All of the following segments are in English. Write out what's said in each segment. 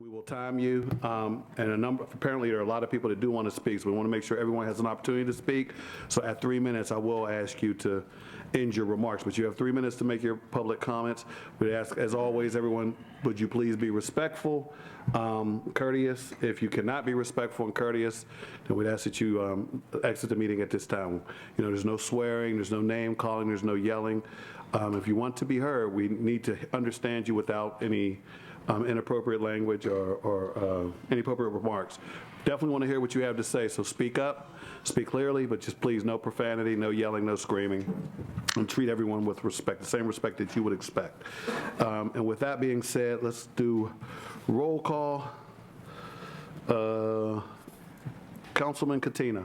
We will time you, and apparently there are a lot of people that do want to speak, so we want to make sure everyone has an opportunity to speak. So at 3 minutes, I will ask you to end your remarks, but you have 3 minutes to make your public comments. We ask, as always, everyone, would you please be respectful, courteous? If you cannot be respectful and courteous, then we'd ask that you exit the meeting at this time. You know, there's no swearing, there's no name calling, there's no yelling. If you want to be heard, we need to understand you without any inappropriate language or inappropriate remarks. Definitely want to hear what you have to say, so speak up, speak clearly, but just please no profanity, no yelling, no screaming, and treat everyone with respect, the same respect that you would expect. And with that being said, let's do roll call. Councilman Katina.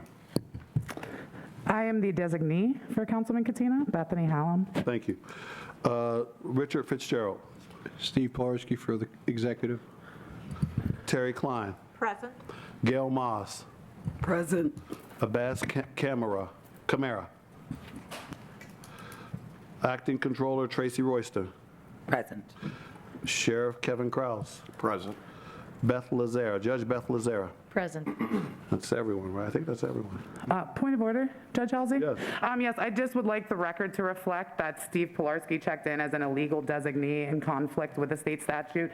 I am the designee for Councilman Katina, Bethany Hallam. Thank you. Richard Fitzgerald. Steve Polarski for the executive. Terry Klein. Present. Gail Moss. Present. Abbas Camara. Acting Controller Tracy Royston. Present. Sheriff Kevin Krause. Present. Beth Lazara. Judge Beth Lazara. Present. That's everyone, right? I think that's everyone. Point of order, Judge Halsey? Yes. Yes, I just would like the record to reflect that Steve Polarski checked in as an illegal designee in conflict with the state statute.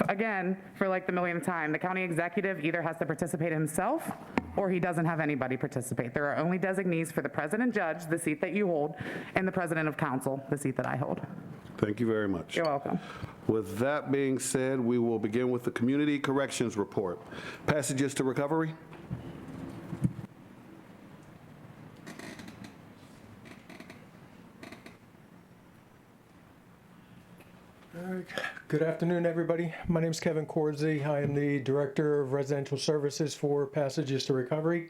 Again, for like the millionth time, the county executive either has to participate himself or he doesn't have anybody participate. There are only designees for the president judge, the seat that you hold, and the president of council, the seat that I hold. Thank you very much. You're welcome. With that being said, we will begin with the Community Corrections Report. Passages to recovery. All right. Good afternoon, everybody. My name is Kevin Cordsey. I am the Director of Residential Services for Passages to Recovery.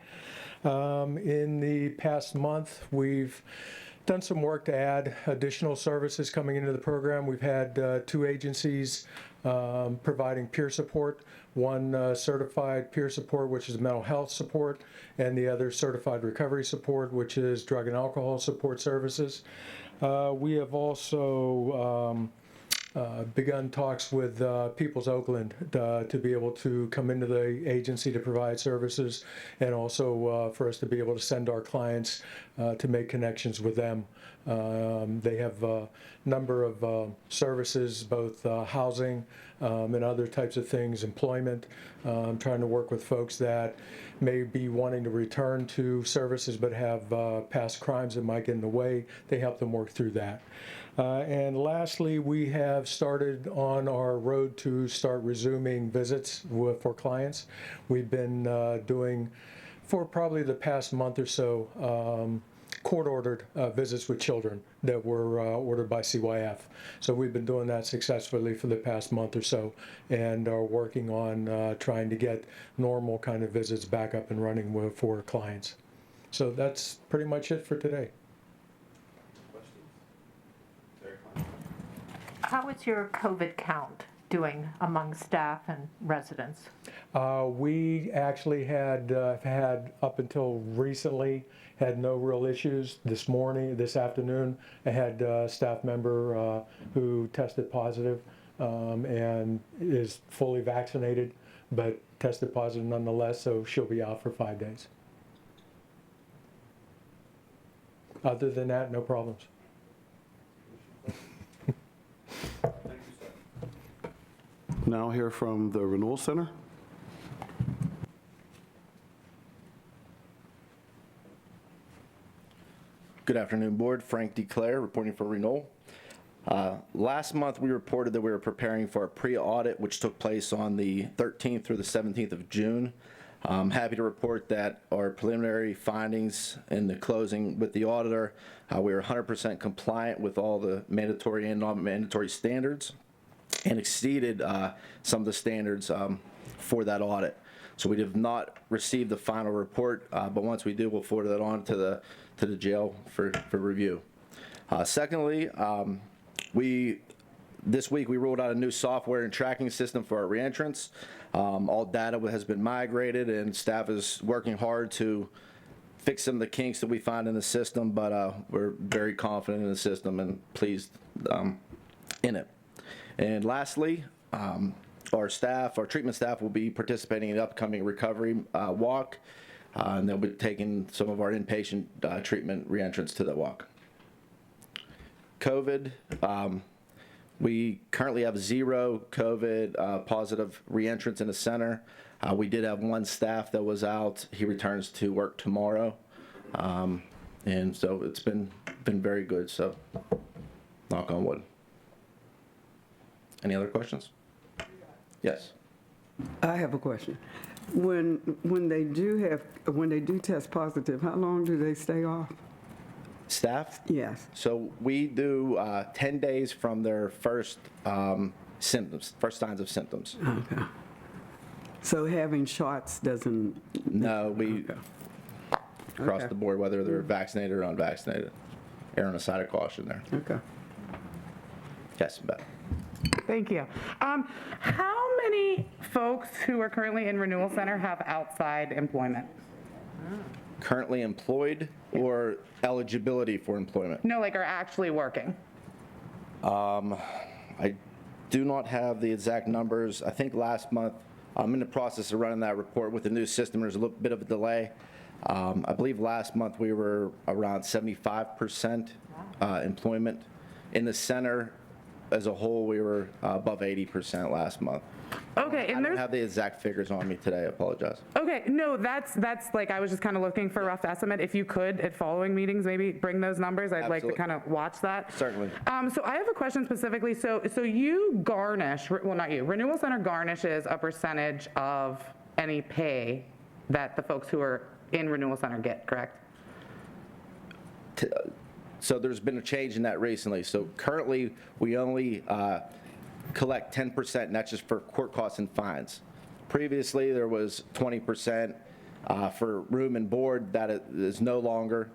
In the past month, we've done some work to add additional services coming into the program. We've had 2 agencies providing peer support, one certified peer support, which is mental health support, and the other certified recovery support, which is drug and alcohol support services. We have also begun talks with People's Oakland to be able to come into the agency to provide services, and also for us to be able to send our clients to make connections with them. They have a number of services, both housing and other types of things, employment. I'm trying to work with folks that may be wanting to return to services but have past crimes that might get in the way. They help them work through that. And lastly, we have started on our road to start resuming visits for clients. We've been doing, for probably the past month or so, court-ordered visits with children that were ordered by CYF. So we've been doing that successfully for the past month or so, and are working on trying to get normal kind of visits back up and running for clients. So that's pretty much it for today. How is your COVID count doing among staff and residents? We actually had up until recently had no real issues. This afternoon, I had a staff member who tested positive and is fully vaccinated, but tested positive nonetheless, so she'll be out for 5 days. Other than that, no problems. Now hear from the Renewal Center. Good afternoon, Board. Frank DeClaire reporting for Renewal. Last month, we reported that we were preparing for a pre-audit, which took place on the 13th through the 17th of June. I'm happy to report that our preliminary findings in the closing with the auditor, we were 100% compliant with all the mandatory and non-mandatory standards, and exceeded some of the standards for that audit. So we have not received the final report, but once we do, we'll forward that on to the jail for review. Secondly, this week we rolled out a new software and tracking system for our reentrants. All data has been migrated, and staff is working hard to fix some of the kinks that we find in the system, but we're very confident in the system and pleased in it. And lastly, our staff, our treatment staff will be participating in the upcoming recovery walk, and they'll be taking some of our inpatient treatment reentrants to the walk. COVID, we currently have 0 COVID positive reentrants in the center. We did have one staff that was out. He returns to work tomorrow. And so it's been very good, so knock on wood. Any other questions? Yes. I have a question. When they do test positive, how long do they stay off? Staff? Yes. So we do 10 days from their first symptoms, first signs of symptoms. Okay. So having shots doesn't. No, we, Okay. across Okay. the board, whether they're vaccinated or unvaccinated, err on the side of caution there. Okay. Yes, Beth. Thank you. How many folks who are currently in Renewal Center have outside employment? Currently employed or eligibility for employment? No, like are actually working? I do not have the exact numbers. I think last month, I'm in the process of running that report with the new system. There's a little bit of a delay. I believe last month we were around 75% employment. In the center as a whole, we were above 80% last month. Okay, I and don't there's, have the exact figures on me today, I apologize. okay, no, that's like, I was just kind of looking for a rough estimate. If you could, at following meetings, maybe bring those numbers. I'd like to Absolutely. kind of watch that. Certainly. So I have a question specifically. So you garnish, well, not you, Renewal Center garnishes a percentage of any pay that the folks who are in Renewal Center get, correct? So there's been a change in that recently. So currently, we only collect 10%, and that's just for court costs and fines. Previously, there was 20% for room and board. That is no longer.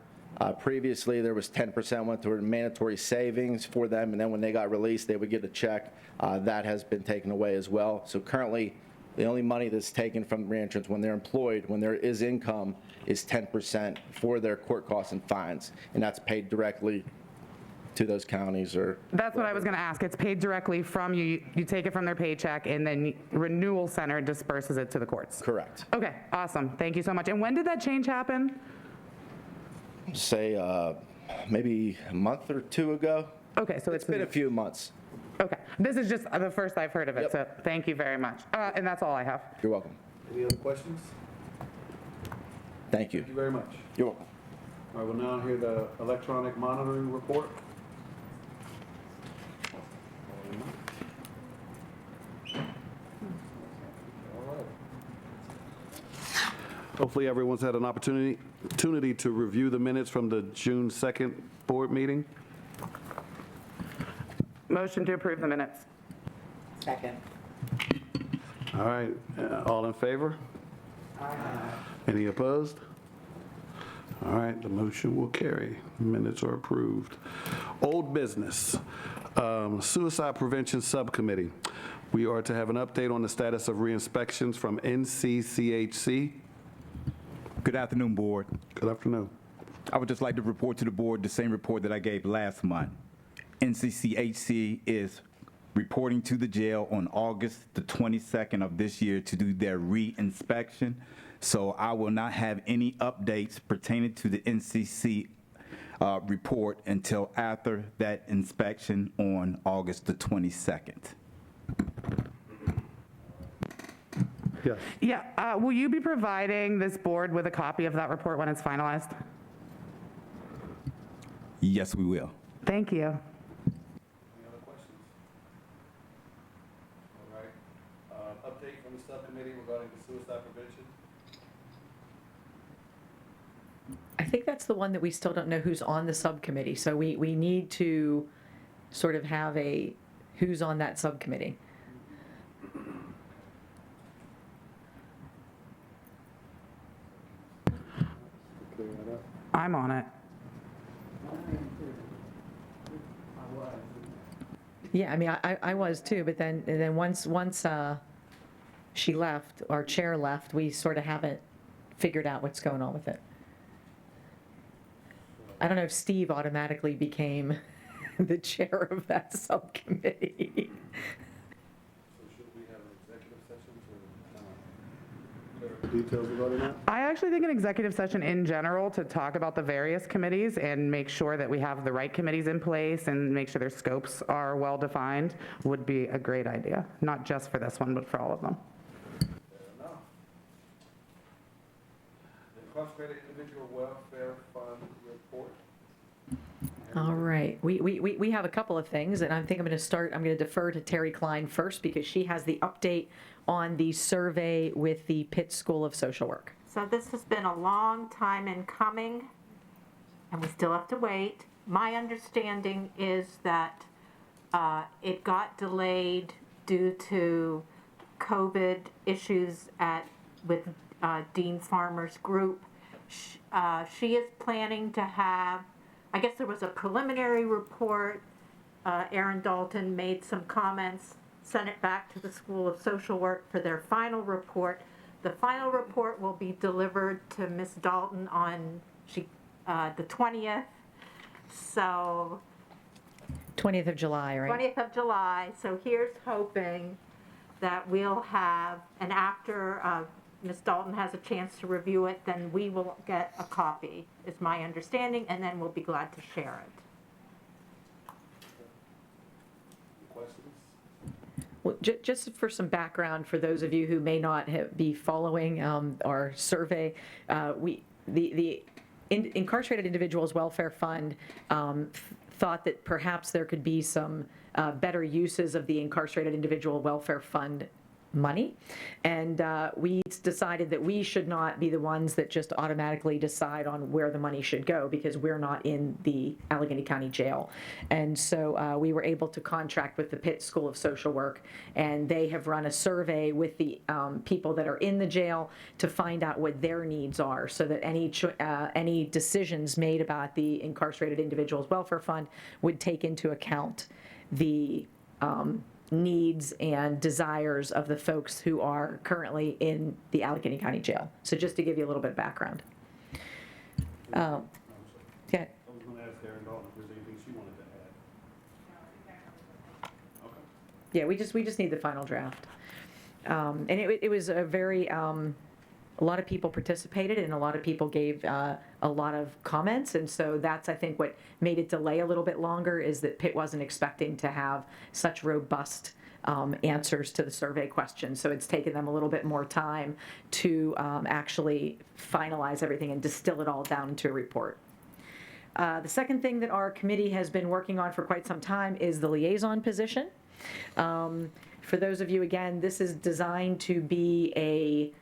Previously, there was 10% went toward mandatory savings for them, and then when they got released, they would get a check. That has been taken away as well. So currently, the only money that's taken from reentrants when they're employed, when there is income, is 10% for their court costs and fines, and that's paid directly to those counties or. That's what I was going to ask. It's paid directly from you. You take it from their paycheck, and then Renewal Center disperses it to the courts. Correct. Okay, awesome. Thank you so much. And when did that change happen? Say maybe a month or two ago. Okay, so It's been a few months. okay. This is just the first I've heard of it, Yep. so thank you very much. And that's all I have. You're welcome. Any other questions? Thank you. Thank you very much. You're welcome. All right, we'll now hear the electronic monitoring report. Hopefully, everyone's had an opportunity to review the minutes from the June 2nd board meeting. Motion to approve the minutes. Second. All right, all in favor? Any opposed? All right, the motion will carry. Minutes are approved. Old business, Suicide Prevention Subcommittee. We are to have an update on the status of reinspections from NCCHC. Good afternoon, Board. Good afternoon. I would just like to report to the Board the same report that I gave last month. NCCHC is reporting to the jail on August the 22nd of this year to do their re-inspection. So I will not have any updates pertaining to the NCC report until after that inspection on August the 22nd. Yes. Yeah, will you be providing this board with a copy of that report when it's finalized? Yes, we will. Thank you. Any other questions? All right, update from the subcommittee regarding the suicide prevention. I think that's the one that we still don't know who's on the subcommittee, so we need to sort of have a who's on that subcommittee. Clear that up. I'm on it. Yeah, I mean, I was too, but then once she left, our chair left, we sort of haven't figured out what's going on with it. I don't know if Steve automatically became the chair of that subcommittee. So should we have an details regarding that? I actually think an executive session in general to talk about the various committees and make sure that we have the right committees in place and make sure their scopes are well-defined would be a great idea, not just for this one, but for all of them. Incarcerated Individual Welfare Fund report. All right, we have a couple of things, and I think I'm going to defer to Terry Klein first because she has the update on the survey with the Pitt School of Social Work. So this has been a long time in coming, and we still have to wait. My understanding is that it got delayed due to COVID issues with Dean Farmer's group. She is planning to have, I guess there was a preliminary report. Aaron Dalton made some comments, sent it back to the School of Social Work for their final report. The final report will be delivered to Ms. Dalton on the 20th. So 20th of July, right? 20th of July. So here's hoping that we'll have, and after Ms. Dalton has a chance to review it, then we will get a copy, is my understanding, and then we'll be glad to share it. Questions? Well, just for some background for those of you who may not be following our survey, the Incarcerated Individuals Welfare Fund thought that perhaps there could be some better uses of the Incarcerated Individual Welfare Fund money, and we decided that we should not be the ones that just automatically decide on where the money should go because we're not in the Allegheny County Jail. And so we were able to contract with the Pitt School of Social Work, and they have run a survey with the people that are in the jail to find out what their needs are so that any decisions made about the Incarcerated Individuals Welfare Fund would take into account the needs and desires of the folks who are currently in the Allegheny County Jail. So just to give you a little bit of background. Yeah. I was going to ask Aaron Dalton if there's anything she wanted to add. Okay. Yeah, we just need the final draft. And it was a very, a lot of people participated and a lot of people gave a lot of comments. And so that's, I think, what made it delay a little bit longer is that Pitt wasn't expecting to have such robust answers to the survey questions. So it's taken them a little bit more time to actually finalize everything and distill it all down into a report. The second thing that our committee has been working on for quite some time is the liaison position. For those of you, again, this is designed to be a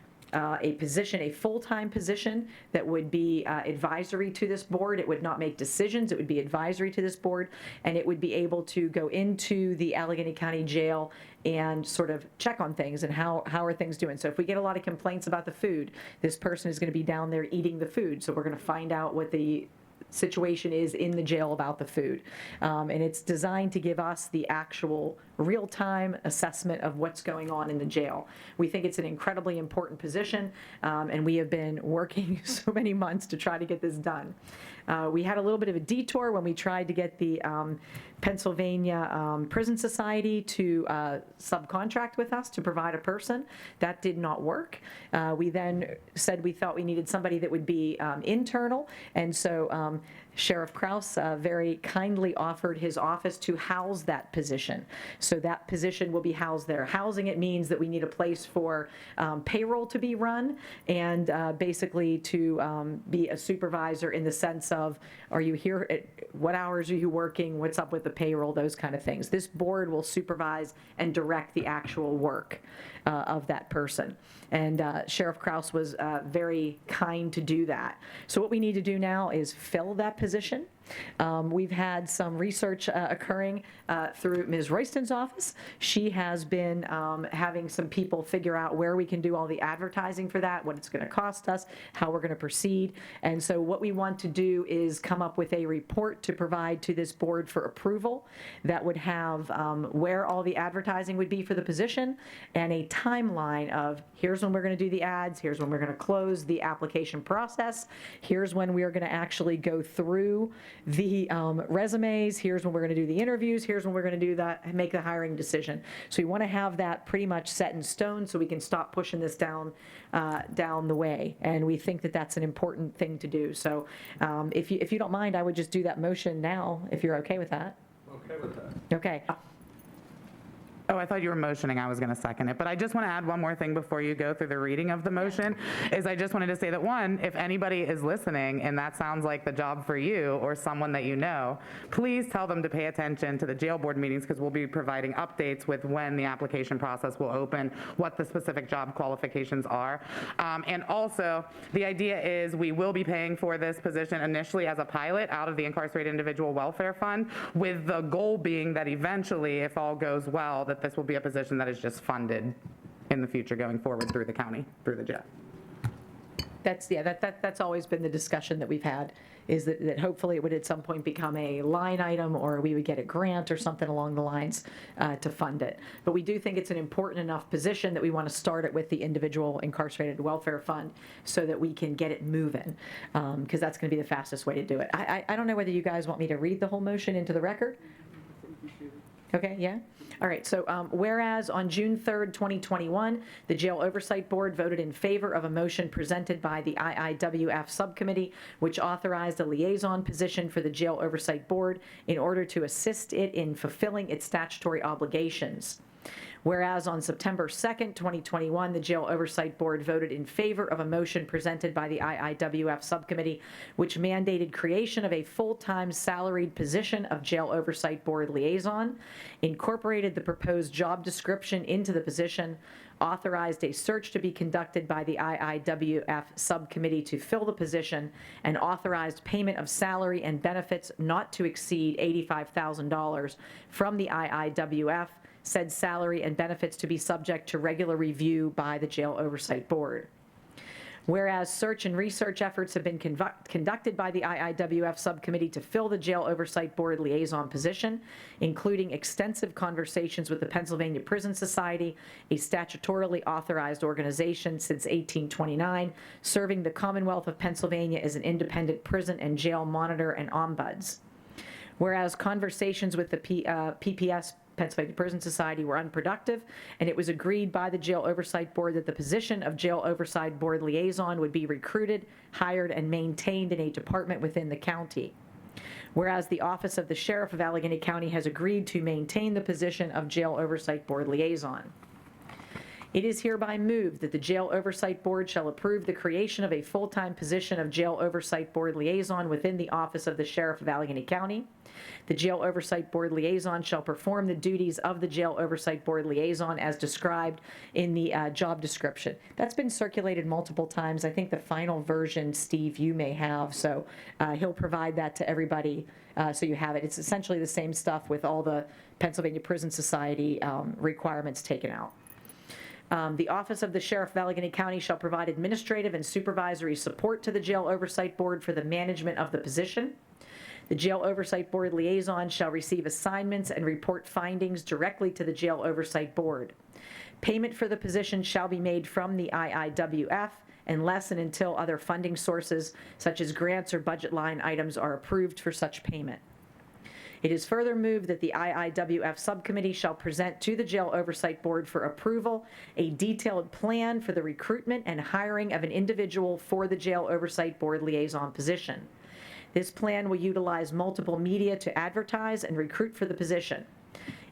position, a full-time position that would be advisory to this board. It would not make decisions. It would be advisory to this board, and it would be able to go into the Allegheny County Jail and sort of check on things and how are things doing. So if we get a lot of complaints about the food, this person is going to be down there eating the food. So we're going to find out what the situation is in the jail about the food. And it's designed to give us the actual real-time assessment of what's going on in the jail. We think it's an incredibly important position, and we have been working so many months to try to get this done. We had a little bit of a detour when we tried to get the Pennsylvania Prison Society to subcontract with us to provide a person. That did not work. We then said we thought we needed somebody that would be internal, and so Sheriff Kraus very kindly offered his office to house that position. So that position will be housed there. Housing it means that we need a place for payroll to be run and basically to be a supervisor in the sense of, are you here, what hours are you working, what's up with the payroll, those kind of things. This board will supervise and direct the actual work of that person. And Sheriff Kraus was very kind to do that. So what we need to do now is fill that position. We've had some research occurring through Ms. Royston's office. She has been having some people figure out where we can do all the advertising for that, what it's going to cost us, how we're going to proceed. And so what we want to do is come up with a report to provide to this board for approval that would have where all the advertising would be for the position and a timeline of here's when we're going to do the ads, here's when we're going to close the application process, here's when we are going to actually go through the resumes, here's when we're going to do the interviews, here's when we're going to do that, make the hiring decision. So we want to have that pretty much set in stone so we can stop pushing this down the way. And we think that that's an important thing to do. So if you don't mind, I would just do that motion now, if you're okay with that. Okay with that. Okay. Oh, I thought you were motioning. I was going to second it. But I just want to add one more thing before you go through the reading of the motion, is I just wanted to say that, one, if anybody is listening and that sounds like the job for you or someone that you know, please tell them to pay attention to the jail board meetings, because we'll be providing updates with when the application process will open, what the specific job qualifications are. And also, the idea is we will be paying for this position initially as a pilot out of the Incarcerated Individual Welfare Fund, with the goal being that eventually, if all goes well, that this will be a position that is just funded in the future going forward through the county, through the jail. That's always been the discussion that we've had, is that hopefully it would at some point become a line item, or we would get a grant or something along the lines to fund it. But we do think it's an important enough position that we want to start it with the Individual Incarcerated Welfare Fund so that we can get it moving, because that's going to be the fastest way to do it. I don't know whether you guys want me to read the whole motion into the record? Okay, yeah? All right, so whereas on June 3rd, 2021, the Jail Oversight Board voted in favor of a motion presented by the IIWF Subcommittee, which authorized a liaison position for the Jail Oversight Board in order to assist it in fulfilling its statutory obligations. Whereas on September 2nd, 2021, the Jail Oversight Board voted in favor of a motion presented by the IIWF Subcommittee, which mandated creation of a full-time salaried position of Jail Oversight Board liaison, incorporated the proposed job description into the position, authorized a search to be conducted by the IIWF Subcommittee to fill the position, and authorized payment of salary and benefits not to exceed $85,000 from the IIWF, said salary and benefits to be subject to regular review by the Jail Oversight Board. Whereas search and research efforts have been conducted by the IIWF Subcommittee to fill the Jail Oversight Board liaison position, including extensive conversations with the Pennsylvania Prison Society, a statutorily authorized organization since 1829, serving the Commonwealth of Pennsylvania as an independent prison and jail monitor and ombuds. Whereas conversations with the PPS, Pennsylvania Prison Society, were unproductive, and it was agreed by the Jail Oversight Board that the position of Jail Oversight Board liaison would be recruited, hired, and maintained in a department within the county. Whereas the Office of the Sheriff of Allegheny County has agreed to maintain the position of Jail Oversight Board liaison. It is hereby moved that the Jail Oversight Board shall approve the creation of a full-time position of Jail Oversight Board liaison within the Office of the Sheriff of Allegheny County. The Jail Oversight Board liaison shall perform the duties of the Jail Oversight Board liaison as described in the job description. That's been circulated multiple times. I think the final version, Steve, you may have, so he'll provide that to everybody so you have it. It's essentially the same stuff with all the Pennsylvania Prison Society requirements taken out. The Office of the Sheriff of Allegheny County shall provide administrative and supervisory support to the Jail Oversight Board for the management of the position. The Jail Oversight Board liaison shall receive assignments and report findings directly to the Jail Oversight Board. Payment for the position shall be made from the IIWF unless and until other funding sources, such as grants or budget line items, are approved for such payment. It is further moved that the IIWF Subcommittee shall present to the Jail Oversight Board for approval a detailed plan for the recruitment and hiring of an individual for the Jail Oversight Board liaison position. This plan will utilize multiple media to advertise and recruit for the position.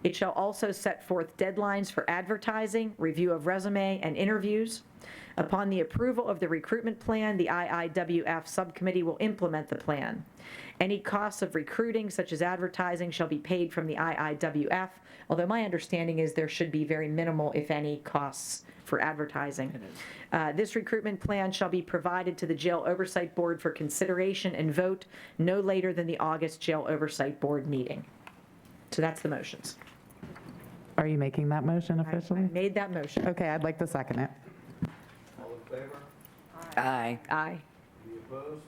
It shall also set forth deadlines for advertising, review of resume, and interviews. Upon the approval of the recruitment plan, the IIWF Subcommittee will implement the plan. Any costs of recruiting, such as advertising, shall be paid from the IIWF, although my understanding is there should be very minimal, if any, costs for advertising. This recruitment plan shall be provided to the Jail Oversight Board for consideration and vote no later than the August Jail Oversight Board meeting. So that's the motions. Are you making that motion officially? I made that motion. Okay, I'd like to second it. All in favor? Aye. Aye. Any opposed?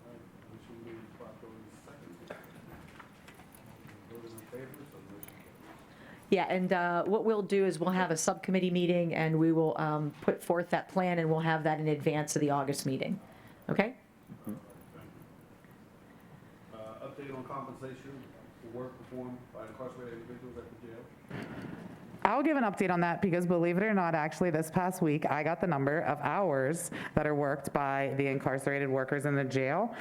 Motion being properly seconded. Voted in favor, so motion carries. Yeah, and what we'll do is we'll have a subcommittee meeting, and we will put forth that plan, and we'll have that in advance of the August meeting. Okay? update on compensation for work performed by incarcerated individuals at the jail? I'll give an update on that because believe it or not, actually this past week, I got the number of hours that are worked by the incarcerated workers in the jail.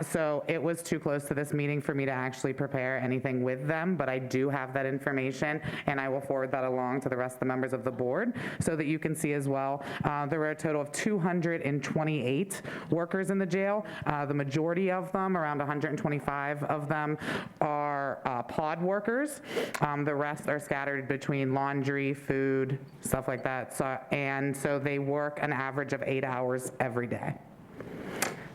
So it was too close to this meeting for me to actually prepare anything with them, but I do have that information and I will forward that along to the rest of the members of the board so that you can see as well. There were a total of 228 workers in the jail. The majority of them, around 125 of them, are pod workers. The rest are scattered between laundry, food, stuff like that. So they work an average of 8 hours every day.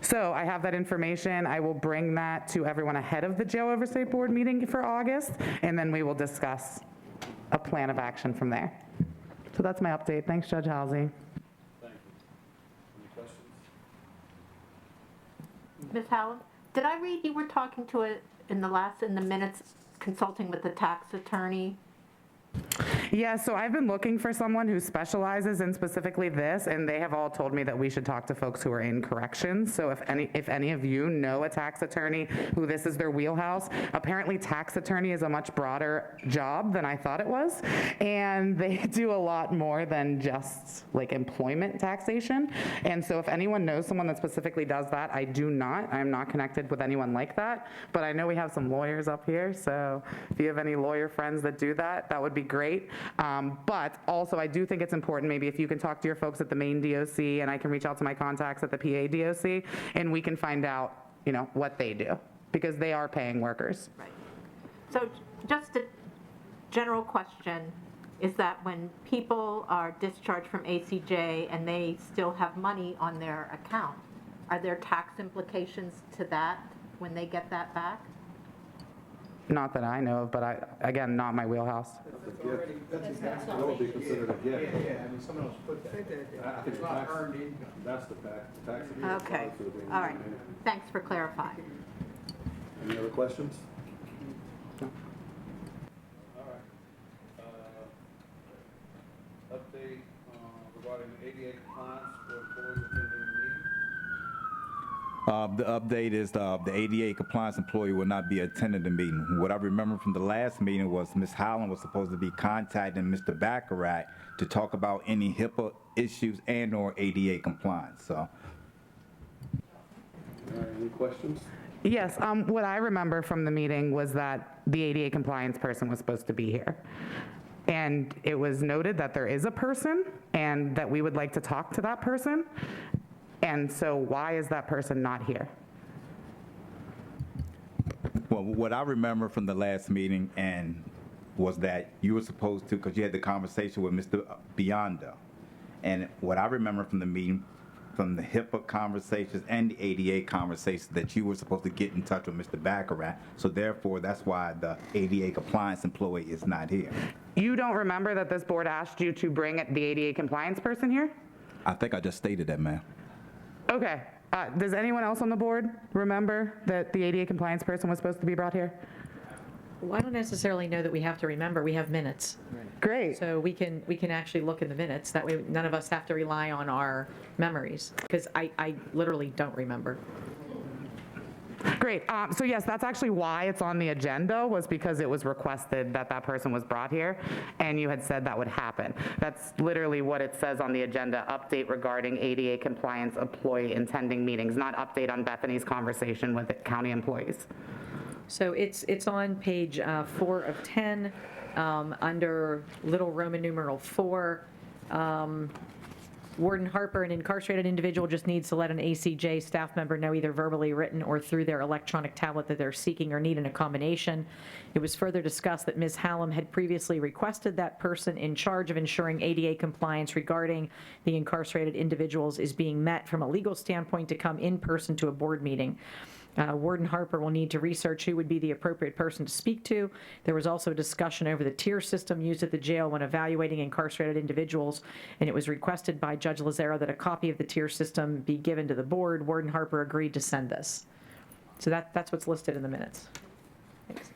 So I have that information. I will bring that to everyone ahead of the Jail Oversight Board meeting for August, and then we will discuss a plan of action from there. So that's my update. Thanks, Judge Halsey. Thank you. Any questions? Ms. Howland, did I read you were talking to in the minutes, consulting with the tax attorney? Yeah, so I've been looking for someone who specializes in specifically this, and they have all told me that we should talk to folks who are in corrections. So if any of you know a tax attorney who this is their wheelhouse, apparently tax attorney is a much broader job than I thought it was, and they do a lot more than just like employment taxation. And so if anyone knows someone that specifically does that, I do not. I'm not connected with anyone like that, but I know we have some lawyers up here, so if you have any lawyer friends that do that, that would be great. But also, I do think it's important, maybe if you can talk to your folks at the main DOC, and I can reach out to my contacts at the PA DOC, and we can find out, what they do, because they are paying workers. Right. So just a general question is that when people are discharged from ACJ and they still have money on their account, are there tax implications to that when they get that back? Not that I know of, but again, not my wheelhouse. That would be considered a gift. I mean, someone else put that. I think the tax, that's the tax. The tax would be Okay, applied to the- all right. Thanks for clarifying. Any other questions? All right. Update regarding ADA compliance for employees attending the meeting. The update is the ADA compliance employee will not be attending the meeting. What I remember from the last meeting was Ms. Howland was supposed to be contacting Mr. Baccarat to talk about any HIPAA issues and/or ADA compliance. So, All right, any questions? Yes, what I remember from the meeting was that the ADA compliance person was supposed to be here. And it was noted that there is a person and that we would like to talk to that person. And so why is that person not here? well, what I remember from the last meeting was that you were supposed to, because you had the conversation with Mr. Biondo. And what I remember from the meeting, from the HIPAA conversations and the ADA conversations, that you were supposed to get in touch with Mr. Baccarat. So therefore, that's why the ADA compliance employee is not here. You don't remember that this board asked you to bring the ADA compliance person here? I think I just stated that, ma'am. Okay. Does anyone else on the board remember that the ADA compliance person was supposed to be brought here? Well, I don't necessarily know that we have to remember. We have minutes. Great. So we can actually look in the minutes. That way, none of us have to rely on our memories, because I literally don't remember. Great. So yes, that's actually why it's on the agenda, was because it was requested that that person was brought here, and you had said that would happen. That's literally what it says on the agenda: update regarding ADA compliance employee attending meetings, not update on Bethany's conversation with county employees. So it's on page 4 of 10, under little Roman numeral 4. Warden Harper, an incarcerated individual, just needs to let an ACJ staff member know, either verbally, written, or through their electronic tablet, that they're seeking or need an accommodation. It was further discussed that Ms. Hallam had previously requested that person in charge of ensuring ADA compliance regarding the incarcerated individuals is being met from a legal standpoint to come in person to a board meeting. Warden Harper will need to research who would be the appropriate person to speak to. There was also discussion over the tier system used at the jail when evaluating incarcerated individuals, and it was requested by Judge Lazaro that a copy of the tier system be given to the board. Warden Harper agreed to send this. So that's what's listed in the minutes. Thanks.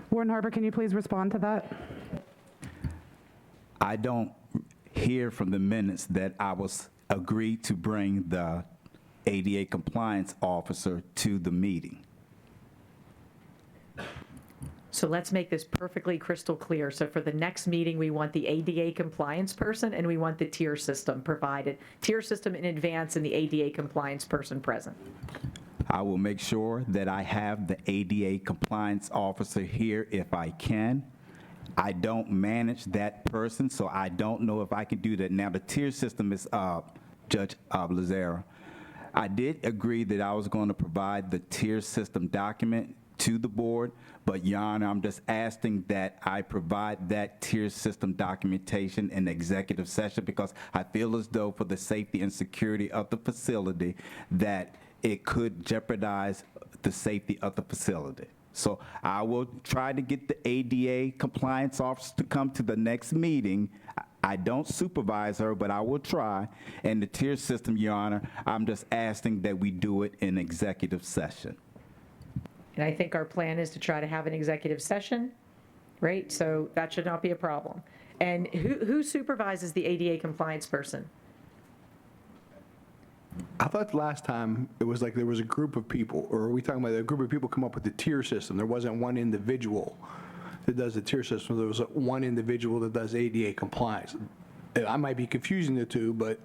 Warden Harper, can you please respond to that? I don't hear from the minutes that I was agreed to bring the ADA compliance officer to the meeting. So let's make this perfectly crystal clear. So for the next meeting, we want the ADA compliance person and we want the tier system provided, tier system in advance and the ADA compliance person present. I will make sure that I have the ADA compliance officer here if I can. I don't manage that person, so I don't know if I can do that. Now, the tier system is, Judge Lazara, I did agree that I was going to provide the tier system document to the board, but Your Honor, I'm just asking that I provide that tier system documentation in executive session because I feel as though for the safety and security of the facility that it could jeopardize the safety of the facility. So I will try to get the ADA compliance officer to come to the next meeting. I don't supervise her, but I will try. And the tier system, Your Honor, I'm just asking that we do it in executive session. And I think our plan is to try to have an executive session, right? So that should not be a problem. And who supervises the ADA compliance person? I thought last time it was like there was a group of people, or are we talking about a group of people come up with the tier system? There wasn't one individual that does the tier system. There was one individual that does ADA compliance. I might be confusing the two, but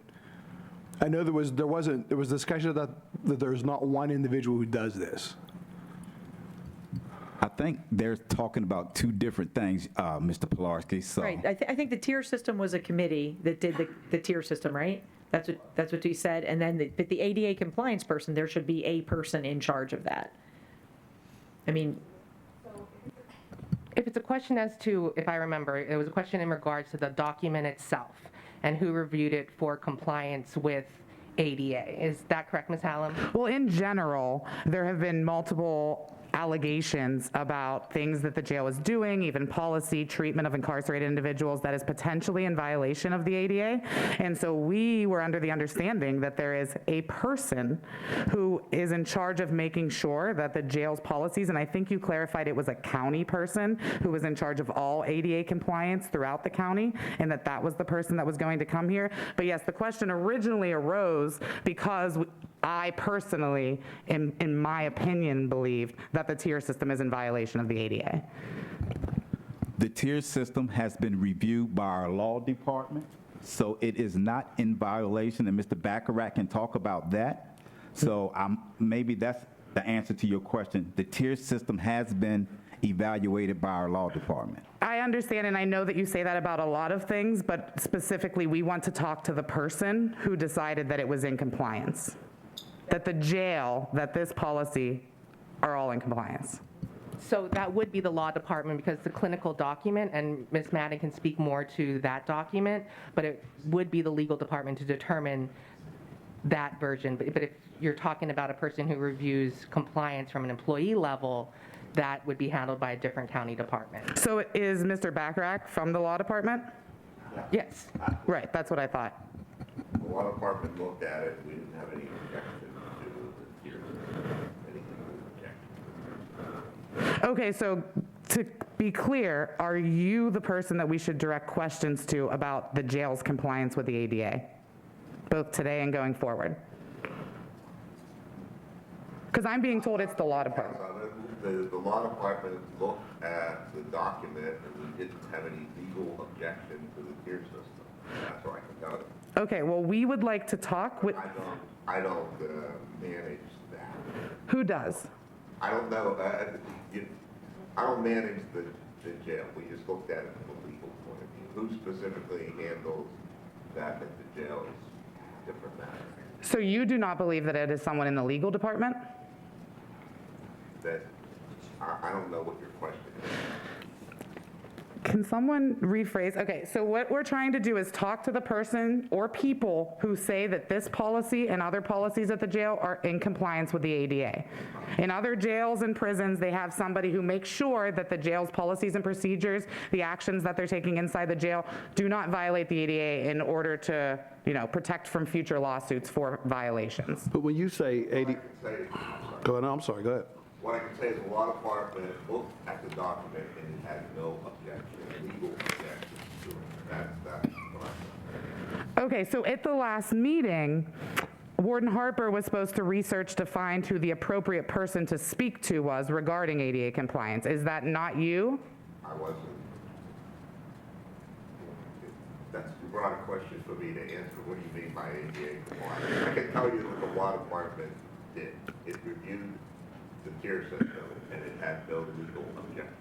I know there was discussion that there's not one individual who does this. I think they're talking about two different things, Mr. Pilarski, so. Right, I think the tier system was a committee that did the tier system, right? That's what he said, and then but the ADA compliance person, there should be a person in charge of that. I mean, If it's a question as to, if I remember, it was a question in regards to the document itself and who reviewed it for compliance with ADA. Is that correct, Ms. Hallam? Well, in general, there have been multiple allegations about things that the jail is doing, even policy, treatment of incarcerated individuals that is potentially in violation of the ADA. And so we were under the understanding that there is a person who is in charge of making sure that the jail's policies, and I think you clarified it was a county person who was in charge of all ADA compliance throughout the county, and that was the person that was going to come here. But yes, the question originally arose because I personally, in my opinion, believed that the tier system is in violation of the ADA. The tier system has been reviewed by our law department, so it is not in violation, and Mr. Baccarat can talk about that. So maybe that's the answer to your question. The tier system has been evaluated by our law department. I understand, and I know that you say that about a lot of things, but specifically, we want to talk to the person who decided that it was in compliance, that the jail, that this policy are all in compliance. So that would be the law department because the clinical document, and Ms. Madden can speak more to that document, but it would be the legal department to determine that version. But if you're talking about a person who reviews compliance from an employee level, that would be handled by a different county department. So is Mr. Bacharach from the law department? Yes. Right, that's what I thought. The law department looked at it, we didn't have any objection to the tier, anything we objected. Okay, so to be clear, are you the person that we should direct questions to about the jail's compliance with the ADA, both today and going forward? Because I'm being told it's the law department. The law department looked at the document and we didn't have any legal objection to the tier system. That's what I can tell you. Okay, well, we would like to talk with, I don't manage that. who does? I don't know, I don't manage the jail. We just looked at it from a legal point of view. Who specifically handles that at the jail is a different matter. So you do not believe that it is someone in the legal department? That, I don't know what your question is. Can someone rephrase? Okay, so what we're trying to do is talk to the person or people who say that this policy and other policies at the jail are in compliance with the ADA. In other jails and prisons, they have somebody who makes sure that the jail's policies and procedures, the actions that they're taking inside the jail, do not violate the ADA in order to, protect from future lawsuits for violations. But when you say 80, go ahead, I'm sorry, go ahead. What I can say is the law department looked at the document and it had no objection, legal objection to it. That's what I said. Okay, so at the last meeting, Warden Harper was supposed to research to find who the appropriate person to speak to was regarding ADA compliance. Is that not you? I wasn't. That's a broad question for me to answer. What do you mean by ADA compliance? I can tell you that the law department did. It reviewed the tier system, and it had no legal objection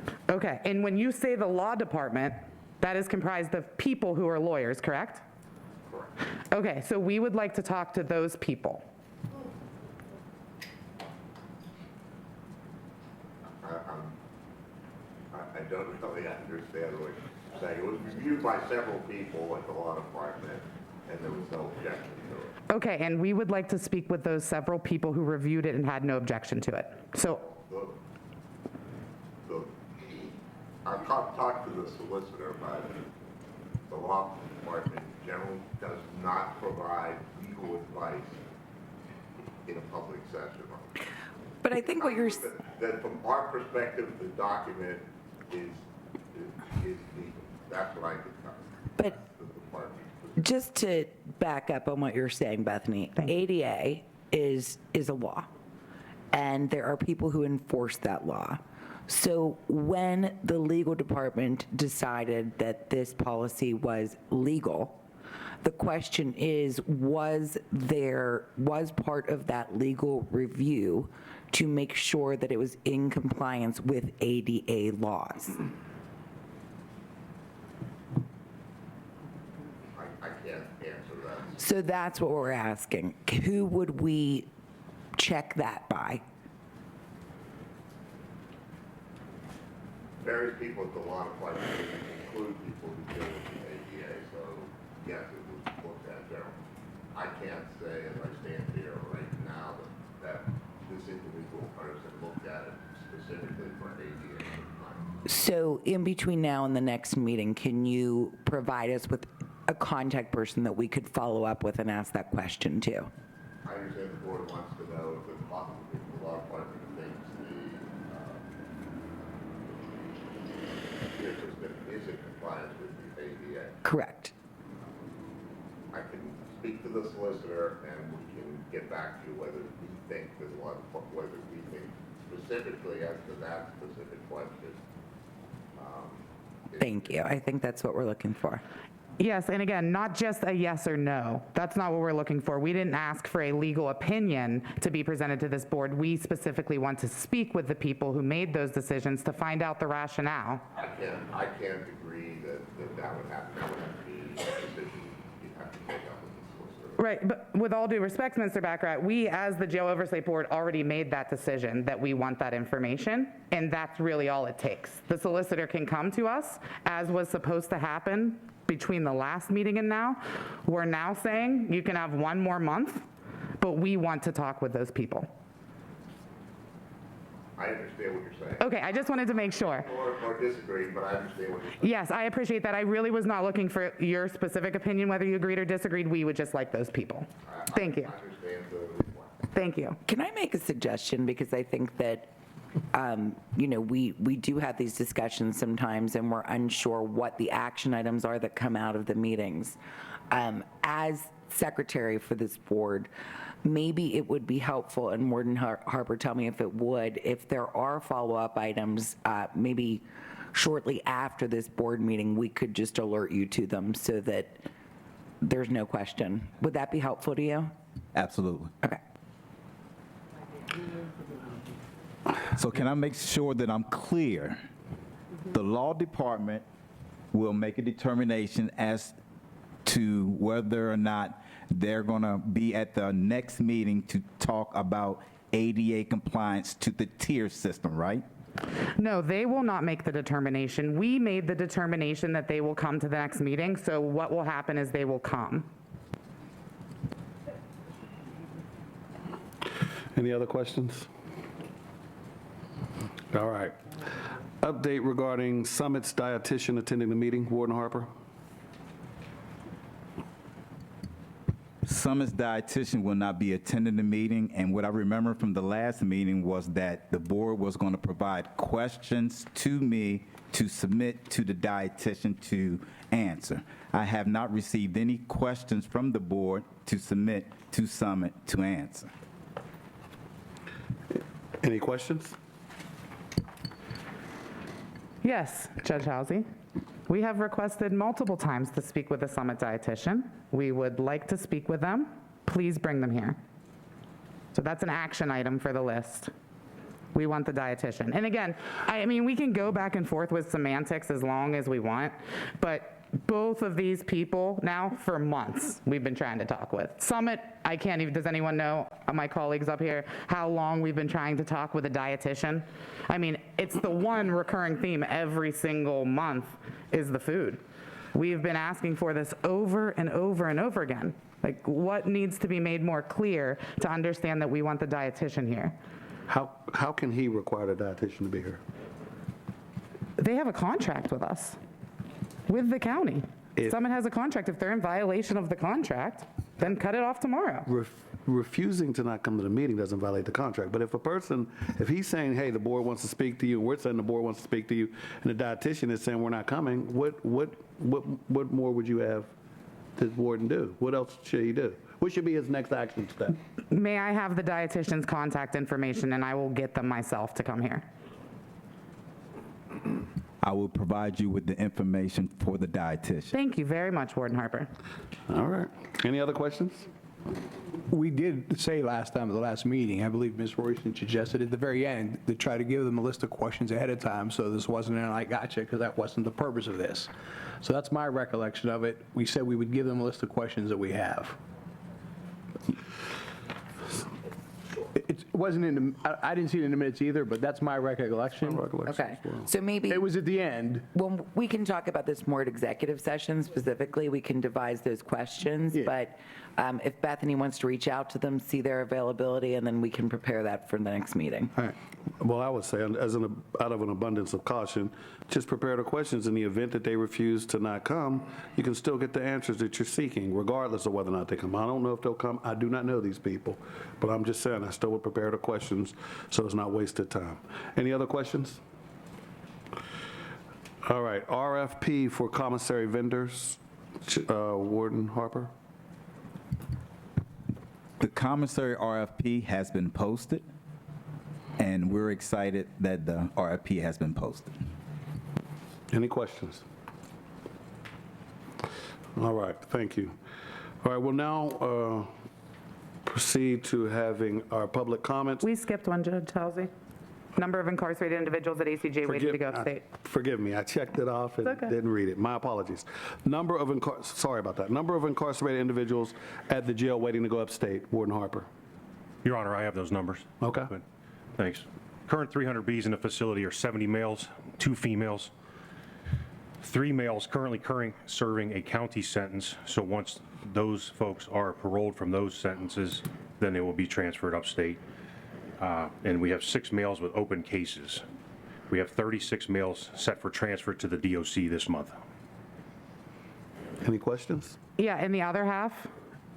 to that. Okay, and when you say the law department, that is comprised of people who are lawyers, correct? Correct. Okay, so we would like to talk to those people. I don't really understand what you're saying. It was reviewed by several people at the law department, and there was no objection to it. Okay, and we would like to speak with those several people who reviewed it and had no objection to it. So, I've talked to the solicitor, but the law department generally does not provide legal advice in a public session. But I think what you're, That from our perspective, the document is legal. That's what I can tell you. but That's the department's position. just to back up on what you're saying, Bethany, ADA is a law, and there are people who enforce that law. So when the legal department decided that this policy was legal, the question is, was part of that legal review to make sure that it was in compliance with ADA laws? I can't answer that. So that's what we're asking. Who would we check that by? Various people at the law department include people who deal with the ADA, so yes, it was looked at there. I can't say as I stand here right now that this individual person looked at it specifically for ADA compliance. So in between now and the next meeting, can you provide us with a contact person that we could follow up with and ask that question to? I understand the board wants to know if the law department thinks the system is in compliance with the ADA. Correct. I can speak to the solicitor and we can get back to you whether we think that whether we think specifically as to that specific question. Thank you. I think that's what we're looking for. yes, and again, not just a yes or no. That's not what we're looking for. We didn't ask for a legal opinion to be presented to this board. We specifically want to speak with the people who made those decisions to find out the rationale. I can't agree that would happen. That would have to be a decision you'd have to take up with the solicitor. Right, but with all due respect, Mr. Baccarat, we, as the Jail Oversight Board, already made that decision that we want that information, and that's really all it takes. The solicitor can come to us, as was supposed to happen between the last meeting and now. We're now saying you can have one more month, but we want to talk with those people. I understand what you're saying. Okay, I just wanted to make sure. Or disagree, but I understand what you're saying. Yes, I appreciate that. I really was not looking for your specific opinion, whether you agreed or disagreed. We would just like those people. Thank you. I understand the request. Thank you. Can I make a suggestion? Because I think that, we do have these discussions sometimes and we're unsure what the action items are that come out of the meetings. As secretary for this board, maybe it would be helpful, and Warden Harper, tell me if it would, if there are follow-up items, maybe shortly after this board meeting, we could just alert you to them so that there's no question. Would that be helpful to you? Absolutely. Okay. So can I make sure that I'm clear? The law department will make a determination as to whether or not they're going to be at the next meeting to talk about ADA compliance to the tier system, right? No, they will not make the determination. We made the determination that they will come to the next meeting, so what will happen is they will come. Any other questions? All right. Update regarding Summit's dietitian attending the meeting, Warden Harper. Summit's dietitian will not be attending the meeting, and what I remember from the last meeting was that the board was going to provide questions to me to submit to the dietitian to answer. I have not received any questions from the board to submit to Summit to answer. Any questions? Yes, Judge Housey. We have requested multiple times to speak with the Summit dietitian. We would like to speak with them. Please bring them here. So that's an action item for the list. We want the dietitian. And again, I mean, we can go back and forth with semantics as long as we want, but both of these people now for months we've been trying to talk with. Summit, I can't even, does anyone know, my colleagues up here, how long we've been trying to talk with a dietitian? I mean, it's the one recurring theme every single month is the food. We've been asking for this over and over and over again. Like, what needs to be made more clear to understand that we want the dietitian here? How can he require the dietitian to be here? They have a contract with us, with the county. Summit has a contract. If they're in violation of the contract, then cut it off tomorrow. Refusing to not come to the meeting doesn't violate the contract. But if he's saying, hey, the board wants to speak to you, and we're saying the board wants to speak to you, and the dietitian is saying we're not coming, what more would you have this warden do? What else should he do? What should be his next action step? May I have the dietitian's contact information, and I will get them myself to come here. I will provide you with the information for the dietitian. Thank you very much, Warden Harper. All right. Any other questions? We did say last time at the last meeting, I believe Ms. Royston suggested at the very end, to try to give them a list of questions ahead of time, so this wasn't an I gotcha, because that wasn't the purpose of this. So that's my recollection of it. We said we would give them a list of questions that we have. It wasn't in the, I didn't see it in the minutes either, but that's my recollection. Okay, so maybe. It was at the end. When we can talk about this more at executive session specifically, we can devise those questions. Yeah. But if Bethany wants to reach out to them, see their availability, and then we can prepare that for the next meeting. All right. Well, I would say, out of an abundance of caution, just prepare the questions. In the event that they refuse to not come, you can still get the answers that you're seeking, regardless of whether or not they come. I don't know if they'll come. I do not know these people. But I'm just saying, I still would prepare the questions so it's not wasted time. Any other questions? All right. RFP for commissary vendors. Warden Harper. The commissary RFP has been posted, and we're excited that the RFP has been posted. Any questions? All right, thank you. All right, we'll now proceed to having our public comments. We skipped one, Judge Halsey. Number of incarcerated individuals at ACJ waiting to go upstate. Forgive me, I checked it off and It's okay. didn't read it. My apologies. Sorry about that. Number of incarcerated individuals at the jail waiting to go upstate. Warden Harper. Your Honor, I have those numbers. Okay. Good. Thanks. Current 300 Bs in the facility are 70 males, 2 females. 3 males currently serving a county sentence. So once those folks are paroled from those sentences, then they will be transferred upstate. And we have 6 males with open cases. We have 36 males set for transfer to the DOC this month. Any questions? Yeah, and the other half,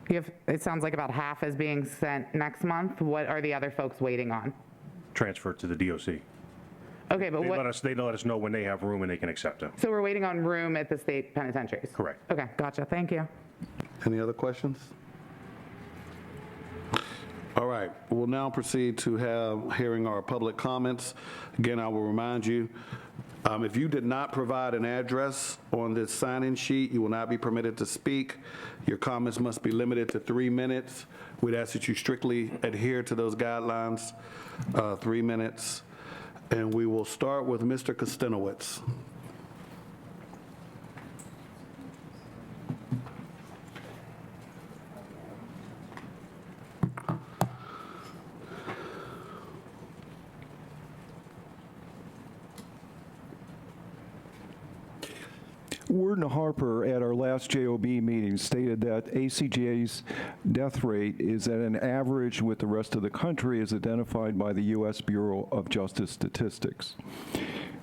it sounds like about half is being sent next month. What are the other folks waiting on? Transfer to the DOC. Okay, but They what, let us know when they have room and they can accept them. so we're waiting on room at the state penitentiaries? Correct. Okay, gotcha, thank you. Any other questions? All right, we'll now proceed to hearing our public comments. Again, I will remind you, if you did not provide an address on this sign-in sheet, you will not be permitted to speak. Your comments must be limited to 3 minutes. We'd ask that you strictly adhere to those guidelines, 3 minutes. And we will start with Mr. Kostinowitz. Warden Harper, at our last JOB meeting, stated that ACJ's death rate is at an average with the rest of the country as identified by the U.S. Bureau of Justice Statistics.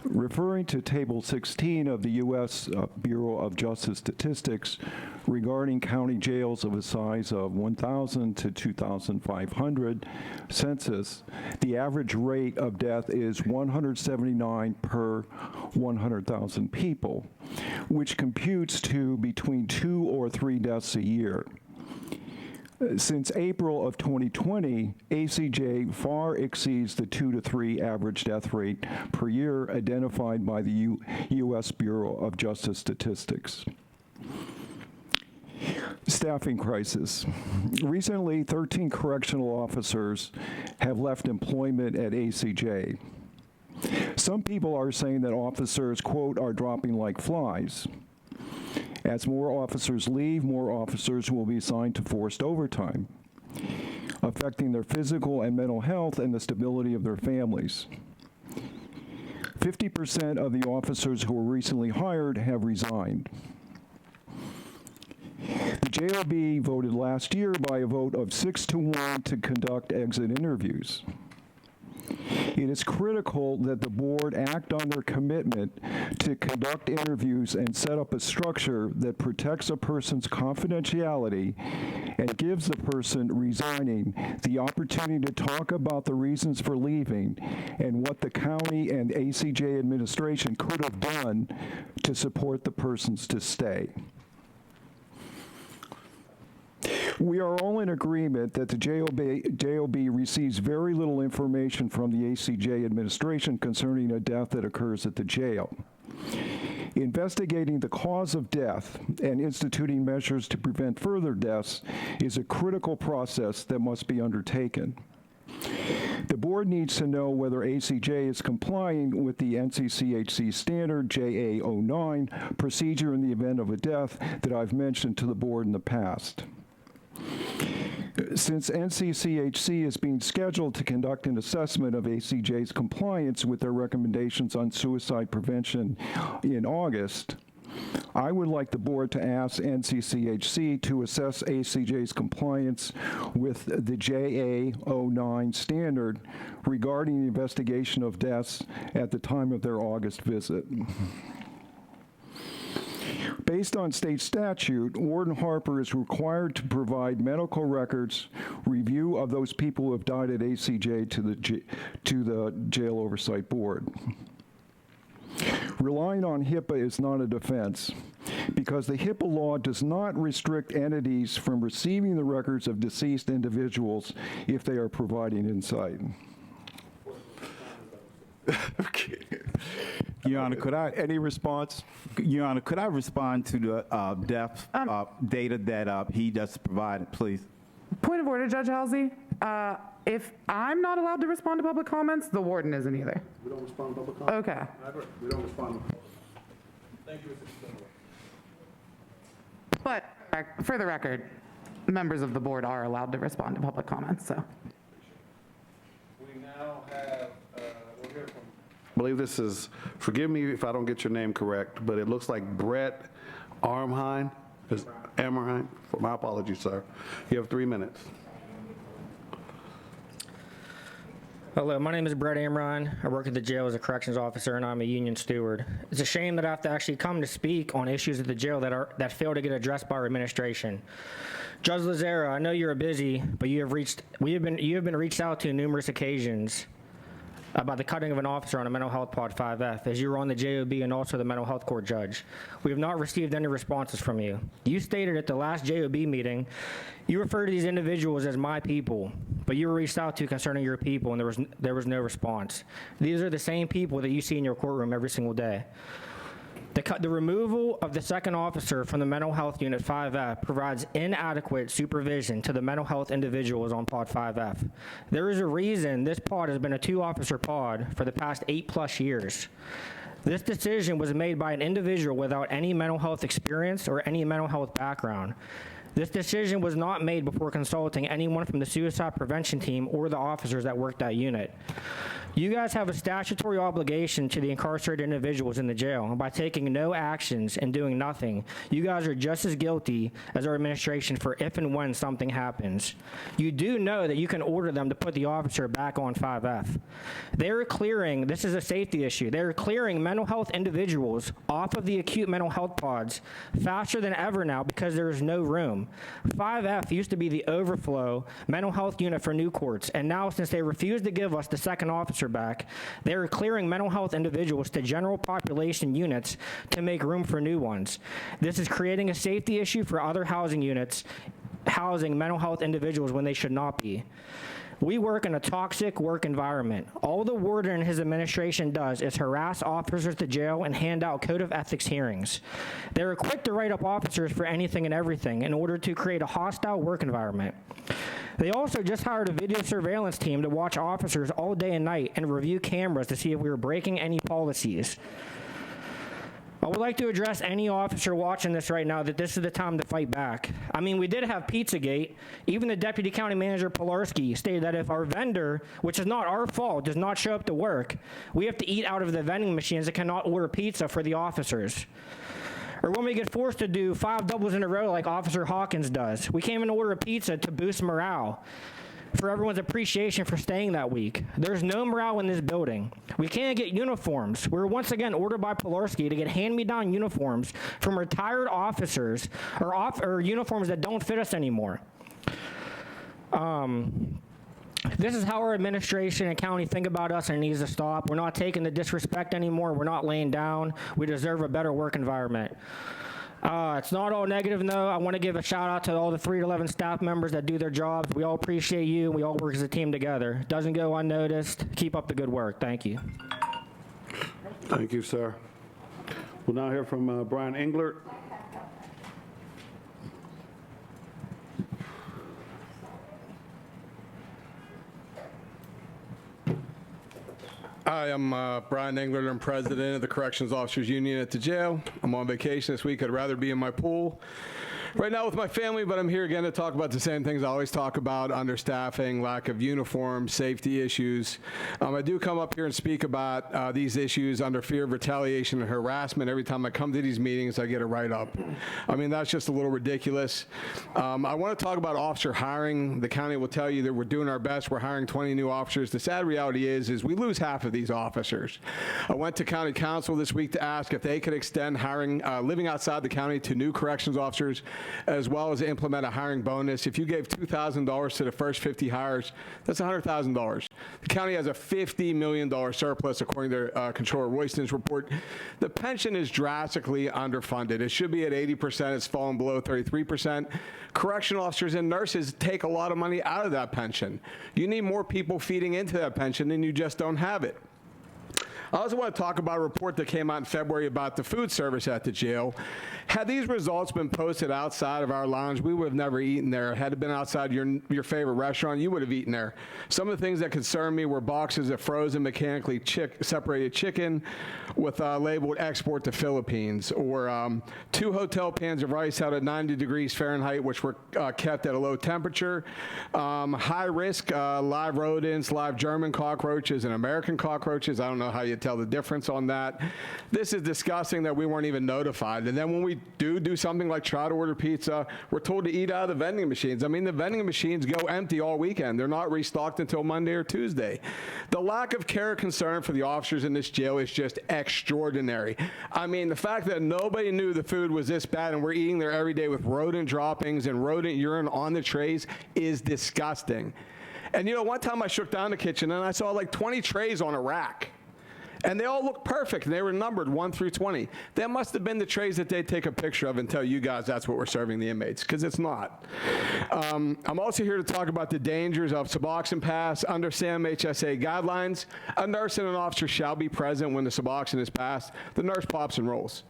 Referring to Table 16 of the U.S. Bureau of Justice Statistics regarding county jails of a size of 1,000 to 2,500 census, the average rate of death is 179 per 100,000 people, which computes to between 2 or 3 deaths a year. Since April of 2020, ACJ far exceeds the 2 to 3 average death rate per year identified by the U.S. Bureau of Justice Statistics. Staffing crisis. Recently, 13 correctional officers have left employment at ACJ. Some people are saying that officers, quote, are dropping like flies. As more officers leave, more officers will be assigned to forced overtime, affecting their physical and mental health and the stability of their families. 50% of the officers who were recently hired have resigned. The JOB voted last year by a vote of 6-1 to conduct exit interviews. It is critical that the board act on their commitment to conduct interviews and set up a structure that protects a person's confidentiality and gives the person resigning the opportunity to talk about the reasons for leaving and what the county and ACJ administration could have done to support the persons to stay. We are all in agreement that the JOB receives very little information from the ACJ administration concerning a death that occurs at the jail. Investigating the cause of death and instituting measures to prevent further deaths is a critical process that must be undertaken. The board needs to know whether ACJ is complying with the NCCHC standard JA09 procedure in the event of a death that I've mentioned to the board in the past. Since NCCHC is being scheduled to conduct an assessment of ACJ's compliance with their recommendations on suicide prevention in August, I would like the board to ask NCCHC to assess ACJ's compliance with the JA09 standard regarding the investigation of deaths at the time of their August visit. Based on state statute, Warden Harper is required to provide medical records, review of those people who have died at ACJ to the Jail Oversight Board. Relying on HIPAA is not a defense, because the HIPAA law does not restrict entities from receiving the records of deceased individuals if they are providing insight. Okay. Your Honor, could I, any response? Your Honor, could I respond to the death data that he just provided, please? Point of order, Judge Halsey. If I'm not allowed to respond to public comments, the warden isn't either. We don't respond to public comment. Okay. We don't respond to. But for the record, members of the board are allowed to respond to public comments, so. We now have, we'll hear from I believe this is, forgive me if I don't get your name correct, but it looks like Brett Armheim. Ammerheim? My apologies, sir. You have 3 minutes. Hello, my name is Brett Amrine. I work at the jail as a corrections officer, and I'm a union steward. It's a shame that I have to actually come to speak on issues at the jail that fail to get addressed by our administration. Judge Lazara, I know you're busy, but you have been reached out to on numerous occasions about the cutting of an officer on a mental health Pod 5F, as you were on the JOB and also the mental health court judge. We have not received any responses from you. You stated at the last JOB meeting, you refer to these individuals as my people, but you were reached out to concerning your people, and there was no response. These are the same people that you see in your courtroom every single day. The removal of the second officer from the mental health unit 5F provides inadequate supervision to the mental health individuals on Pod 5F. There is a reason this pod has been a 2-officer pod for the past 8+ years. This decision was made by an individual without any mental health experience or any mental health background. This decision was not made before consulting anyone from the suicide prevention team or the officers that worked that unit. You guys have a statutory obligation to the incarcerated individuals in the jail. And by taking no actions and doing nothing, you guys are just as guilty as our administration for if and when something happens. You do know that you can order them to put the officer back on 5F. They're clearing, this is a safety issue, they're clearing mental health individuals off of the acute mental health pods faster than ever now because there is no room. 5F used to be the overflow mental health unit for new courts, and now since they refuse to give us the second officer back, they're clearing mental health individuals to general population units to make room for new ones. This is creating a safety issue for other housing units housing mental health individuals when they should not be. We work in a toxic work environment. All the warden and his administration does is harass officers at the jail and hand out code of ethics hearings. They're quick to write up officers for anything and everything in order to create a hostile work environment. They also just hired a video surveillance team to watch officers all day and night and review cameras to see if we were breaking any policies. I would like to address any officer watching this right now that this is the time to fight back. I mean, we did have Pizzagate. Even the Deputy County Manager Pilarski stated that if our vendor, which is not our fault, does not show up to work, we have to eat out of the vending machines and cannot order pizza for the officers. Or when we get forced to do 5 doubles in a row like Officer Hawkins does. We can't even order a pizza to boost morale for everyone's appreciation for staying that week. There's no morale in this building. We can't get uniforms. We were once again ordered by Pilarski to get hand-me-down uniforms from retired officers or uniforms that don't fit us anymore. This is how our administration and county think about us, and it needs to stop. We're not taking the disrespect anymore. We're not laying down. We deserve a better work environment. It's not all negative, though. I want to give a shout out to all the 3 to 11 staff members that do their jobs. We all appreciate you. We all work as a team together. Doesn't go unnoticed. Keep up the good work. Thank you. Thank you, sir. We'll now hear from Brian Englert. Hi, I'm Brian Englert. I'm president of the Corrections Officers Union at the jail. I'm on vacation this week. I'd rather be in my pool right now with my family, but I'm here again to talk about the same things I always talk about: understaffing, lack of uniforms, safety issues. I do come up here and speak about these issues under fear of retaliation and harassment. Every time I come to these meetings, I get a write-up. I mean, that's just a little ridiculous. I want to talk about officer hiring. The county will tell you that we're doing our best. We're hiring 20 new officers. The sad reality is we lose half of these officers. I went to county council this week to ask if they could extend hiring, living outside the county to new corrections officers, as well as implement a hiring bonus. If you gave $2,000 to the first 50 hires, that's $100,000. The county has a $50 million surplus, according to Controller Royston's report. The pension is drastically underfunded. It should be at 80%. It's fallen below 33%. Correctional officers and nurses take a lot of money out of that pension. You need more people feeding into that pension, and you just don't have it. I also want to talk about a report that came out in February about the food service at the jail. Had these results been posted outside of our lounge, we would have never eaten there. Had it been outside your favorite restaurant, you would have eaten there. Some of the things that concerned me were boxes of frozen mechanically separated chicken with labeled export to Philippines, or 2 hotel pans of rice out at 90 degrees Fahrenheit, which were kept at a low temperature. High risk live rodents, live German cockroaches and American cockroaches. I don't know how you tell the difference on that. This is disgusting that we weren't even notified. And then when we do something like try to order pizza, we're told to eat out of the vending machines. I mean, the vending machines go empty all weekend. They're not restocked until Monday or Tuesday. The lack of care and concern for the officers in this jail is just extraordinary. I mean, the fact that nobody knew the food was this bad and we're eating there every day with rodent droppings and rodent urine on the trays is disgusting. And you know, one time I shook down the kitchen and I saw like 20 trays on a rack. And they all looked perfect, and they were numbered 1 through 20. That must have been the trays that they take a picture of and tell you guys that's what we're serving the inmates, because it's not. I'm also here to talk about the dangers of Suboxone Pass. Under SAM-HSA guidelines, a nurse and an officer shall be present when the Suboxone is passed. The nurse pops and rolls.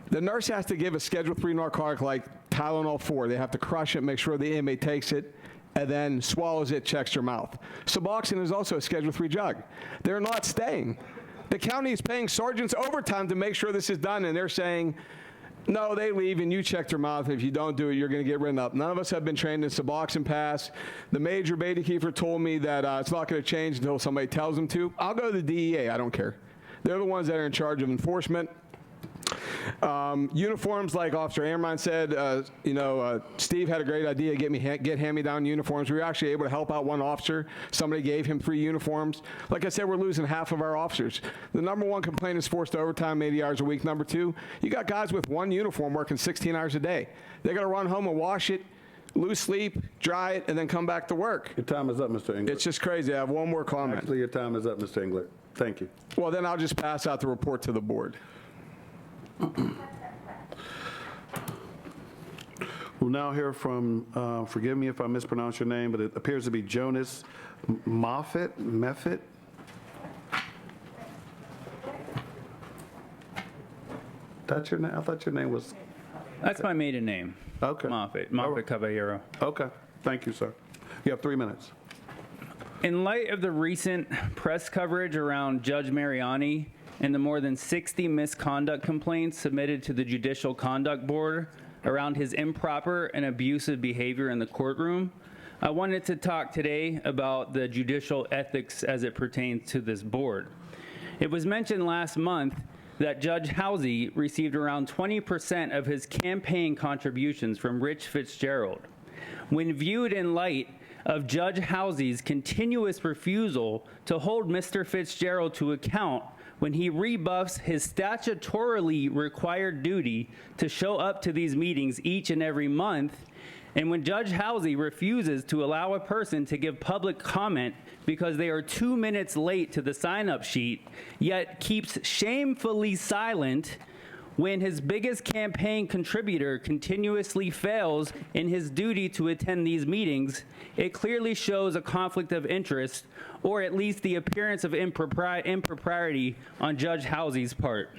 The nurse has to give a Schedule III narcotic like Tylenol 4. They have to crush it, make sure the inmate takes it, and then swallows it, checks their mouth. Suboxone is also a Schedule III drug. They're not staying. The county is paying sergeants overtime to make sure this is done, and they're saying, No, they leave and you check their mouth. If you don't do it, you're going to get written up. None of us have been trained in Subox and Pass. The major Beta Kiefer told me that it's not going to change until somebody tells them to. I'll go to the DEA. I don't care. They're the ones that are in charge of enforcement. Uniforms, like Officer Amron said, Steve had a great idea, get hand-me-down uniforms. We were actually able to help out one officer. Somebody gave him 3 uniforms. Like I said, we're losing half of our officers. The number 1 complaint is forced overtime, 80 hours a week. Number 2, you got guys with 1 uniform working 16 hours a day. They got to run home and wash it, lose sleep, dry it, and then come back to work. Your time is up, Mr. Englert. It's just crazy. I have one more comment. Actually, your time is up, Mr. Englert. Thank you. Well, then I'll just pass out the report to the board. We'll now hear from, forgive me if I mispronounce your name, but it appears to be Jonas Moffitt. That's your name? I thought your name was... That's my maiden name. Okay. Moffitt right. Caballero. Okay. Thank you, sir. You have 3 minutes. In light of the recent press coverage around Judge Mariani and the more than 60 misconduct complaints submitted to the Judicial Conduct Board around his improper and abusive behavior in the courtroom, I wanted to talk today about the judicial ethics as it pertains to this board. It was mentioned last month that Judge Housey received around 20% of his campaign contributions from Rich Fitzgerald. When viewed in light of Judge Housey's continuous refusal to hold Mr. Fitzgerald to account when he rebuffs his statutorily required duty to show up to these meetings each and every month, and when Judge Housey refuses to allow a person to give public comment because they are 2 minutes late to the sign-up sheet, yet keeps shamefully silent when his biggest campaign contributor continuously fails in his duty to attend these meetings, it clearly shows a conflict of interest, or at least the appearance of impropriety on Judge Housey's part.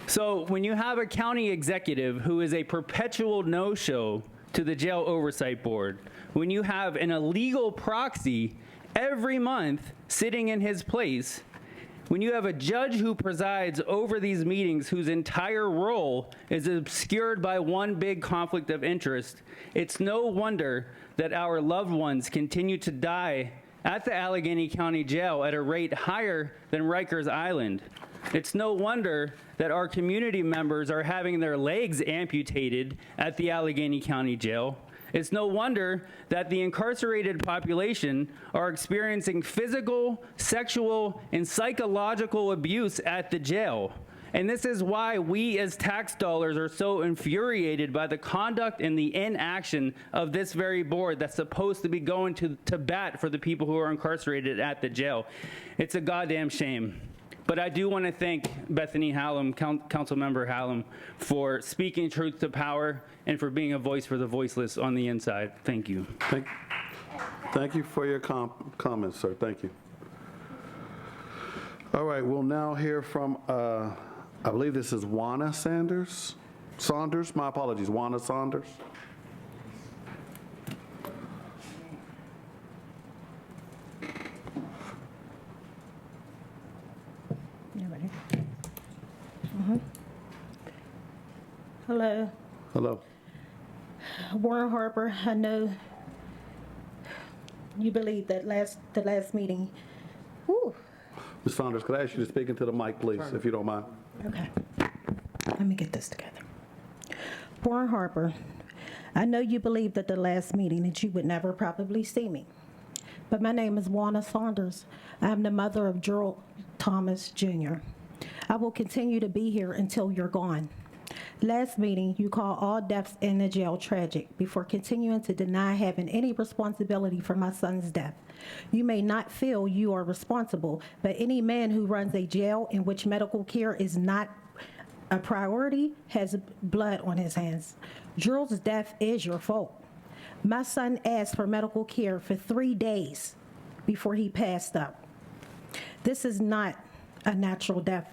So when you have a county executive who is a perpetual no-show to the Jail Oversight Board, when you have an illegal proxy every month sitting in his place, when you have a judge who presides over these meetings whose entire role is obscured by one big conflict of interest, it's no wonder that our loved ones continue to die at the Allegheny County Jail at a rate higher than Rikers Island. It's no wonder that our community members are having their legs amputated at the Allegheny County Jail. It's no wonder that the incarcerated population are experiencing physical, sexual, and psychological abuse at the jail. And this is why we as tax dollars are so infuriated by the conduct and the inaction of this very board that's supposed to be going to bat for the people who are incarcerated at the jail. It's a goddamn shame. But I do want to thank Bethany Hallam, Councilmember Hallam, for speaking truth to power and for being a voice for the voiceless on the inside. Thank you. Thank you for your comments, sir. Thank you. All right, we'll now hear from, I believe this is Juana Saunders, my apologies, Juana Saunders. Hello. Hello. Warren Harper, I know you believe that the last meeting. Whew. Ms. Saunders, could I ask you to speak into the mic, please, if you don't mind? Okay. Let me get this together. Warren Harper, I know you believe that the last meeting that you would never probably see me. But my name is Juana Saunders. I am the mother of Gerald Thomas Jr. I will continue to be here until you're gone. Last meeting, you called all deaths in the jail tragic before continuing to deny having any responsibility for my son's death. You may not feel you are responsible, but any man who runs a jail in which medical care is not a priority has blood on his hands. Gerald's death is your fault. My son asked for medical care for 3 days before he passed up. This is not a natural death.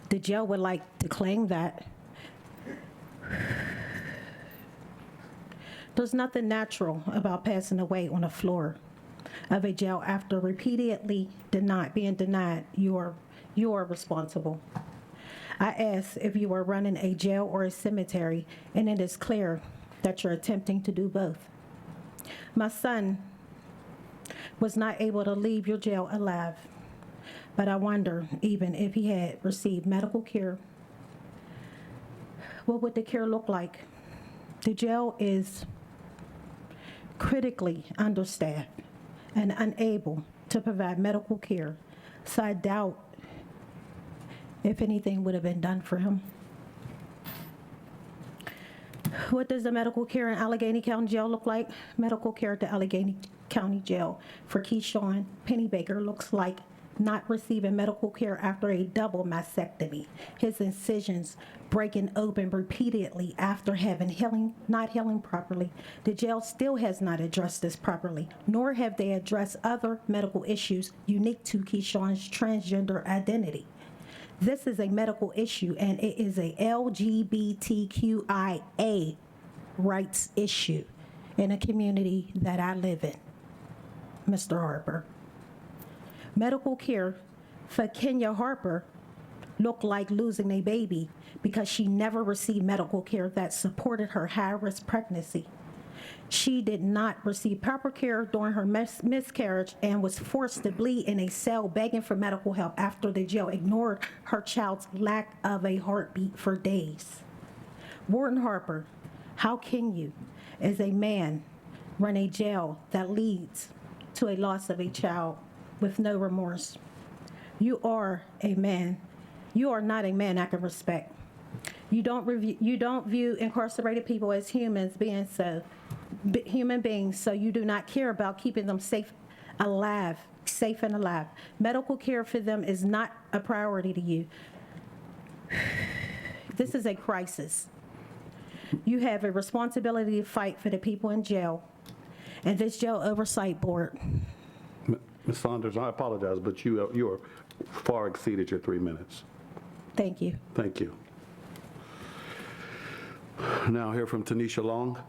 The jail would like to claim that. There's nothing natural about passing away on the floor of a jail after repeatedly being denied you are responsible. I asked if you were running a jail or a cemetery, and it is clear that you're attempting to do both. My son was not able to leave your jail alive, but I wonder even if he had received medical care, what would the care look like? The jail is critically understaffed and unable to provide medical care, so I doubt if anything would have been done for him. What does the medical care in Allegheny County Jail look like? Medical care at the Allegheny County Jail for Keyshawn Pennybaker looks like not receiving medical care after a double mastectomy. His incisions breaking open repeatedly after not healing properly. The jail still has not addressed this properly, nor have they addressed other medical issues unique to Keyshawn's transgender identity. This is a medical issue, and it is a LGBTQIA rights issue in a community that I live in, Mr. Harper. Medical care for Kenya Harper looked like losing a baby because she never received medical care that supported her high-risk pregnancy. She did not receive proper care during her miscarriage and was forced to bleed in a cell begging for medical help after the jail ignored her child's lack of a heartbeat for days. Warden Harper, how can you, as a man, run a jail that leads to a loss of a child with no remorse? You are a man. You are not a man I can respect. You don't view incarcerated people as human beings, so you do not care about keeping them safe and alive. Medical care for them is not a priority to you. This is a crisis. You have a responsibility to fight for the people in jail and this jail oversight board. Ms. Saunders, I apologize, but you are far exceeded your 3 minutes. Thank you. Thank you. Now hear from Tanisha Long.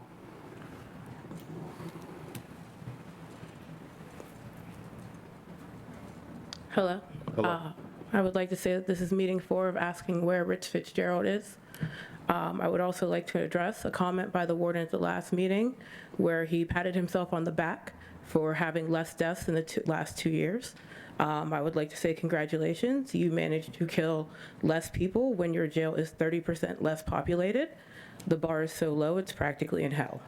Hello. Hello. I would like to say that this is meeting 4 of asking where Rich Fitzgerald is. I would also like to address a comment by the warden at the last meeting where he patted himself on the back for having less deaths in the last 2 years. I would like to say congratulations. You managed to kill less people when your jail is 30% less populated. The bar is so low, it's practically in hell.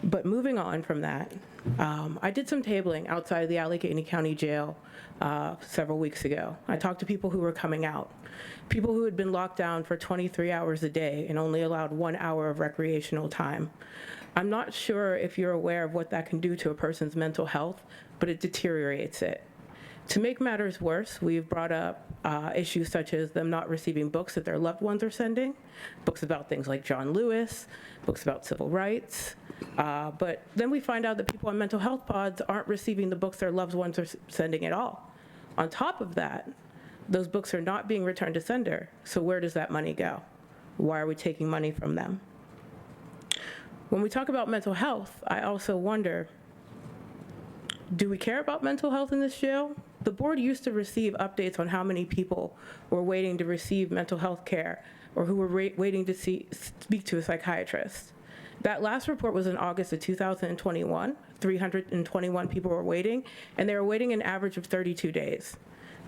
But moving on from that, I did some tabling outside the Allegheny County Jail several weeks ago. I talked to people who were coming out, people who had been locked down for 23 hours a day and only allowed 1 hour of recreational time. I'm not sure if you're aware of what that can do to a person's mental health, but it deteriorates it. To make matters worse, we've brought up issues such as them not receiving books that their loved ones are sending, books about things like John Lewis, books about civil rights. But then we find out that people on mental health pods aren't receiving the books their loved ones are sending at all. On top of that, those books are not being returned to sender. So where does that money go? Why are we taking money from them? When we talk about mental health, I also wonder, do we care about mental health in this jail? The board used to receive updates on how many people were waiting to receive mental health care or who were waiting to speak to a psychiatrist. That last report was in August of 2021. 321 people were waiting, and they were waiting an average of 32 days.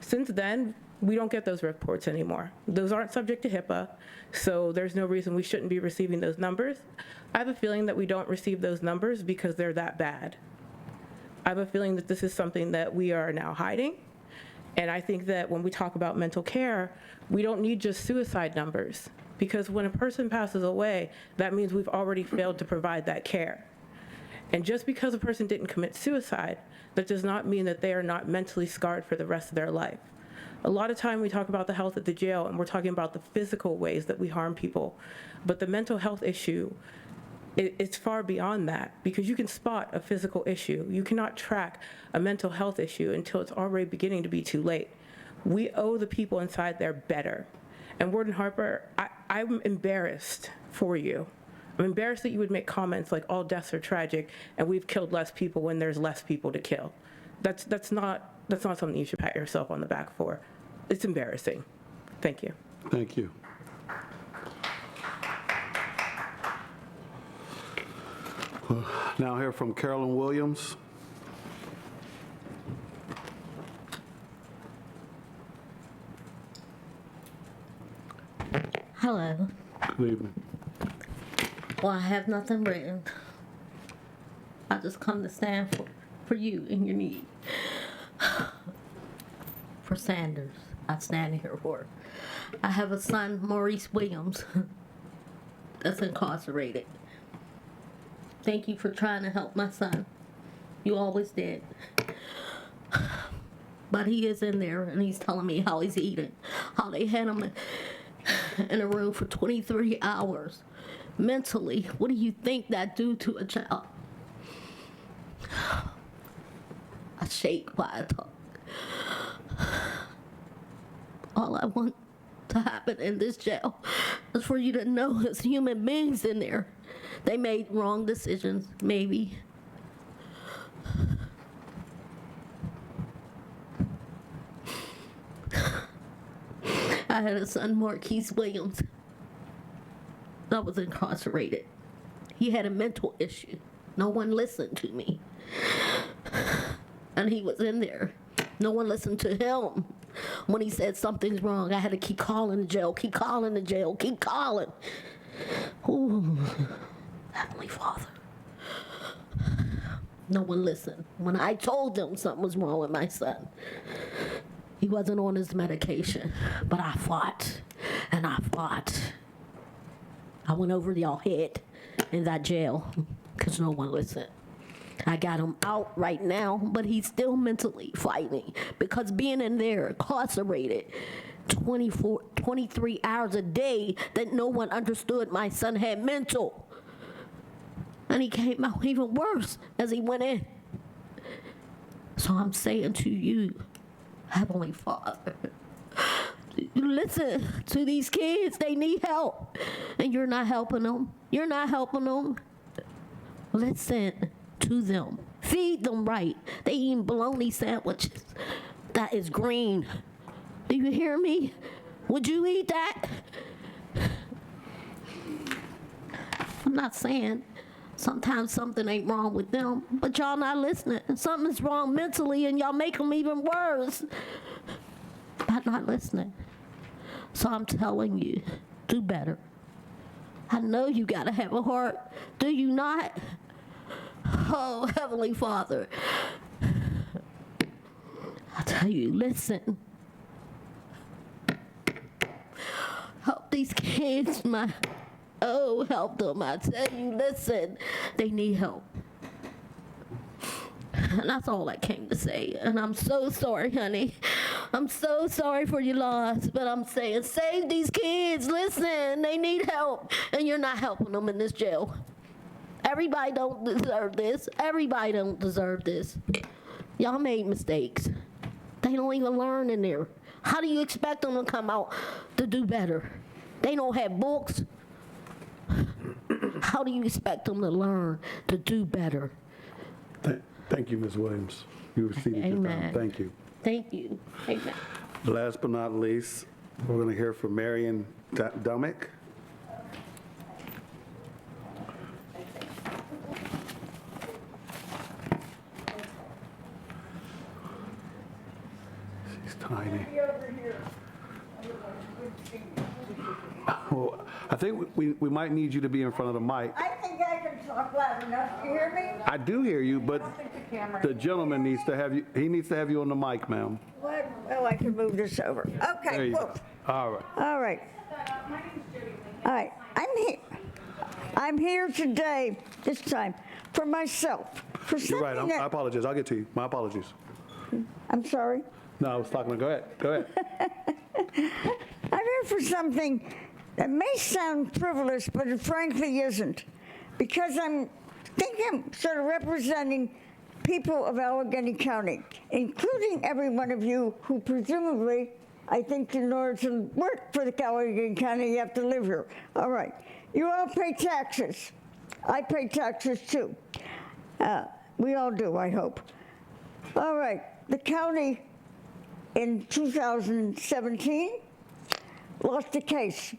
Since then, we don't get those reports anymore. Those aren't subject to HIPAA, so there's no reason we shouldn't be receiving those numbers. I have a feeling that we don't receive those numbers because they're that bad. I have a feeling that this is something that we are now hiding. And I think that when we talk about mental care, we don't need just suicide numbers, because when a person passes away, that means we've already failed to provide that care. And just because a person didn't commit suicide, that does not mean that they are not mentally scarred for the rest of their life. A lot of time we talk about the health at the jail, and we're talking about the physical ways that we harm people. But the mental health issue, it's far beyond that, because you can spot a physical issue. You cannot track a mental health issue until it's already beginning to be too late. We owe the people inside there better. And Warden Harper, I'm embarrassed for you. I'm embarrassed that you would make comments like all deaths are tragic and we've killed less people when there's less people to kill. That's not something you should pat yourself on the back for. It's embarrassing. Thank you. Thank you. Now hear from Carolyn Williams. Hello. Good evening. Well, I have nothing written. I just come to stand for you in your need. For Sanders, I stand here for. I have a son, Maurice Williams, that's incarcerated. Thank you for trying to help my son. You always did. But he is in there, and he's telling me how he's eating, how they had him in a room for 23 hours. Mentally, what do you think that do to a child? I shake while I talk. All I want to happen in this jail is for you to know as human beings in there, they made wrong decisions, maybe. I had a son, Marquise Williams, that was incarcerated. He had a mental issue. No one listened to me. And he was in there. No one listened to him. When he said something's wrong, I had to keep calling the jail, keep calling the jail, keep calling. Ooh, Heavenly Father. No one listened. When I told them something was wrong with my son, he wasn't on his medication, but I fought, and I fought. I went over y'all head in that jail because no one listened. I got him out right now, but he's still mentally fighting because being in there, incarcerated, 23 hours a day, that no one understood my son had mental. And he came out even worse as he went in. So I'm saying to you, Heavenly Father, listen to these kids. They need help. And you're not helping them. You're not helping them. Listen to them. Feed them right. They eating bologna sandwiches. That is green. Do you hear me? Would you eat that? I'm not saying sometimes something ain't wrong with them, but y'all not listening. Something's wrong mentally, and y'all make them even worse by not listening. So I'm telling you, do better. I know you gotta have a heart. Do you not? Oh, Heavenly Father, I tell you, listen. Help these kids, help them. I tell you, listen, they need help. And that's all I came to say. And I'm so sorry, honey. I'm so sorry for your loss, but I'm saying, save these kids. Listen, they need help, and you're not helping them in this jail. Everybody don't deserve this. Everybody don't deserve this. Y'all made mistakes. They don't even learn in there. How do you expect them to come out to do better? They don't have books. How do you expect them to learn to do better? Thank you, Ms. Williams. You received your time. Thank you. Thank you. Amen. Last but not least, we're going to hear from Marion Dumick. She's tiny. Well, I think we might need you to be in front of the mic. I think I can talk loud enough. Do you hear me? I do hear you, but the gentleman needs to have you, he needs to have you on the mic, ma'am. What? Well, I can move this over. There Okay, you cool. go. All right. All right. All right, I'm here today, this time, for myself. For You're right, something I apologize. I'll get to you. My apologies. I'm sorry. No, I was talking to, go ahead. I'm here for something that may sound frivolous, but it frankly isn't. Because I'm sort of representing people of Allegheny County, including every one of you who presumably, I think in order to work for the Allegheny County, you have to live here. All right. You all pay taxes. I pay taxes too. We all do, I hope. All right. The county in 2017 lost the case,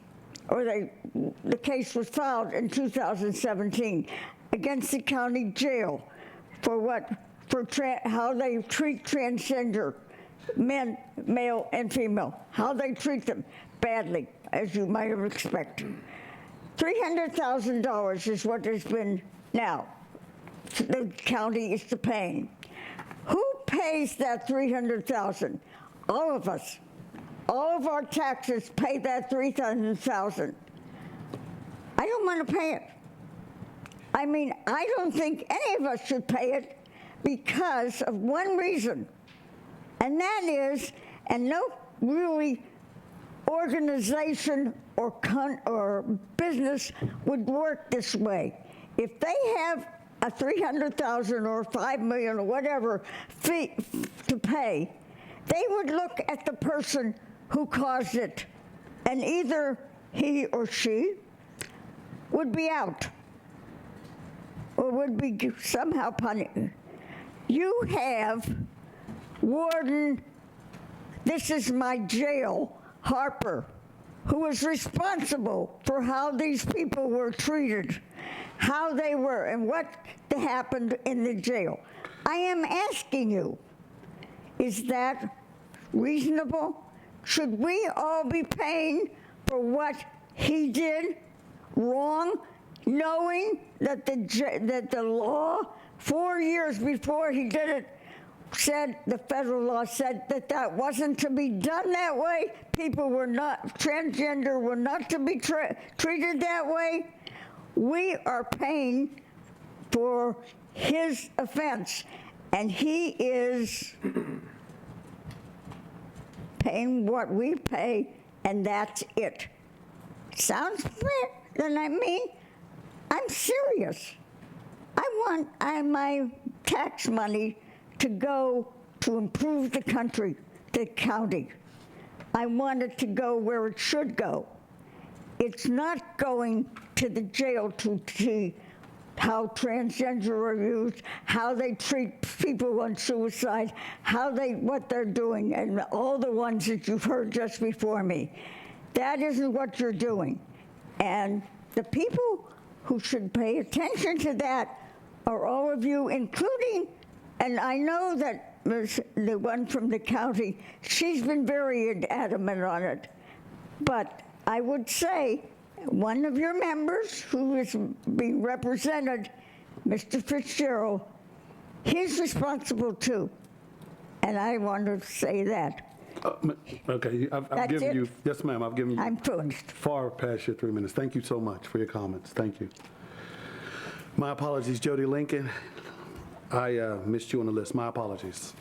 or the case was filed in 2017 against the county jail for what? How they treat transgender men, male and female, how they treat them badly, as you might have expected. $300,000 is what has been now. The county is paying. Who pays that $300,000? All of us. All of our taxes pay that $300,000. I don't want to pay it. I mean, I don't think any of us should pay it because of one reason, and that is, and no really organization or business would work this way. If they have a $300,000 or $5 million or whatever fee to pay, they would look at the person who caused it, and either he or she would be out or would be somehow punished. You have Warden, this is my jail, Harper, who is responsible for how these people were treated, how they were, and what happened in the jail. I am asking you, is that reasonable? Should we all be paying for what he did wrong, knowing that the law, 4 years before he did it, said, the federal law said that wasn't to be done that way? People were not, transgender were not to be treated that way? We are paying for his offense, and he is paying what we pay, and that's it. Sounds fair? Then I mean, I'm serious. I want my tax money to go to improve the country, the county. I want it to go where it should go. It's not going to the jail to see how transgender are used, how they treat people on suicide, what they're doing, and all the ones that you've heard just before me. That isn't what you're doing. And the people who should pay attention to that are all of you, including, and I know that the one from the county, she's been very adamant on it. But I would say one of your members who is being represented, Mr. Fitzgerald, he's responsible too. And I want to say that. Okay, I've given you, yes ma'am, I've given you. I'm finished. Far past your 3 minutes. Thank you so much for your comments. Thank you. My apologies, Jody Lincoln. I missed you on the list. My apologies.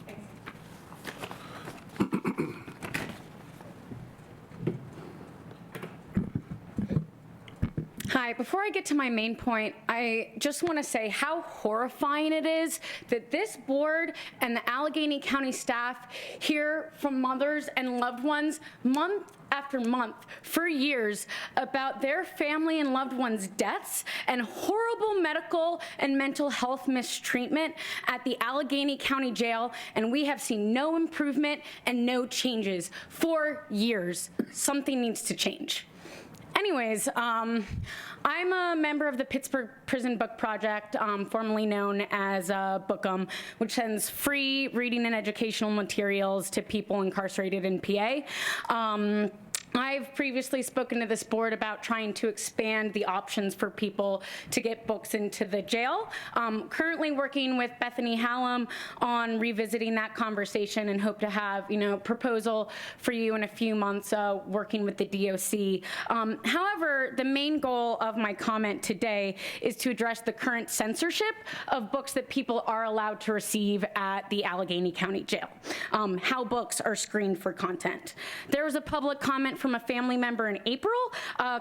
Hi, before I get to my main point, I just want to say how horrifying it is that this board and the Allegheny County staff hear from mothers and loved ones month after month for years about their family and loved ones' deaths and horrible medical and mental health mistreatment at the Allegheny County Jail, and we have seen no improvement and no changes for years. Something needs to change. Anyways, I'm a member of the Pittsburgh Prison Book Project, formerly known as Bookum, which sends free reading and educational materials to people incarcerated in PA. I've previously spoken to this board about trying to expand the options for people to get books into the jail. Currently working with Bethany Hallam on revisiting that conversation and hope to have, proposal for you in a few months working with the DOC. However, the main goal of my comment today is to address the current censorship of books that people are allowed to receive at the Allegheny County Jail, how books are screened for content. There was a public comment from a family member in April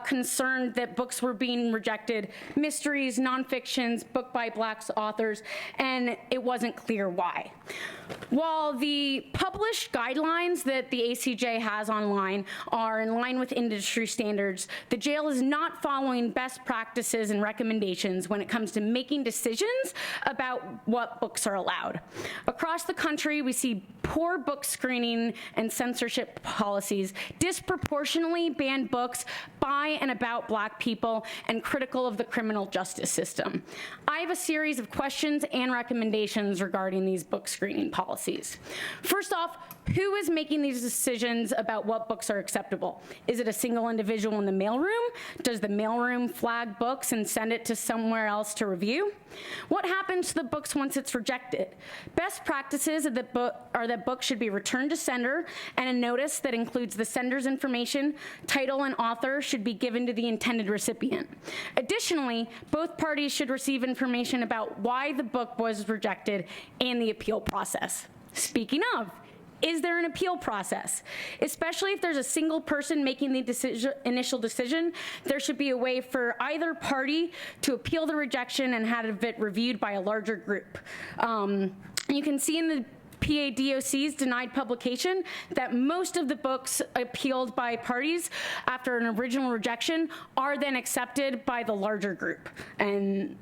concerned that books were being rejected, mysteries, nonfictions, book by Black authors, and it wasn't clear why. While the published guidelines that the ACJ has online are in line with industry standards, the jail is not following best practices and recommendations when it comes to making decisions about what books are allowed. Across the country, we see poor book screening and censorship policies disproportionately disproportionately ban books by and about Black people and critical of the criminal justice system. I have a series of questions and recommendations regarding these book screening policies. First off, who is making these decisions about what books are acceptable? Is it a single individual in the mailroom? Does the mailroom flag books and send it to somewhere else to review? What happens to the books once it's rejected? Best practices are that books should be returned to sender, and a notice that includes the sender's information, title, and author should be given to the intended recipient. Additionally, both parties should receive information about why the book was rejected and the appeal process. Speaking of, is there an appeal process? Especially if there's a single person making the initial decision, there should be a way for either party to appeal the rejection and have it reviewed by a larger group. You can see in the PADOC's denied publication that most of the books appealed by parties after an original rejection are then accepted by the larger group. And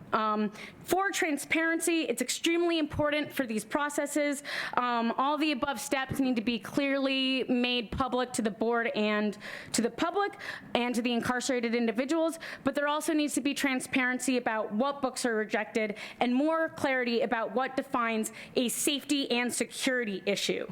for transparency, it's extremely important for these processes. All the above steps need to be clearly made public to the board and to the public and to the incarcerated individuals, but there also needs to be transparency about what books are rejected and more clarity about what defines a safety and security issue.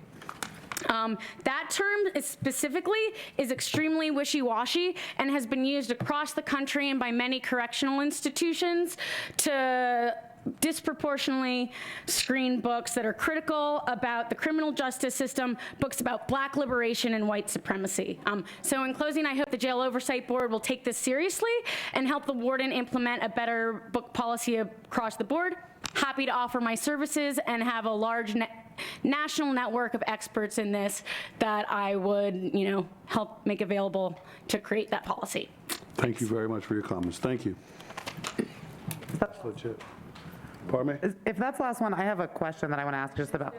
That term specifically is extremely wishy-washy and has been used across the country and by many correctional institutions to disproportionately screen books that are critical about the criminal justice system, books about Black liberation and white supremacy. So in closing, I hope the Jail Oversight Board will take this seriously and help the warden implement a better book policy across the board. Happy to offer my services and have a large national network of experts in this that I would, help make available to create that policy. Thank you very much for your comments. Thank you. That's legit. Pardon me? If that's the last one, I have a question that I want to ask just about.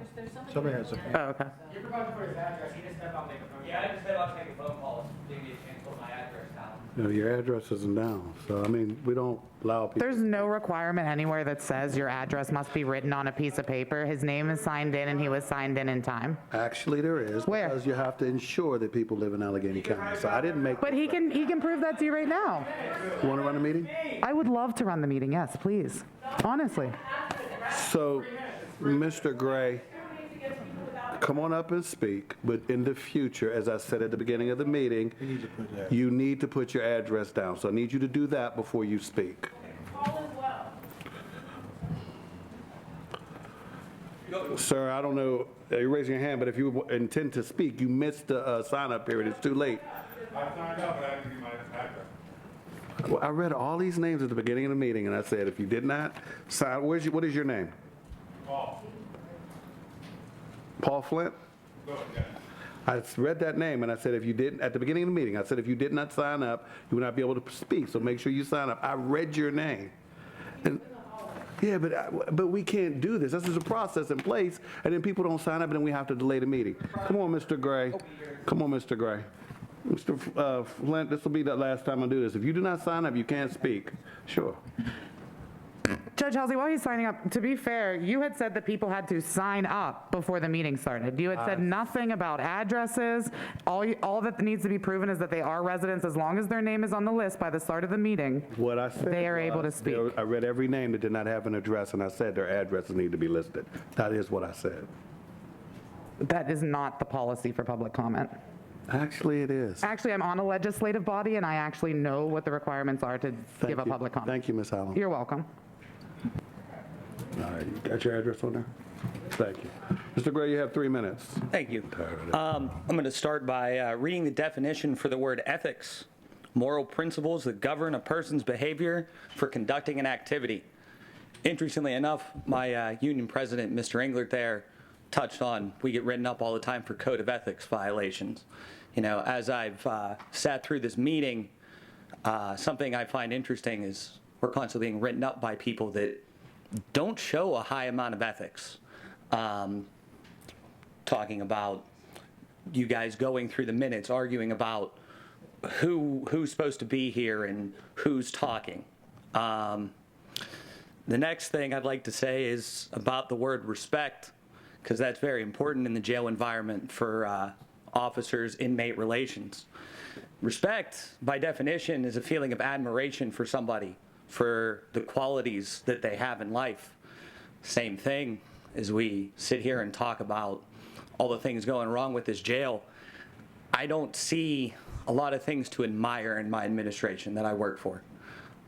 Somebody has a. Oh, okay. You're about to put his address. He just said about making a phone. Yeah, I just said about to make a phone call. Give me a chance to put my address down. No, your address isn't down. So, we don't allow people. There's no requirement anywhere that says your address must be written on a piece of paper. His name is signed in and he was signed in time. Actually, there is. Where? Because you have to ensure that people live in Allegheny County. So I didn't make. But he can prove that to you right now. You want to run a meeting? I would love to run the meeting, yes, please. Honestly. So, Mr. Gray, come on up and speak, but in the future, as I said at the beginning of the meeting, you need to put your address down. So I need you to do that before you speak. Sir, I don't know, you're raising your hand, but if you intend to speak, you missed the sign-up period. It's too late. I signed up, but I didn't give my address. Well, I read all these names at the beginning of the meeting, and I said, if you did not sign, what is your name? Paul. Paul Flint? Good, yeah. I read that name, and I said, if you didn't, at the beginning of the meeting, I said, if you did not sign up, you would not be able to speak, so make sure you sign up. I read your name. And yeah, but we can't do this. This is a process in place, and then people don't sign up, and then we have to delay the meeting. Come on, Mr. Gray. Come on, Mr. Gray. Mr. Flint, this will be the last time I do this. If you do not sign up, you can't speak. Sure. Judge Halsey, while he's signing up, to be fair, you had said that people had to sign up before the meeting started. You had said nothing about addresses. All that needs to be proven is that they are residents as long as their name is on the list by the start of the meeting. What I said they are able to speak. I read every name that did not have an address, and I said their addresses need to be listed. That is what I said. That is not the policy for public comment. Actually, it is. Actually, I'm on a legislative body, and I actually know what the requirements are to give a public comment. Thank you, Ms. Allen. You're welcome. All right, you got your address on there? Thank you. Mr. Gray, you have 3 minutes. Thank you. I'm going to start by reading the definition for the word ethics. Moral principles that govern a person's behavior for conducting an activity. Interestingly enough, my union president, Mr. Englert there, touched on we get written up all the time for code of ethics violations. As I've sat through this meeting, something I find interesting is we're constantly being written up by people that don't show a high amount of ethics. Talking about you guys going through the minutes, arguing about who's supposed to be here and who's talking. The next thing I'd like to say is about the word respect, because that's very important in the jail environment for officers-inmate relations. Respect, by definition, is a feeling of admiration for somebody, for the qualities that they have in life. Same thing as we sit here and talk about all the things going wrong with this jail. I don't see a lot of things to admire in my administration that I work for,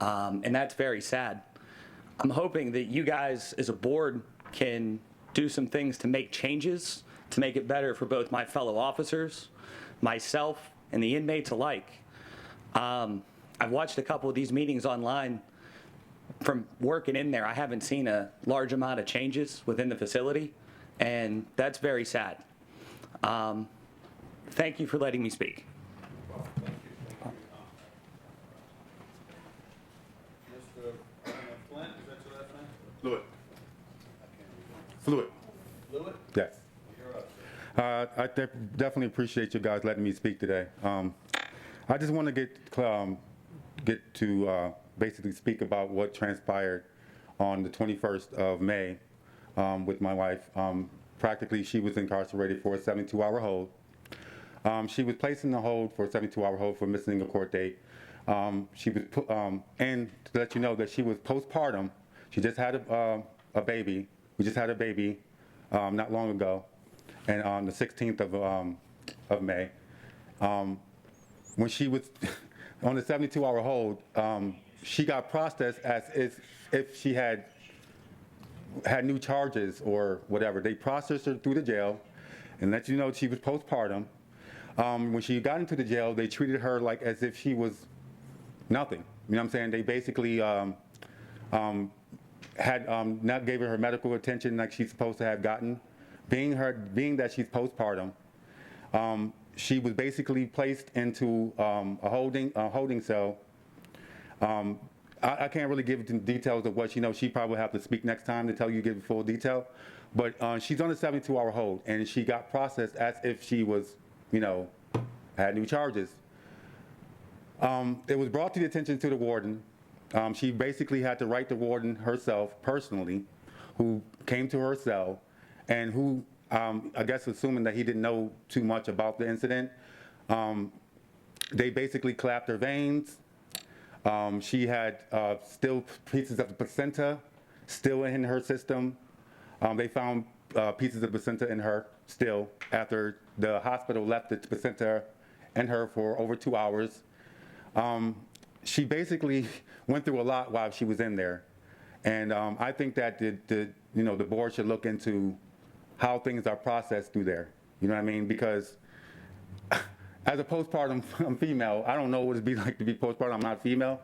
and that's very sad. I'm hoping that you guys as a board can do some things to make changes, to make it better for both my fellow officers, myself, and the inmates alike. I've watched a couple of these meetings online. From working in there, I haven't seen a large amount of changes within the facility, and that's very sad. Thank you for letting me speak. Fluid. Yes. I definitely appreciate you guys letting me speak today. I just want to get to basically speak about what transpired on the 21st of May with my wife. Practically, she was incarcerated for a 72-hour hold. She was placed in the hold for a 72-hour hold for missing a court date. She was and to let you know that she was postpartum. She just had a baby. We just had a baby not long ago, and on the 16th of May. When she was on the 72-hour hold, she got processed as if she had new charges or whatever. They processed her through the jail and let you know she was postpartum. When she got into the jail, they treated her like as if she was nothing. You know what I'm saying? They basically had not given her medical attention like she's supposed to have gotten. Being that she's postpartum, she was basically placed into a holding cell. I can't really give the details of what she probably have to speak next time to tell you, give full detail. But she's on a 72-hour hold, and she got processed as if she was, had new charges. It was brought to the attention to the warden. She basically had to write the warden herself personally, who came to her cell, and who, I guess assuming that he didn't know too much about the incident, they basically clapped her veins. She had still pieces of the placenta still in her system. They found pieces of placenta in her still after the hospital left the placenta in her for over 2 hours. She basically went through a lot while she was in there. And I think that the board should look into how things are processed through there. You know what I mean? Because as a postpartum female, I don't know what it'd be like to be postpartum. I'm not female.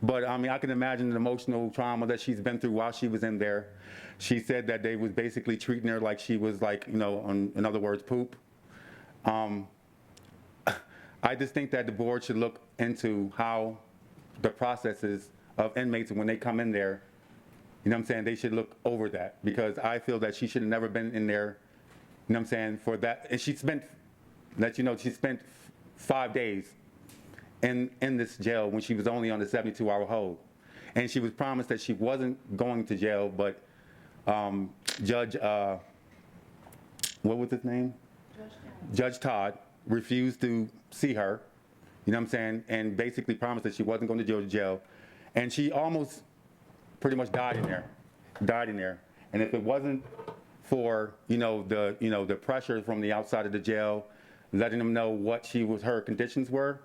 But I mean, I can imagine the emotional trauma that she's been through while she was in there. She said that they was basically treating her like she was like, in other words, poop. I just think that the board should look into how the processes of inmates when they come in there, they should look over that, because I feel that she should have never been in there, for that. And she spent, she spent 5 days in this jail when she was only on the 72-hour hold. And she was promised that she wasn't going to jail, but Judge, what was his name? Judge Todd refused to see her, and basically promised that she wasn't going to go to jail. And she almost pretty much died in there. And if it wasn't for, the pressure from the outside of the jail, letting them know what her conditions were,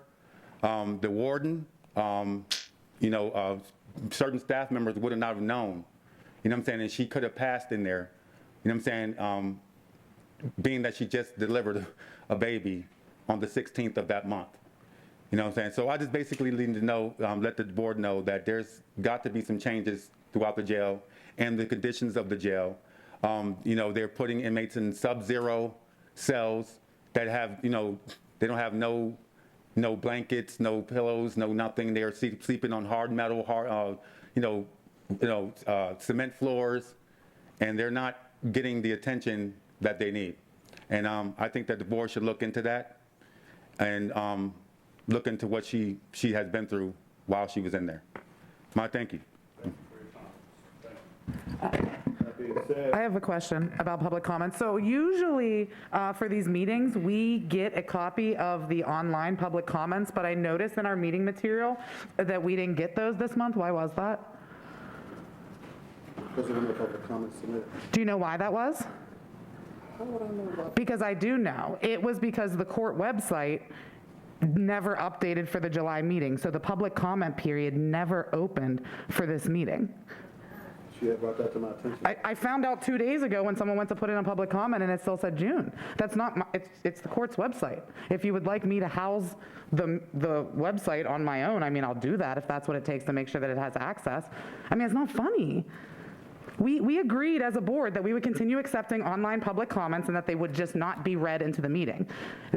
the warden, certain staff members would have not have known, and she could have passed in there, being that she just delivered a baby on the 16th of that month. So I just basically need to know, let the board know that there's got to be some changes throughout the jail and the conditions of the jail. They're putting inmates in sub-zero cells that have, they don't have no blankets, no pillows, no nothing. They're sleeping on hard metal, cement floors, and they're not getting the attention that they need. And I think that the board should look into that and look into what she has been through while she was in there. Thank you. I have a question about public comments. So usually for these meetings, we get a copy of the online public comments, but I noticed in our meeting material that we didn't get those this month. Why was that? Because of the public comments submitted. Do you know why that was? How would I know about? Because I do know. It was because the court website never updated for the July meeting, so the public comment period never opened for this meeting. She had brought that to my attention. I found out 2 days ago when someone went to put in a public comment and it still said June. That's not, it's the court's website. If you would like me to house the website on my own, I mean, I'll do that if that's what it takes to make sure that it has access. I mean, it's not funny. We agreed as a board that we would continue accepting online public comments and that they would just not be read into the meeting.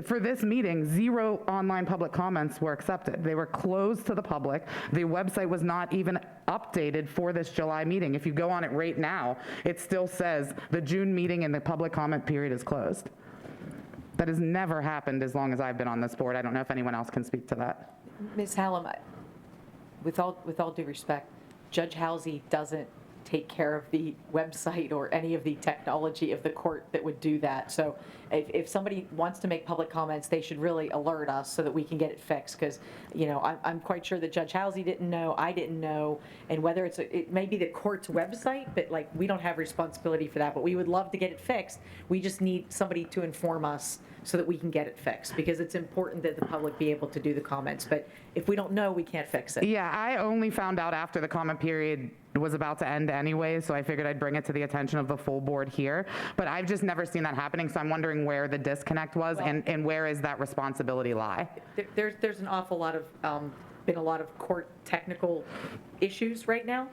For this meeting, 0 online public comments were accepted. They were closed to the public. The website was not even updated for this July meeting. If you go on it right now, it still says the June meeting and the public comment period is closed. That has never happened as long as I've been on this board. I don't know if anyone else can speak to that. Ms. Hallam, with all due respect, Judge Halsey doesn't take care of the website or any of the technology of the court that would do that. So if somebody wants to make public comments, they should really alert us so that we can get it fixed. Because, you know, I'm quite sure that Judge Halsey didn't know, I didn't know, and whether it may be the court's website, but like we don't have responsibility for that. But we would love to get it fixed. We just need somebody to inform us so that we can get it fixed, because it's important that the public be able to do the comments. But if we don't know, we can't fix it. Yeah, I only found out after the comment period was about to end anyway, so I figured I'd bring it to the attention of the full board here. But I've just never seen that happening, so I'm wondering where the disconnect was and where is that responsibility lie? There's an awful lot of, been a lot of court technical issues right now,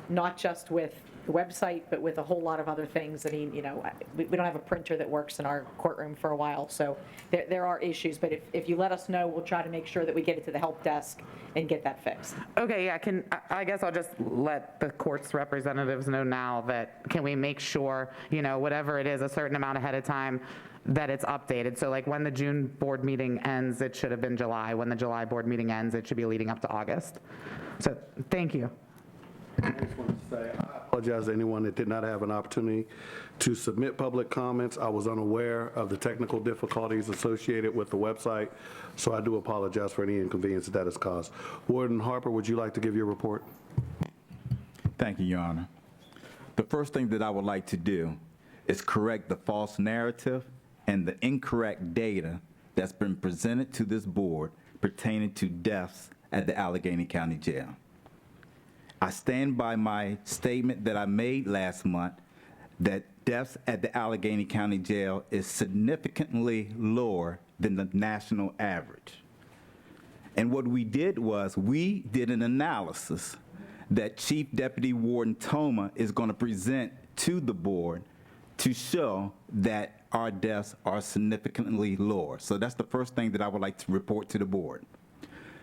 not just with the website, but with a whole lot of other things. I mean, you know, we don't have a printer that works in our courtroom for a while, so there are issues. But if you let us know, we'll try to make sure that we get it to the help desk and get that fixed. Okay, yeah, I guess I'll just let the court's representatives know now that, can we make sure, you know, whatever it is, a certain amount ahead of time, that it's updated. So like when the June board meeting ends, it should have been July. When the July board meeting ends, it should be leading up to August. So thank you. I just want to say, I apologize to anyone that did not have an opportunity to submit public comments. I was unaware of the technical difficulties associated with the website, so I do apologize for any inconvenience that has caused. Warden Harper, would you like to give your report? Thank you, Your Honor. The first thing that I would like to do is correct the false narrative and the incorrect data that's been presented to this board pertaining to deaths at the Allegheny County Jail. I stand by my statement that I made last month that deaths at the Allegheny County Jail is significantly lower than the national average. And what we did was we did an analysis that Chief Deputy Warden Toma is going to present to the board to show that our deaths are significantly lower. So that's the first thing that I would like to report to the board.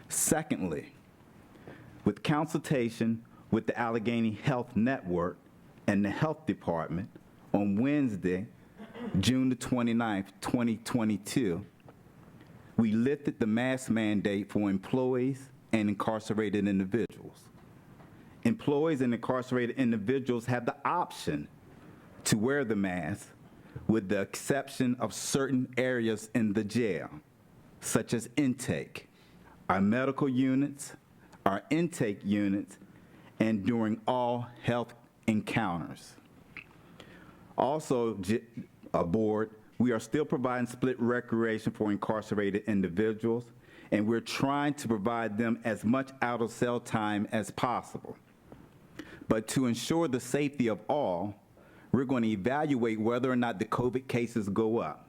Secondly, with consultation with the Allegheny Health Network and the Health Department on Wednesday, June the 29th, 2022, we lifted the mask mandate for employees and incarcerated individuals. Employees and incarcerated individuals have the option to wear the mask with the exception of certain areas in the jail, such as intake, our medical units, our intake units, and during all health encounters. Also, board, we are still providing split recreation for incarcerated individuals, and we're trying to provide them as much out-of-cell time as possible. But to ensure the safety of all, we're going to evaluate whether or not the COVID cases go up.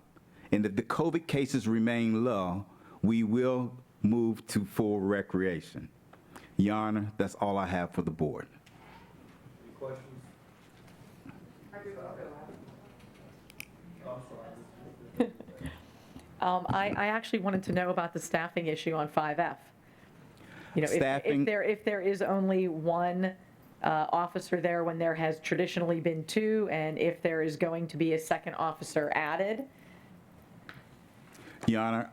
And if the COVID cases remain low, we will move to full recreation. Your Honor, that's all I have for the board. Any questions? I actually wanted to know about the staffing issue on 5F. You know, Staffing- if there is only one officer there when there has traditionally been two, and if there is going to be a second officer added. Your Honor,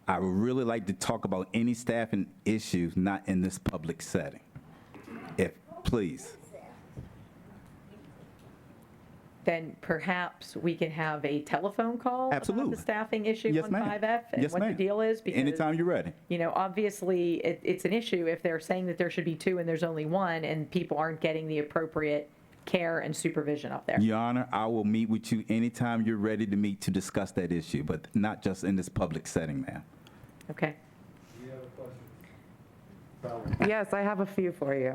I would really like to talk about any staffing issues not in this public setting. If, please. then perhaps we can have a telephone call Absolutely. about the staffing issue Yes, on ma'am. 5F and Yes, what the ma'am. deal is. Because, Anytime you're ready. you know, obviously it's an issue if they're saying that there should be 2 and there's only 1 and people aren't getting the appropriate care and supervision up there. Your Honor, I will meet with you anytime you're ready to meet to discuss that issue, but not just in this public setting, ma'am. Okay. Yes, I have a few for you.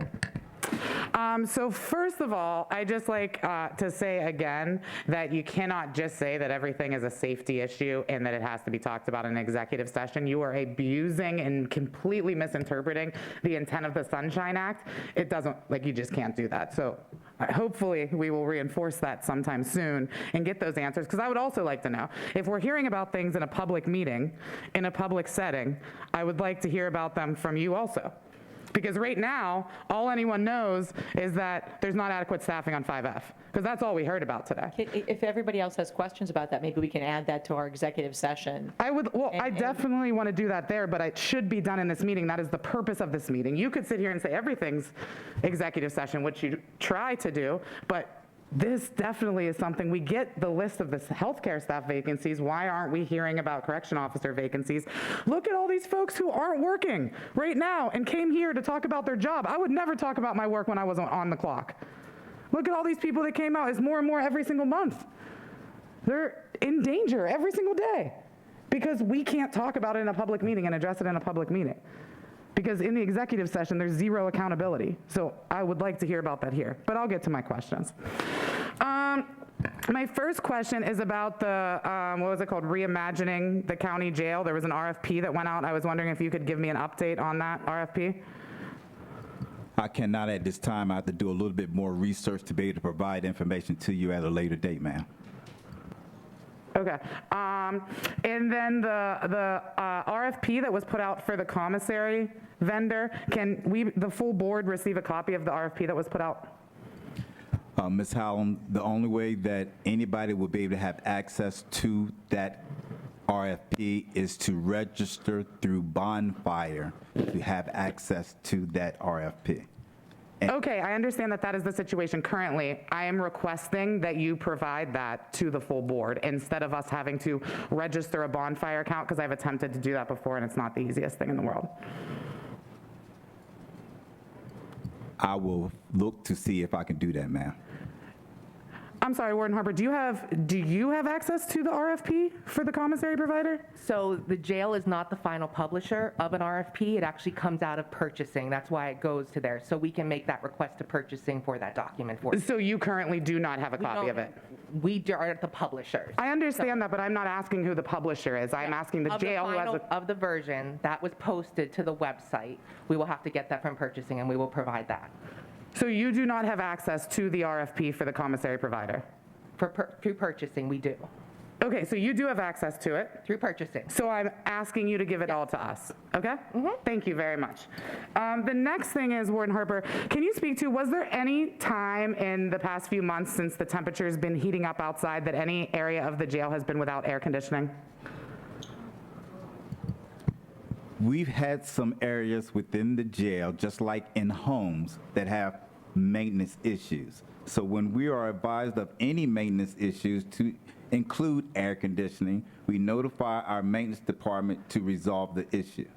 So first of all, I just like to say again that you cannot just say that everything is a safety issue and that it has to be talked about in an executive session. You are abusing and completely misinterpreting the intent of the Sunshine Act. It doesn't, like, you just can't do that. So hopefully we will reinforce that sometime soon and get those answers, because I would also like to know, if we're hearing about things in a public meeting, in a public setting, I would like to hear about them from you also. Because right now, all anyone knows is that there's not adequate staffing on 5F, because that's all we heard about today. If everybody else has questions about that, maybe we can add that to our executive session. I definitely want to do that there, but it should be done in this meeting. That is the purpose of this meeting. You could sit here and say everything's executive session, which you try to do, but this definitely is something. We get the list of the healthcare staff vacancies. Why aren't we hearing about correction officer vacancies? Look at all these folks who aren't working right now and came here to talk about their job. I would never talk about my work when I was on the clock. Look at all these people that came out. It's more and more every single month. They're in danger every single day because we can't talk about it in a public meeting and address it in a public meeting. Because in the executive session, there's zero accountability. So I would like to hear about that here, but I'll get to my questions. My first question is about the, what was it called, reimagining the county jail. There was an RFP that went out. I was wondering if you could give me an update on that RFP. I cannot at this time. I have to do a little bit more research to be able to provide information to you at a later date, ma'am. Okay. And then the RFP that was put out for the commissary vendor, can we, the full board, receive a copy of the RFP that was put out? Ms. Hallam, the only way that anybody will be able to have access to that RFP is to register through Bonfire to have access to that RFP. Okay, I understand that that is the situation currently. I am requesting that you provide that to the full board instead of us having to register a Bonfire account, because I've attempted to do that before and it's not the easiest thing in the world. I will look to see if I can do that, ma'am. I'm sorry, Warden Harper, do you have access to the RFP for the commissary provider? So the jail is not the final publisher of an RFP. It actually comes out of purchasing. That's why it goes to there. So we can make that request to purchasing for that document for you. So you currently do not have a copy of it? We are the publishers. I understand that, but I'm not asking who the publisher is. I'm asking the jail who has a... Of the version that was posted to the website, we will have to get that from purchasing and we will provide that. So you do not have access to the RFP for the commissary provider? Through purchasing, we do. Okay, so you do have access to it? Through purchasing. So I'm asking you to give it all to us, okay? Thank you very much. The next thing is, Warden Harper, can you speak to, was there any time in the past few months since the temperature's been heating up outside that any area of the jail has been without air conditioning? We've had some areas within the jail, just like in homes, that have maintenance issues. So when we are advised of any maintenance issues to include air conditioning, we notify our maintenance department to resolve the issue.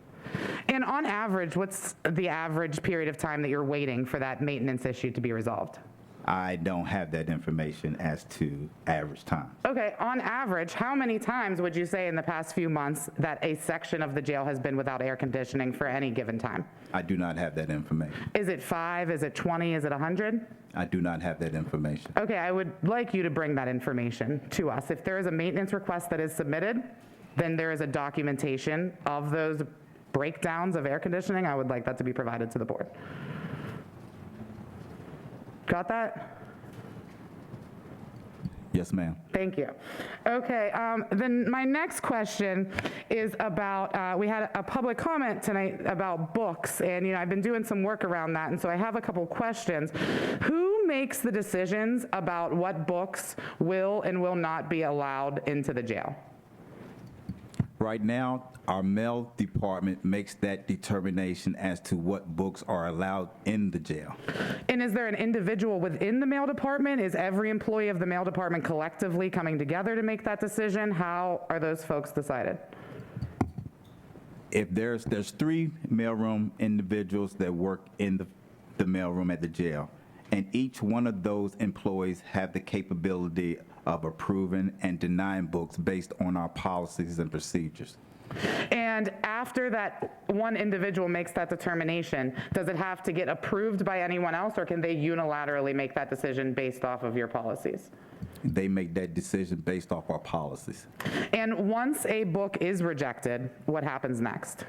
And on average, what's the average period of time that you're waiting for that maintenance issue to be resolved? I don't have that information as to average time. Okay, on average, how many times would you say in the past few months that a section of the jail has been without air conditioning for any given time? I do not have that information. Is it 5? Is it 20? Is it 100? I do not have that information. Okay, I would like you to bring that information to us. If there is a maintenance request that is submitted, then there is a documentation of those breakdowns of air conditioning. I would like that to be provided to the board. Got that? Yes, ma'am. Thank you. Okay, then my next question is about, we had a public comment tonight about books, and I've been doing some work around that, and so I have a couple questions. Who makes the decisions about what books will and will not be allowed into the jail? Right now, our mail department makes that determination as to what books are allowed in the jail. And is there an individual within the mail department? Is every employee of the mail department collectively coming together to make that decision? How are those folks decided? If there's 3 mailroom individuals that work in the mailroom at the jail, and each one of those employees have the capability of approving and denying books based on our policies and procedures. And after that one individual makes that determination, does it have to get approved by anyone else, or can they unilaterally make that decision based off of your policies? They make that decision based off our policies. And once a book is rejected, what happens next?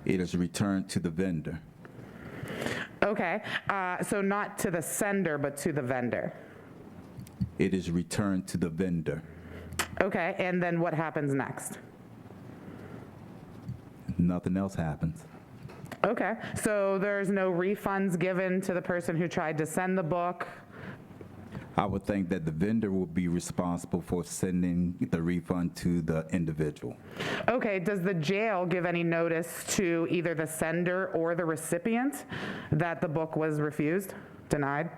It is returned to the vendor. Okay, so not to the sender, but to the vendor. It is returned to the vendor. Okay, and then what happens next? Nothing else happens. Okay, so there's no refunds given to the person who tried to send the book? I would think that the vendor will be responsible for sending the refund to the individual. Okay, does the jail give any notice to either the sender or the recipient that the book was refused, denied?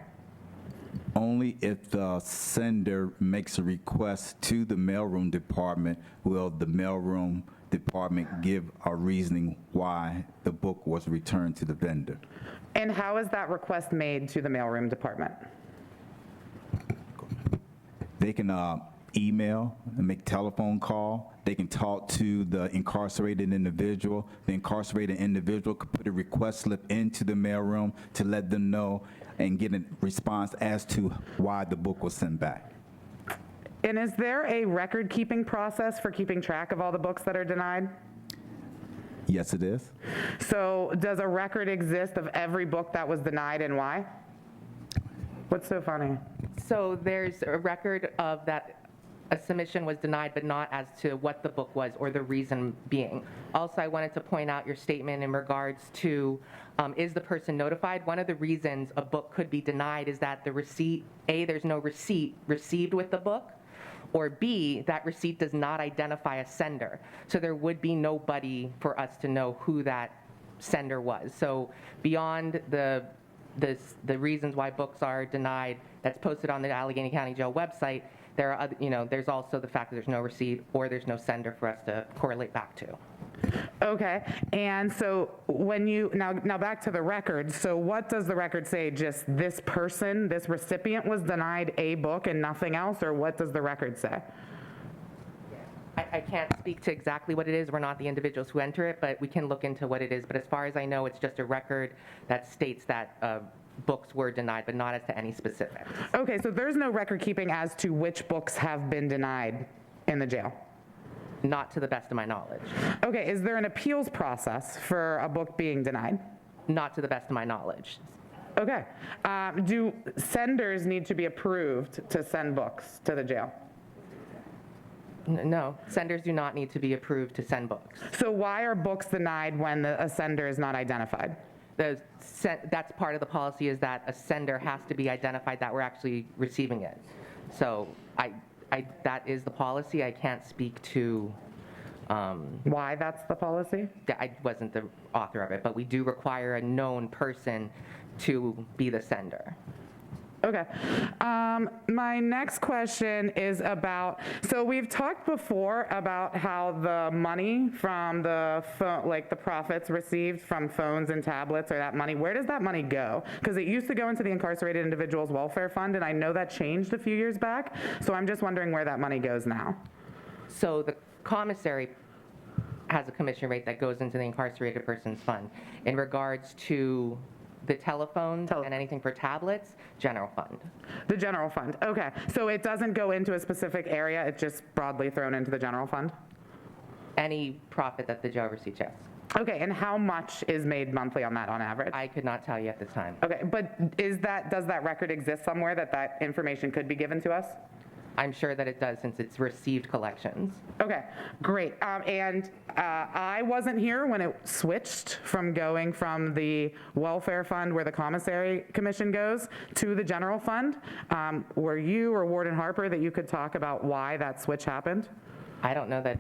Only if the sender makes a request to the mailroom department will the mailroom department give a reasoning why the book was returned to the vendor. And how is that request made to the mailroom department? They can email and make telephone call. They can talk to the incarcerated individual. The incarcerated individual could put a request slip into the mailroom to let them know and get a response as to why the book was sent back. And is there a record-keeping process for keeping track of all the books that are denied? Yes, it is. So does a record exist of every book that was denied and why? What's so funny? So there's a record of that a submission was denied, but not as to what the book was or the reason being. Also, I wanted to point out your statement in regards to, is the person notified? One of the reasons a book could be denied is that the receipt, A, there's no receipt received with the book, or B, that receipt does not identify a sender. So there would be nobody for us to know who that sender was. So beyond the reasons why books are denied that's posted on the Allegheny County Jail website, there are other, there's also the fact that there's no receipt or there's no sender for us to correlate back to. Okay, and so when you, now back to the record, so what does the record say? Just this person, this recipient was denied a book and nothing else, or what does the record say? I can't speak to exactly what it is. We're not the individuals who enter it, but we can look into what it is. But as far as I know, it's just a record that states that books were denied, but not as to any specifics. Okay, so there's no record keeping as to which books have been denied in the jail? Not to the best of my knowledge. Okay, is there an appeals process for a book being denied? Not to the best of my knowledge. Okay. Do senders need to be approved to send books to the jail? No, senders do not need to be approved to send books. So why are books denied when a sender is not identified? That's part of the policy, is that a sender has to be identified that we're actually receiving it. So that is the policy. I can't speak to why that's the policy. I wasn't the author of it, but we do require a known person to be the sender. Okay. My next question is about, so we've talked before about how the money from the phone, like the profits received from phones and tablets, or that money, where does that money go? Because it used to go into the Incarcerated Individuals Welfare Fund, and I know that changed a few years back. So I'm just wondering where that money goes now. So the Commissary has a commission rate that goes into the Incarcerated Persons Fund. In regards to the telephones and anything for tablets, general fund. The general fund, okay. So it doesn't go into a specific area, it's just broadly thrown into the general fund? Any profit that the jail receives, yes. Okay, and how much is made monthly on that on average? I could not tell you at this time. Okay, but does that record exist somewhere that information could be given to us? I'm sure that it does, since it's received collections. Okay, great. And I wasn't here when it switched from going from the welfare fund, where the commissary commission goes, to the general fund. Were you or Warden Harper that you could talk about why that switch happened? I don't know that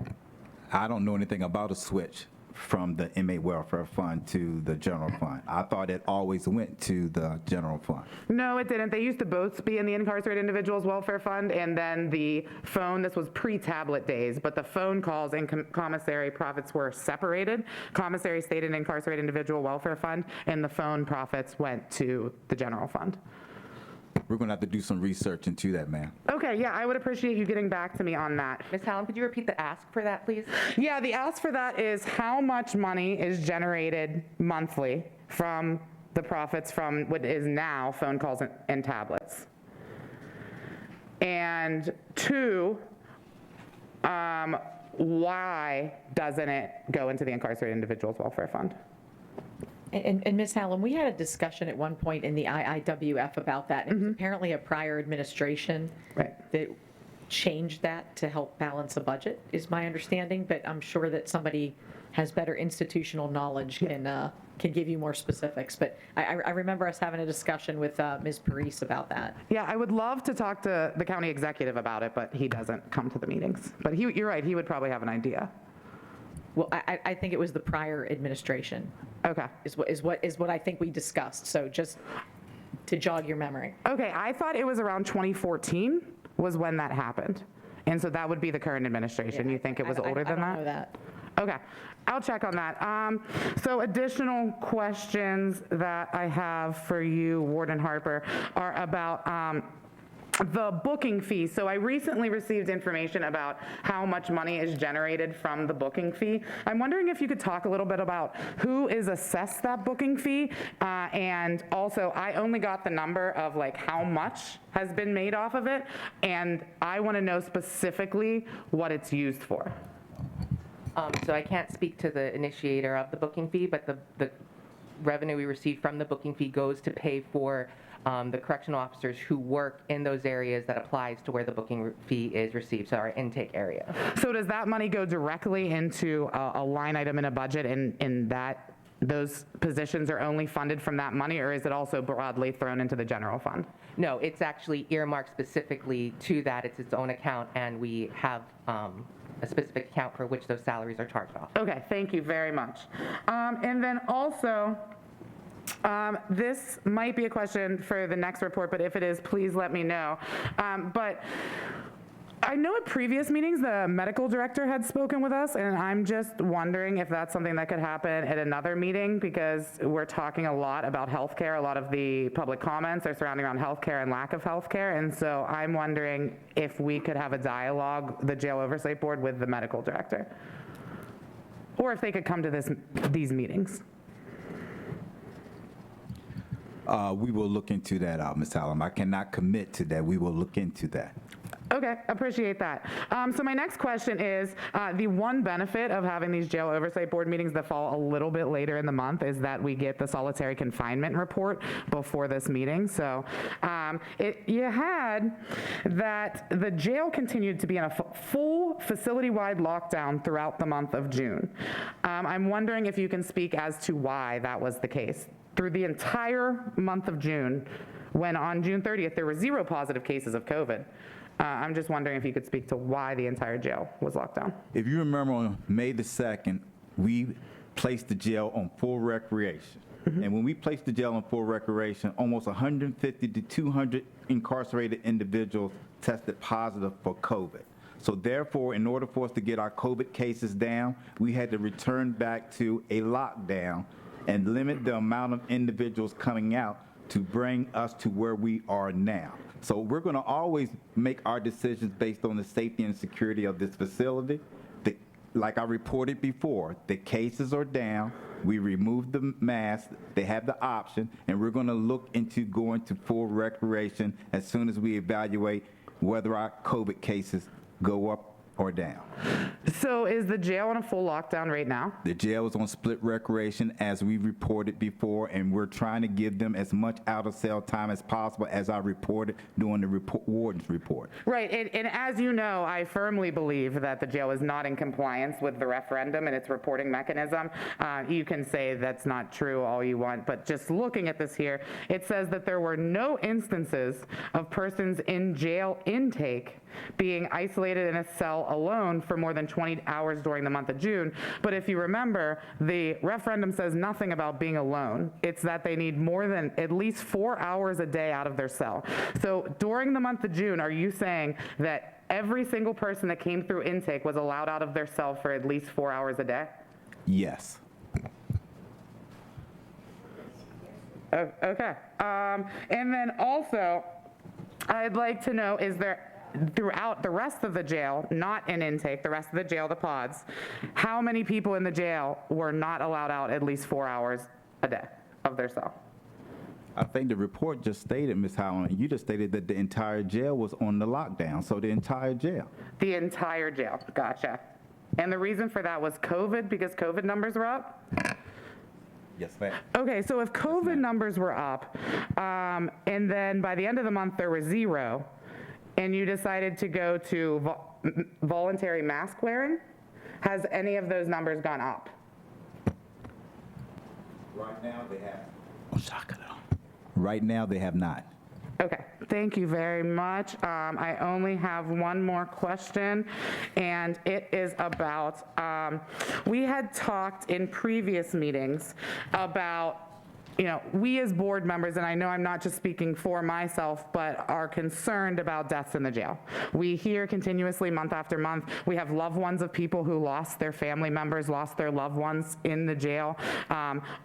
I don't know anything about a switch from the inmate welfare fund to the general fund. I thought it always went to the general fund. No, it didn't. They used to both be in the Incarcerated Individuals Welfare Fund, and then the phone, this was pre-tablet days, but the phone calls and commissary profits were separated. Commissary stayed in Incarcerated Individual Welfare Fund, and the phone profits went to the general fund. We're going to have to do some research into that, ma'am. Okay, yeah, I would appreciate you getting back to me on that. Ms. Hallam, could you repeat the ask for that, please? Yeah, the ask for that is how much money is generated monthly from the profits from what is now phone calls and tablets. And two, why doesn't it go into the Incarcerated Individuals Welfare Fund? And Ms. Hallam, we had a discussion at one point in the IIWF about that. It was apparently a prior administration that changed that to help balance a budget, is my understanding. But I'm sure that somebody has better institutional knowledge can give you more specifics. But I remember us having a discussion with Ms. Parise about that. Yeah, I would love to talk to the county executive about it, but he doesn't come to the meetings. But you're right, he would probably have an idea. Well, I think it was the prior administration. Okay. Is what I think we discussed. So just to jog your memory. Okay, I thought it was around 2014 was when that happened. And so that would be the current administration. You think it was older than I don't know that. Okay, I'll check on that. So additional questions that I have for you, Warden Harper, are about the booking fee. So I recently received information about how much money is generated from the booking fee. I'm wondering if you could talk a little bit about who is assessed that booking fee, and also I only got the number of like how much has been made off of it, and I want to know specifically what it's used for. So I can't speak to the initiator of the booking fee, but the revenue we receive from the booking fee goes to pay for the correctional officers who work in those areas that applies to where the booking fee is received, so our intake area. So does that money go directly into a line item in a budget, and that those positions are only funded from that money, or is it also broadly thrown into the general fund? No, it's actually earmarked specifically to that. It's its own account, and we have a specific account for which those salaries are charged off. Okay, thank you very much. And then also, this might be a question for the next report, but if it is, please let me know. But I know at previous meetings, the medical director had spoken with us, and I'm just wondering if that's something that could happen at another meeting, because we're talking a lot about healthcare. A lot of the public comments are surrounding around healthcare and lack of healthcare, and so I'm wondering if we could have a dialogue, the Jail Oversight Board, with the medical director, or if they could come to these meetings. We will look into that, Ms. Hallam. I cannot commit to that. We will look into that. Okay, appreciate that. So my next question is, the one benefit of having these Jail Oversight Board meetings that fall a little bit later in the month is that we get the solitary confinement report before this meeting. So you had that the jail continued to be in a full facility-wide lockdown throughout the month of June. I'm wondering if you can speak as to why that was the case. Through the entire month of June, when on June 30th there were 0 positive cases of COVID. I'm just wondering if you could speak to why the entire jail was locked down. If you remember, on May the 2nd, we placed the jail on full recreation. And when we placed the jail on full recreation, almost 150 to 200 incarcerated individuals tested positive for COVID. So therefore, in order for us to get our COVID cases down, we had to return back to a lockdown and limit the amount of individuals coming out to bring us to where we are now. So we're going to always make our decisions based on the safety and security of this facility. Like I reported before, the cases are down. We removed the mask. They have the option, and we're going to look into going to full recreation as soon as we evaluate whether our COVID cases go up or down. So is the jail on a full lockdown right now? The jail is on split recreation, as we reported before, and we're trying to give them as much out-of-cell time as possible, as I reported during the warden's report. Right, and as you know, I firmly believe that the jail is not in compliance with the referendum and its reporting mechanism. You can say that's not true all you want, but just looking at this here, it says that there were no instances of persons in jail intake being isolated in a cell alone for more than 20 hours during the month of June. But if you remember, the referendum says nothing about being alone. It's that they need more than at least 4 hours a day out of their cell. So during the month of June, are you saying that every single person that came through intake was allowed out of their cell for at least 4 hours a day? Yes. Okay. And then also, I'd like to know, is there, throughout the rest of the jail, not in intake, the rest of the jail, the pods, how many people in the jail were not allowed out at least 4 hours a day of their cell? I think the report just stated, Ms. Howland, you just stated that the entire jail was on the lockdown, so the entire jail. The entire jail, gotcha. And the reason for that was COVID, because COVID numbers were up? Yes, ma'am. Okay, so if COVID numbers were up, and then by the end of the month there was 0, and you decided to go to voluntary mask wearing, has any of those numbers gone up? Right now, they have. Right now, they have not. Okay, thank you very much. I only have one more question, and it is about, we had talked in previous meetings about, you know, we as board members, and I know I'm not just speaking for myself, but are concerned about deaths in the jail. We hear continuously month after month, we have loved ones of people who lost their family members, lost their loved ones in the jail.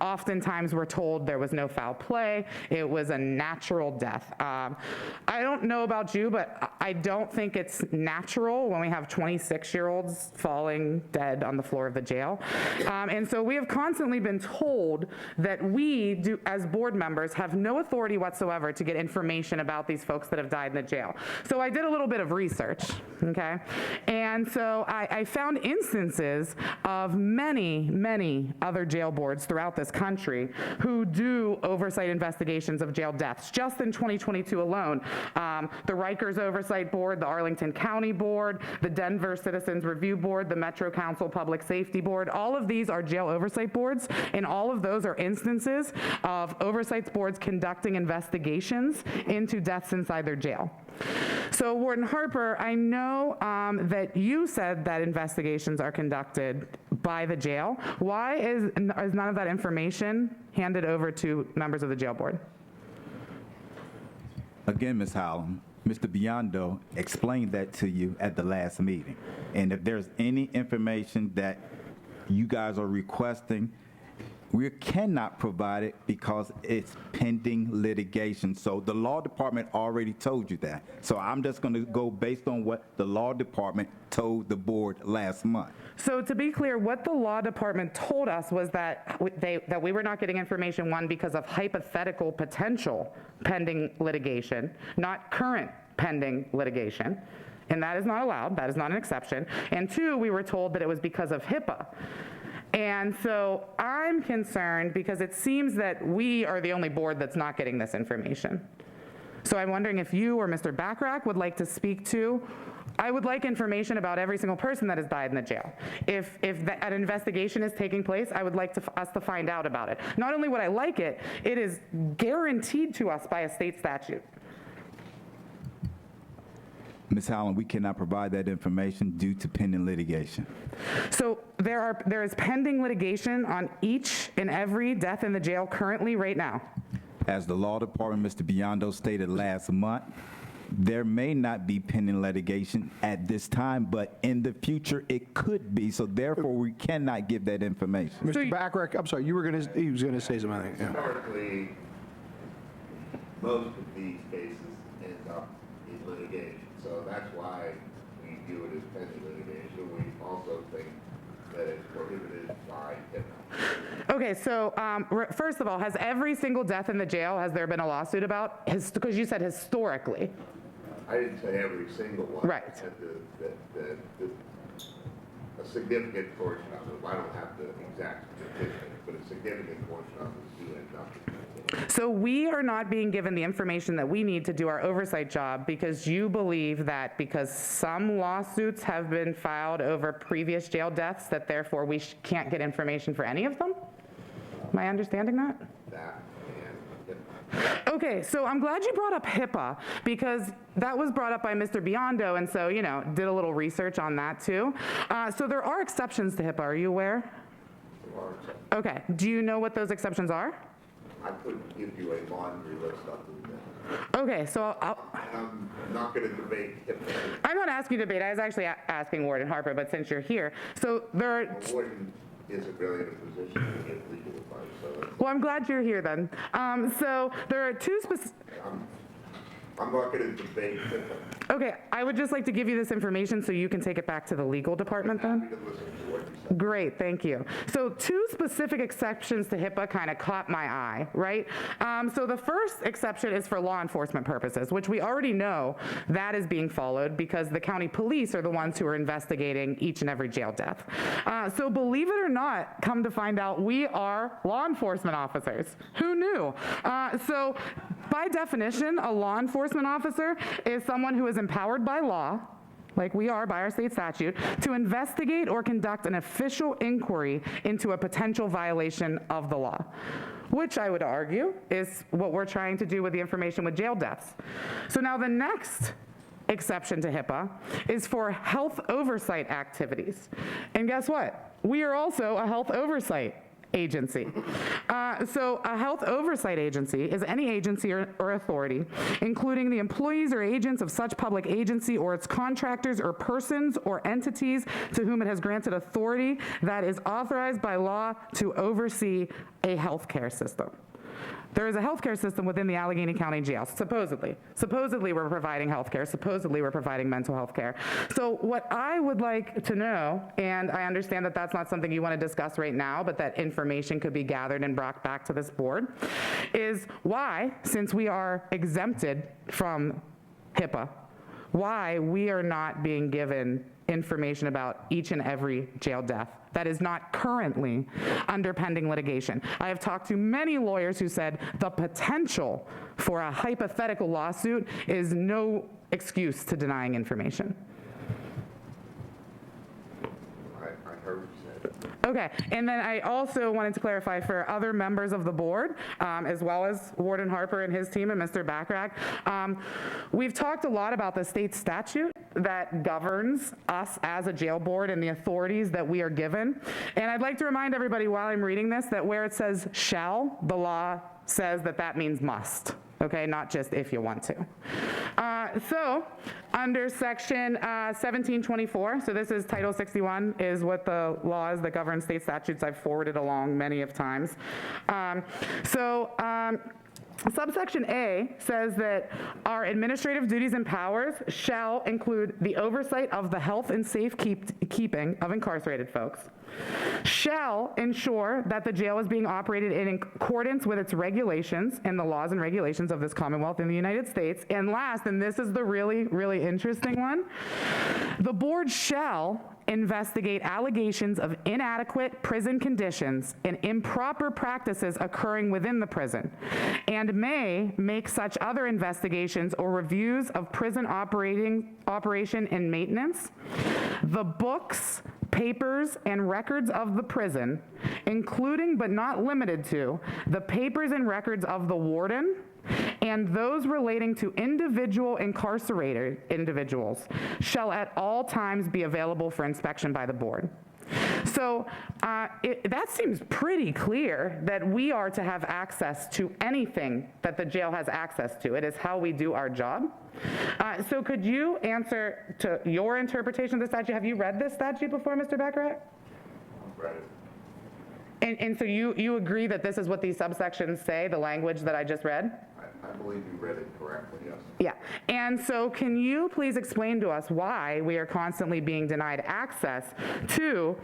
Oftentimes we're told there was no foul play, it was a natural death. I don't know about you, but I don't think it's natural when we have 26-year-olds falling dead on the floor of the jail. And so we have constantly been told that we as board members, have no authority whatsoever to get information about these folks that have died in the jail. So I did a little bit of research, okay? And so I found instances of many other jail boards throughout this country who do oversight investigations of jail deaths. Just in 2022 alone, the Rikers Oversight Board, the Arlington County Board, the Denver Citizens Review Board, the Metro Council Public Safety Board, all of these are jail oversight boards, and all of those are instances of oversight boards conducting investigations into deaths inside their jail. So Warden Harper, I know that you said that investigations are conducted by the jail. Why is none of that information handed over to members of the jail board? Again, Ms. Howland, Mr. Biondo explained that to you at the last meeting. And if there's any information that you guys are requesting, we cannot provide it because it's pending litigation. So the law department already told you that. So I'm just going to go based on what the law department told the board last month. So to be clear, what the law department told us was that we were not getting information, one, because of hypothetical potential pending litigation, not current pending litigation. And that is not allowed. That is not an exception. And two, we were told that it was because of HIPAA. And so I'm concerned because it seems that we are the only board that's not getting this information. So I'm wondering if you or Mr. Bachrach would like to speak to, I would like information about every single person that has died in the jail. If an investigation is taking place, I would like us to find out about it. Not only would I like it, it is guaranteed to us by a state statute. Ms. Howland, we cannot provide that information due to pending litigation. So there is pending litigation on each and every death in the jail currently right now. As the law department, Mr. Biondo stated last month, there may not be pending litigation at this time, but in the future it could be. So therefore, we cannot give that information. Mr. Bachrach, I'm sorry, he was going to say something. Yeah. Historically, most of these cases end up in litigation. So that's why we view it as pending litigation. We also think that it's prohibited by HIPAA. Okay, so first of all, has every single death in the jail, has there been a lawsuit about? Because you said historically. I didn't say every single one. Right. A significant portion of them, I don't have the exact statistics, but a significant portion of them do end up in litigation. So we are not being given the information that we need to do our oversight job because you believe that because some lawsuits have been filed over previous jail deaths that therefore we can't get information for any of them? Am I understanding that? That and HIPAA. Okay, so I'm glad you brought up HIPAA because that was brought up by Mr. Biondo, and so, you know, did a little research on that too. So there are exceptions to HIPAA, are you aware? Okay, do you know what those exceptions are? I could give you a laundry list of them. Okay, so I'm not going to debate HIPAA. I'm not asking you to debate, I was actually asking Warden Harper, but since you're here, so there are... Warden isn't really in a position to give legal advice, so Well, I'm glad you're here then. So there are two specific... I'm not going to debate HIPAA. Okay, I would just like to give you this information so you can take it back to the legal department then. Happy to listen to what you said. Great, thank you. So two specific exceptions to HIPAA kind of caught my eye, right? So the first exception is for law enforcement purposes, which we already know that is being followed because the county police are the ones who are investigating each and every jail death. So believe it or not, come to find out, we are law enforcement officers. Who knew? So by definition, a law enforcement officer is someone who is empowered by law, like we are by our state statute, to investigate or conduct an official inquiry into a potential violation of the law, which I would argue is what we're trying to do with the information with jail deaths. So now the next exception to HIPAA is for health oversight activities. And guess what? We are also a health oversight agency. So a health oversight agency is any agency or authority, including the employees or agents of such public agency or its contractors or persons or entities to whom it has granted authority that is authorized by law to oversee a healthcare system. There is a healthcare system within the Allegheny County Jail, supposedly. Supposedly we're providing healthcare, supposedly we're providing mental health care. So what I would like to know, and I understand that that's not something you want to discuss right now, but that information could be gathered and brought back to this board, is why, since we are exempted from HIPAA, why we are not being given information about each and every jail death that is not currently under pending litigation. I have talked to many lawyers who said the potential for a hypothetical lawsuit is no excuse to denying information. I heard what you said. Okay, and then I also wanted to clarify for other members of the board, as well as Warden Harper and his team and Mr. Backrack, we've talked a lot about the state statute that governs us as a jail board and the authorities that we are given. And I'd like to remind everybody while I'm reading this that where it says shall, the law says that that means must. Okay, not just if you want to. So under section 1724, so this is Title 61, is what the laws that govern state statutes I've forwarded along many of times. Subsection A says that our administrative duties and powers shall include the oversight of the health and safe keeping of incarcerated folks, shall ensure that the jail is being operated in accordance with its regulations and the laws and regulations of this Commonwealth in the United States, and last, and this is the really, really interesting one, the board shall investigate allegations of inadequate prison conditions and improper practices occurring within the prison, and may make such other investigations or reviews of prison operation and maintenance, the books, papers, and records of the prison, including but not limited to the papers and records of the warden, and those relating to individual incarcerated individuals shall at all times be available for inspection by the board. So that seems pretty clear that we are to have access to anything that the jail has access to. It is how we do our job. So could you answer to your interpretation of the statute? Have you read this statute before, Mr. Baccarat? I've read it. And so you agree that this is what these subsections say, the language that I just read? I believe you read it correctly, yes. Yeah, and so can you please explain to us why we are constantly being denied access to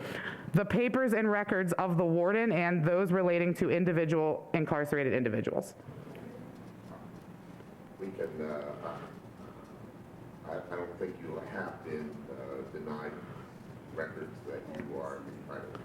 the papers and records of the warden and those relating to individual incarcerated individuals? We can, I don't think you have been denied records that you are entitled to.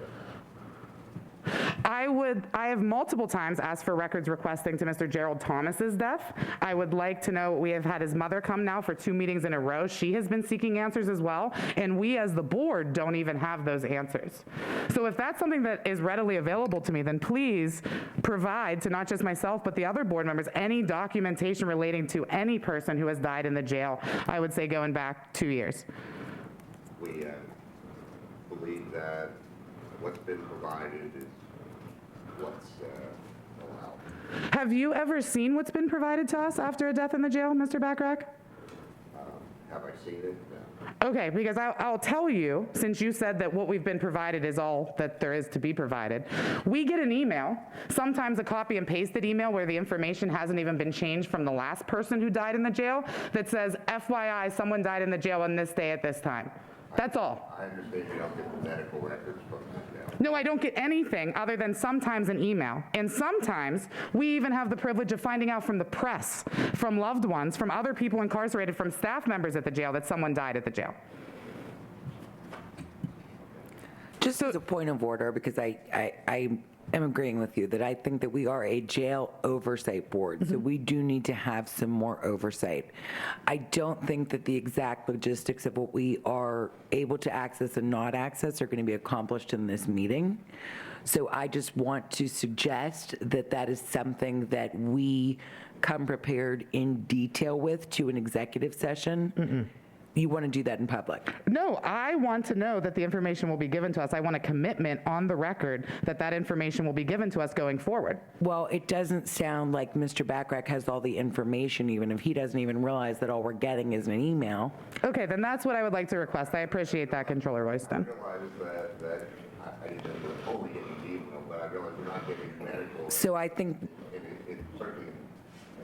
I have multiple times asked for records requesting to Mr. Gerald Thomas's death. I would like to know, we have had his mother come now for 2 meetings in a row. She has been seeking answers as well, and we as the board don't even have those answers. So if that's something that is readily available to me, then please provide to not just myself, but the other board members, any documentation relating to any person who has died in the jail, I would say going back 2 years. We believe that what's been provided is what's allowed. Have you ever seen what's been provided to us after a death in the jail, Mr. Backrack? Have I seen it? No. Okay, because I'll tell you, since you said that what we've been provided is all that there is to be provided, we get an email, sometimes a copy and pasted email where the information hasn't even been changed from the last person who died in the jail, that says, FYI, someone died in the jail on this day at this time. That's all. I understand you don't get the medical records from the jail. No, I don't get anything other than sometimes an email. And sometimes we even have the privilege of finding out from the press, from loved ones, from other people incarcerated, from staff members at the jail that someone died at the jail. Just as a point of order, because I am agreeing with you that I think that we are a jail oversight board, so we do need to have some more oversight. I don't think that the exact logistics of what we are able to access and not access are going to be accomplished in this meeting. So I just want to suggest that that is something that we come prepared in detail with to an executive session. You want to do that in public? No, I want to know that the information will be given to us. I want a commitment on the record that that information will be given to us going forward. Well, it doesn't sound like Mr. Backrack has all the information, even if he doesn't even realize that all we're getting is an email. Okay, then that's what I would like to request. I appreciate that, Controller Royston. I realize that I didn't know we're only getting the email, but I realize we're not getting medical. So I think, And it certainly,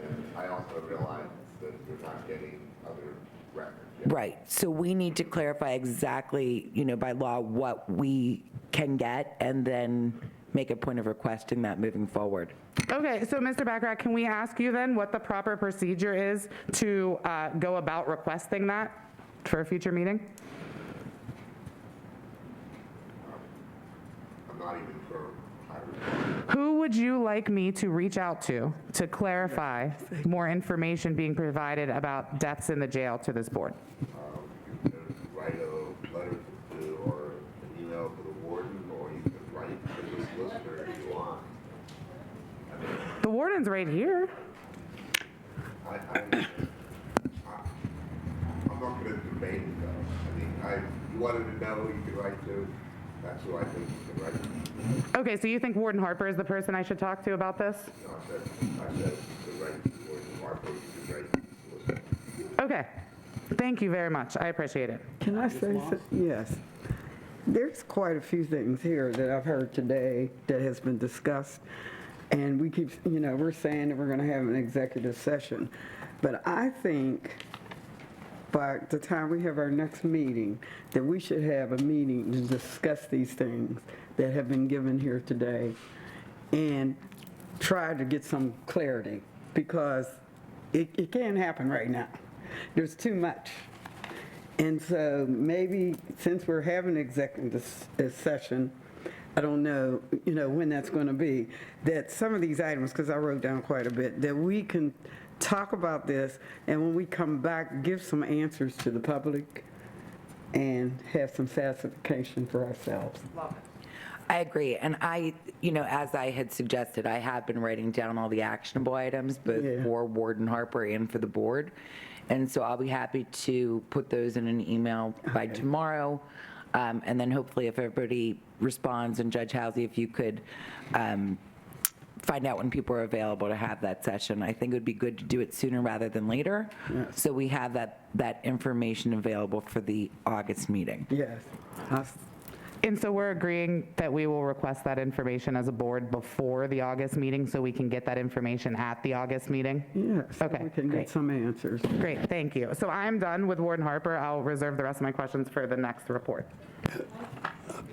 and I also realize that you're not getting other records. right, so we need to clarify exactly, by law, what we can get, and then make a point of requesting that moving forward. Okay, so Mr. Backrack, can we ask you then what the proper procedure is to go about requesting that for a future meeting? I'm not even sure. Who would you like me to reach out to clarify more information being provided about deaths in the jail to this board? You can write a letter to, or an email to the warden, or you can write to the solicitor if you want. The warden's right here. I'm not going to debate it, though. You wanted to know who you could write to, that's who I think you can write to. Okay, so you think Warden Harper is the person I should talk to about this? No, I said you could write to Warden Harper, you could write to the solicitor. Okay, thank you very much. I appreciate it. Can I say so? Yes. There's quite a few things here that I've heard today that has been discussed, and we keep, we're saying that we're going to have an executive session. But I think by the time we have our next meeting, that we should have a meeting to discuss these things that have been given here today and try to get some clarity, because it can't happen right now. There's too much. And so maybe since we're having an executive session, I don't know, when that's going to be, that some of these items, because I wrote down quite a bit, that we can talk about this, and when we come back, give some answers to the public and have some satisfaction for ourselves. I agree, and as I had suggested, I have been writing down all the actionable items, both for Warden Harper and for the board, and so I'll be happy to put those in an email by tomorrow, and then hopefully if everybody responds, and Judge Housey, if you could find out when people are available to have that session. I think it would be good to do it sooner rather than later, so we have that information available for the August meeting. Yes. And so we're agreeing that we will request that information as a board before the August meeting, so we can get that information at the August meeting? Yes. Okay, We can great. get some answers. Great, thank you. So I'm done with Warden Harper. I'll reserve the rest of my questions for the next report.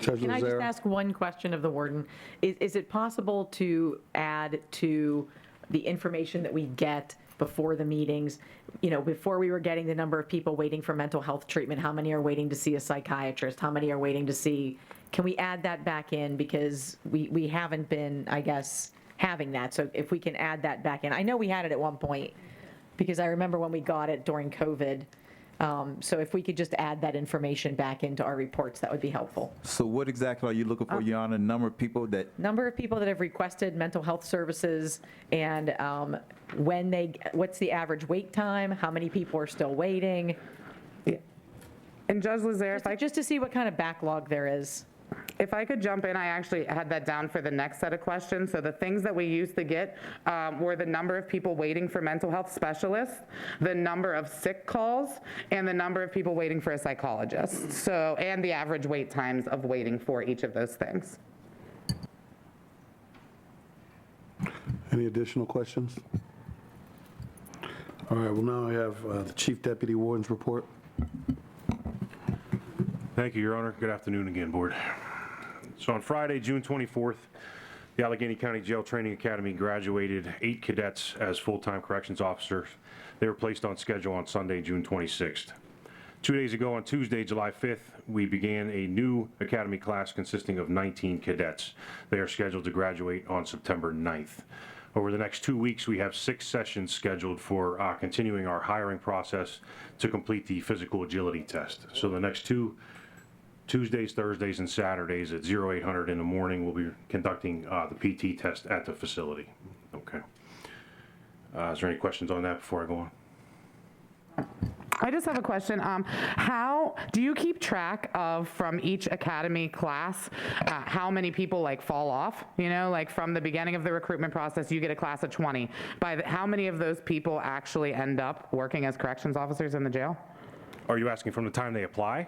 Can I just ask one question of the warden? Is it possible to add to the information that we get before the meetings, before we were getting the number of people waiting for mental health treatment, how many are waiting to see a psychiatrist, how many are waiting to see, can we add that back in? Because we haven't been, I guess, having that. So if we can add that back in. I know we had it at one point, because I remember when we got it during COVID. So if we could just add that information back into our reports, that would be helpful. So what exactly are you looking for, Your Honor? Number of people that, Number of people that have requested mental health services, and what's the average wait time? How many people are still waiting? And Judge Lazare, just to see what kind of backlog there is. If I could jump in, I actually had that down for the next set of questions. So the things that we used to get were the number of people waiting for mental health specialists, the number of sick calls, and the number of people waiting for a psychologist. So, and the average wait times of waiting for each of those things. Any additional questions? All right, well, now I have the Chief Deputy Warden's report. Thank you, Your Honor. Good afternoon again, Board. So on Friday, June 24th, the Allegheny County Jail Training Academy graduated 8 cadets as full-time corrections officers. They were placed on schedule on Sunday, June 26th. 2 days ago, on Tuesday, July 5th, we began a new academy class consisting of 19 cadets. They are scheduled to graduate on September 9th. Over the next 2 weeks, we have 6 sessions scheduled for continuing our hiring process to complete the physical agility test. So the next 2 Tuesdays, Thursdays, and Saturdays at 0800 in the morning, we'll be conducting the PT test at the facility. Okay. Is there any questions on that before I go on? I just have a question. How do you keep track of, from each academy class, how many people fall off? From the beginning of the recruitment process, you get a class of 20. How many of those people actually end up working as corrections officers in the jail? Are you asking from the time they apply?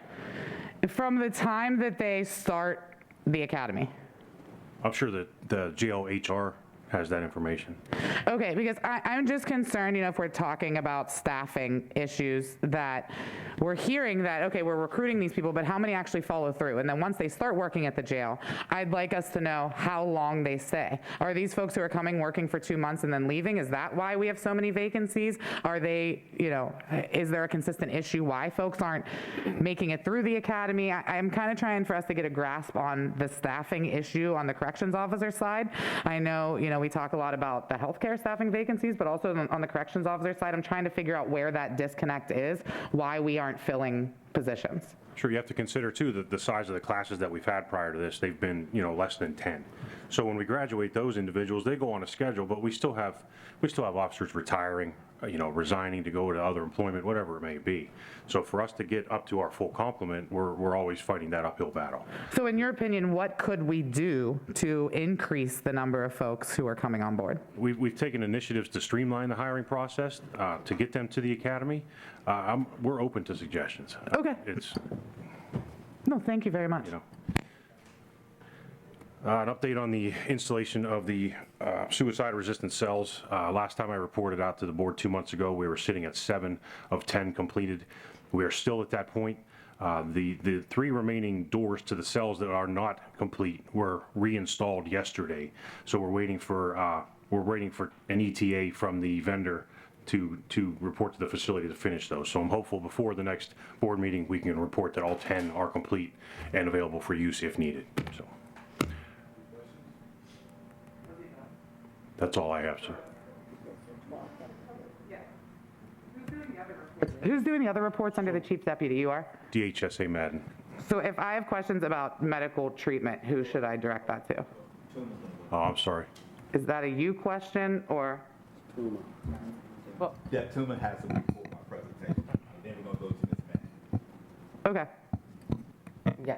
From the time that they start the academy. I'm sure that the jail HR has that information. Okay, because I'm just concerned, if we're talking about staffing issues, that we're hearing that, okay, we're recruiting these people, but how many actually follow through? And then once they start working at the jail, I'd like us to know how long they stay. Are these folks who are coming, working for 2 months and then leaving? Is that why we have so many vacancies? Are they, is there a consistent issue why folks aren't making it through the academy? I'm kind of trying for us to get a grasp on the staffing issue on the corrections officer side. I know, we talk a lot about the healthcare staffing vacancies, but also on the corrections officer side, I'm trying to figure out where that disconnect is, why we aren't filling positions. Sure, you have to consider too that the size of the classes that we've had prior to this, they've been less than 10. So when we graduate those individuals, they go on a schedule, but we still have officers retiring, resigning to go to other employment, whatever it may be. So for us to get up to our full complement, we're always fighting that uphill battle. So in your opinion, what could we do to increase the number of folks who are coming on board? We've taken initiatives to streamline the hiring process, to get them to the academy. We're open to suggestions. Okay. No, thank you very much. An update on the installation of the suicide-resistant cells. Last time I reported out to the board 2 months ago, we were sitting at 7 of 10 completed. We are still at that point. The 3 remaining doors to the cells that are not complete were reinstalled yesterday. So we're waiting for an ETA from the vendor to report to the facility to finish those. So I'm hopeful before the next board meeting we can report that all 10 are complete and available for use if needed. So that's all I have, sir. Who's doing the other reports under the chief deputy? You are? DHSA Madden. So if I have questions about medical treatment, who should I direct that to? Oh, I'm sorry. Is that a you question or? yeah, Tuma has a report, my presentation. Then we're going to go to Ms. Madden. Okay. Yeah.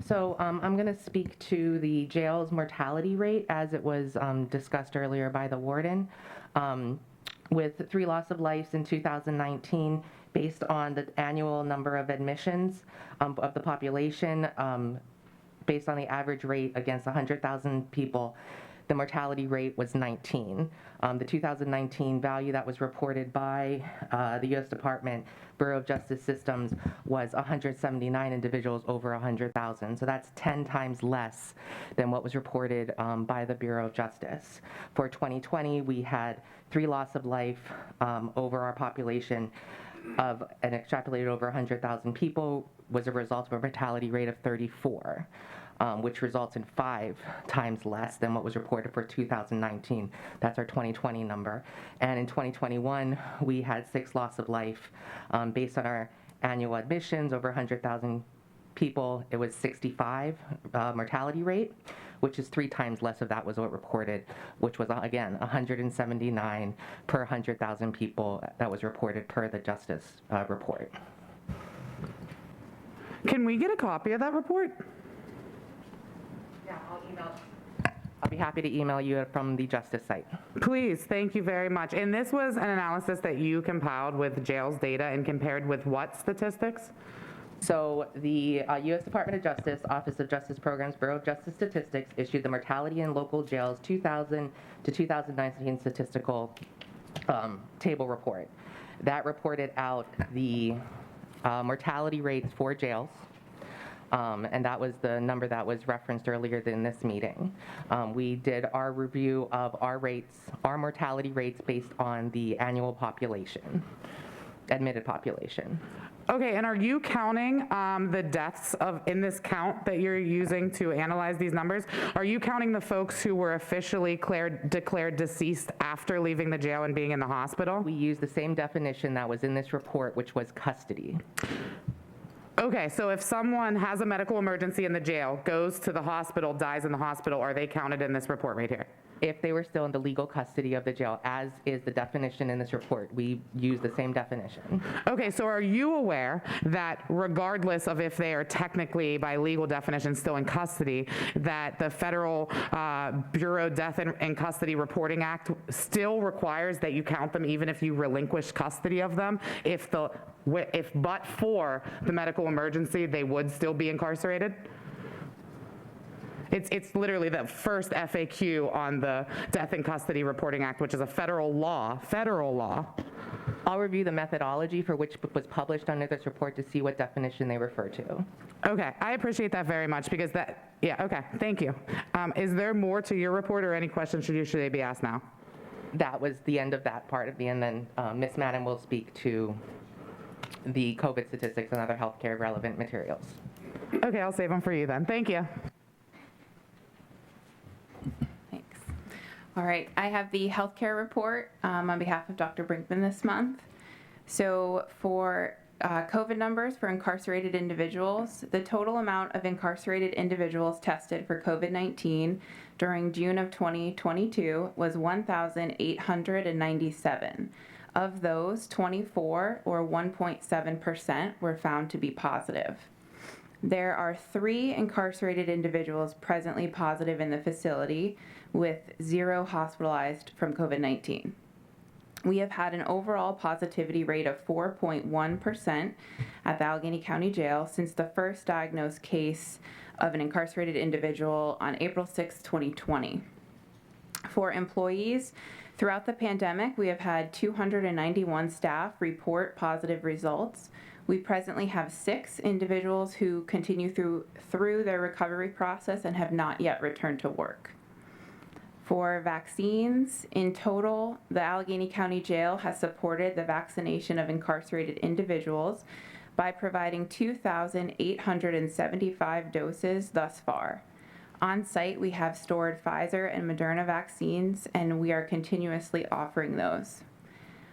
So I'm going to speak to the jail's mortality rate as it was discussed earlier by the warden. With 3 loss of lives in 2019, based on the annual number of admissions of the population, based on the average rate against 100,000 people, the mortality rate was 19. The 2019 value that was reported by the U.S. Department Bureau of Justice Systems was 179 individuals over 100,000. So that's 10 times less than what was reported by the Bureau of Justice. For 2020, we had 3 loss of life over our population of an extrapolated over 100,000 people was a result of a mortality rate of 34. Which results in 5 times less than what was reported for 2019. That's our 2020 number. And in 2021, we had 6 loss of life. Based on our annual admissions, over 100,000 people, it was 65 mortality rate, which is 3 times less of that was what reported, which was, again, 179 per 100,000 people that was reported per the Justice report. Can we get a copy of that report? Yeah, I'll be happy to email you from the Justice site. Please, thank you very much. And this was an analysis that you compiled with jails data and compared with what statistics? So the U.S. Department of Justice, Office of Justice Programs, Bureau of Justice Statistics issued the mortality in local jails 2000 to 2019 statistical table report. That reported out the mortality rates for jails. And that was the number that was referenced earlier in this meeting. We did our review of our rates, our mortality rates based on the annual population, admitted population. Okay, and are you counting the deaths in this count that you're using to analyze these numbers? Are you counting the folks who were officially declared deceased after leaving the jail and being in the hospital? We use the same definition that was in this report, which was custody. Okay, so if someone has a medical emergency in the jail, goes to the hospital, dies in the hospital, are they counted in this report right here? If they were still in the legal custody of the jail, as is the definition in this report, we use the same definition. Okay, so are you aware that regardless of if they are technically, by legal definition, still in custody, that the Federal Bureau Death and Custody Reporting Act still requires that you count them even if you relinquish custody of them? If but for the medical emergency, they would still be incarcerated? It's literally the first FAQ on the Death and Custody Reporting Act, which is a federal law. I'll review the methodology for which was published under this report to see what definition they refer to. Okay, I appreciate that very much because okay, thank you. Is there more to your report or any questions should they be asked now? That was the end of that part of and then Ms. Madden will speak to the COVID statistics and other healthcare relevant materials. Okay, I'll save them for you then. Thank you. Thanks. All right, I have the healthcare report on behalf of Dr. Brinkman this month. So for COVID numbers for incarcerated individuals, the total amount of incarcerated individuals tested for COVID-19 during June of 2022 was 1,897. Of those, 24, or 1.7%, were found to be positive. There are 3 incarcerated individuals presently positive in the facility, with 0 hospitalized from COVID-19. We have had an overall positivity rate of 4.1% at the Allegheny County Jail since the first diagnosed case of an incarcerated individual on April 6, 2020. For employees, throughout the pandemic, we have had 291 staff report positive results. We presently have 6 individuals who continue through their recovery process and have not yet returned to work. For vaccines, in total, the Allegheny County Jail has supported the vaccination of incarcerated individuals by providing 2,875 doses thus far. On site, we have stored Pfizer and Moderna vaccines, and we are continuously offering those.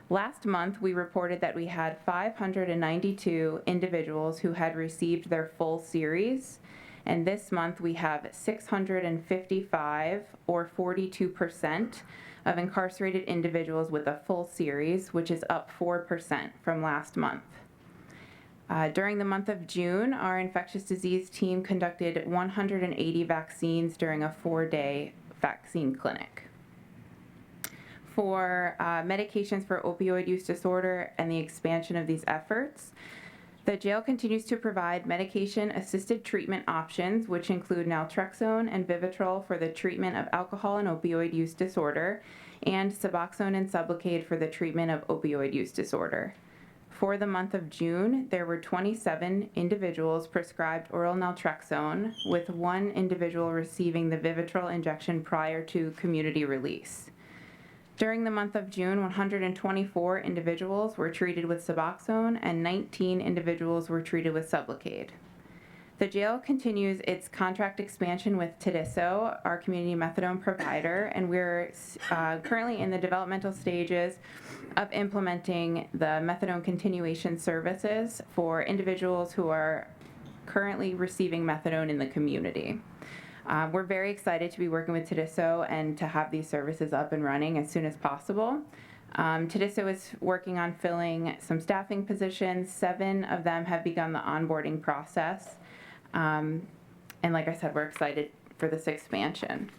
Last month, we reported that we had 592 individuals who had received their full series, and this month we have 655, or 42%, of incarcerated individuals with a full series, which is up 4% from last month. During the month of June, our infectious disease team conducted 180 vaccines during a 4-day vaccine clinic. For medications for opioid use disorder and the expansion of these efforts, The jail continues to provide medication-assisted treatment options, which include naltrexone and Vivitrol for the treatment of alcohol and opioid use disorder, and Suboxone and Sublocade for the treatment of opioid use disorder. For the month of June, there were 27 individuals prescribed oral naltrexone, with 1 individual receiving the Vivitrol injection prior to community release. During the month of June, 124 individuals were treated with Suboxone and 19 individuals were treated with Sublocade. The jail continues its contract expansion with Tediso, our community methadone provider, and we're currently in the developmental stages of implementing the methadone continuation services for individuals who are currently receiving methadone in the community. We're very excited to be working with Tediso and to have these services up and running as soon as possible. Tediso is working on filling some staffing positions. 7 of them have begun the onboarding process. And like I said, we're excited for this expansion.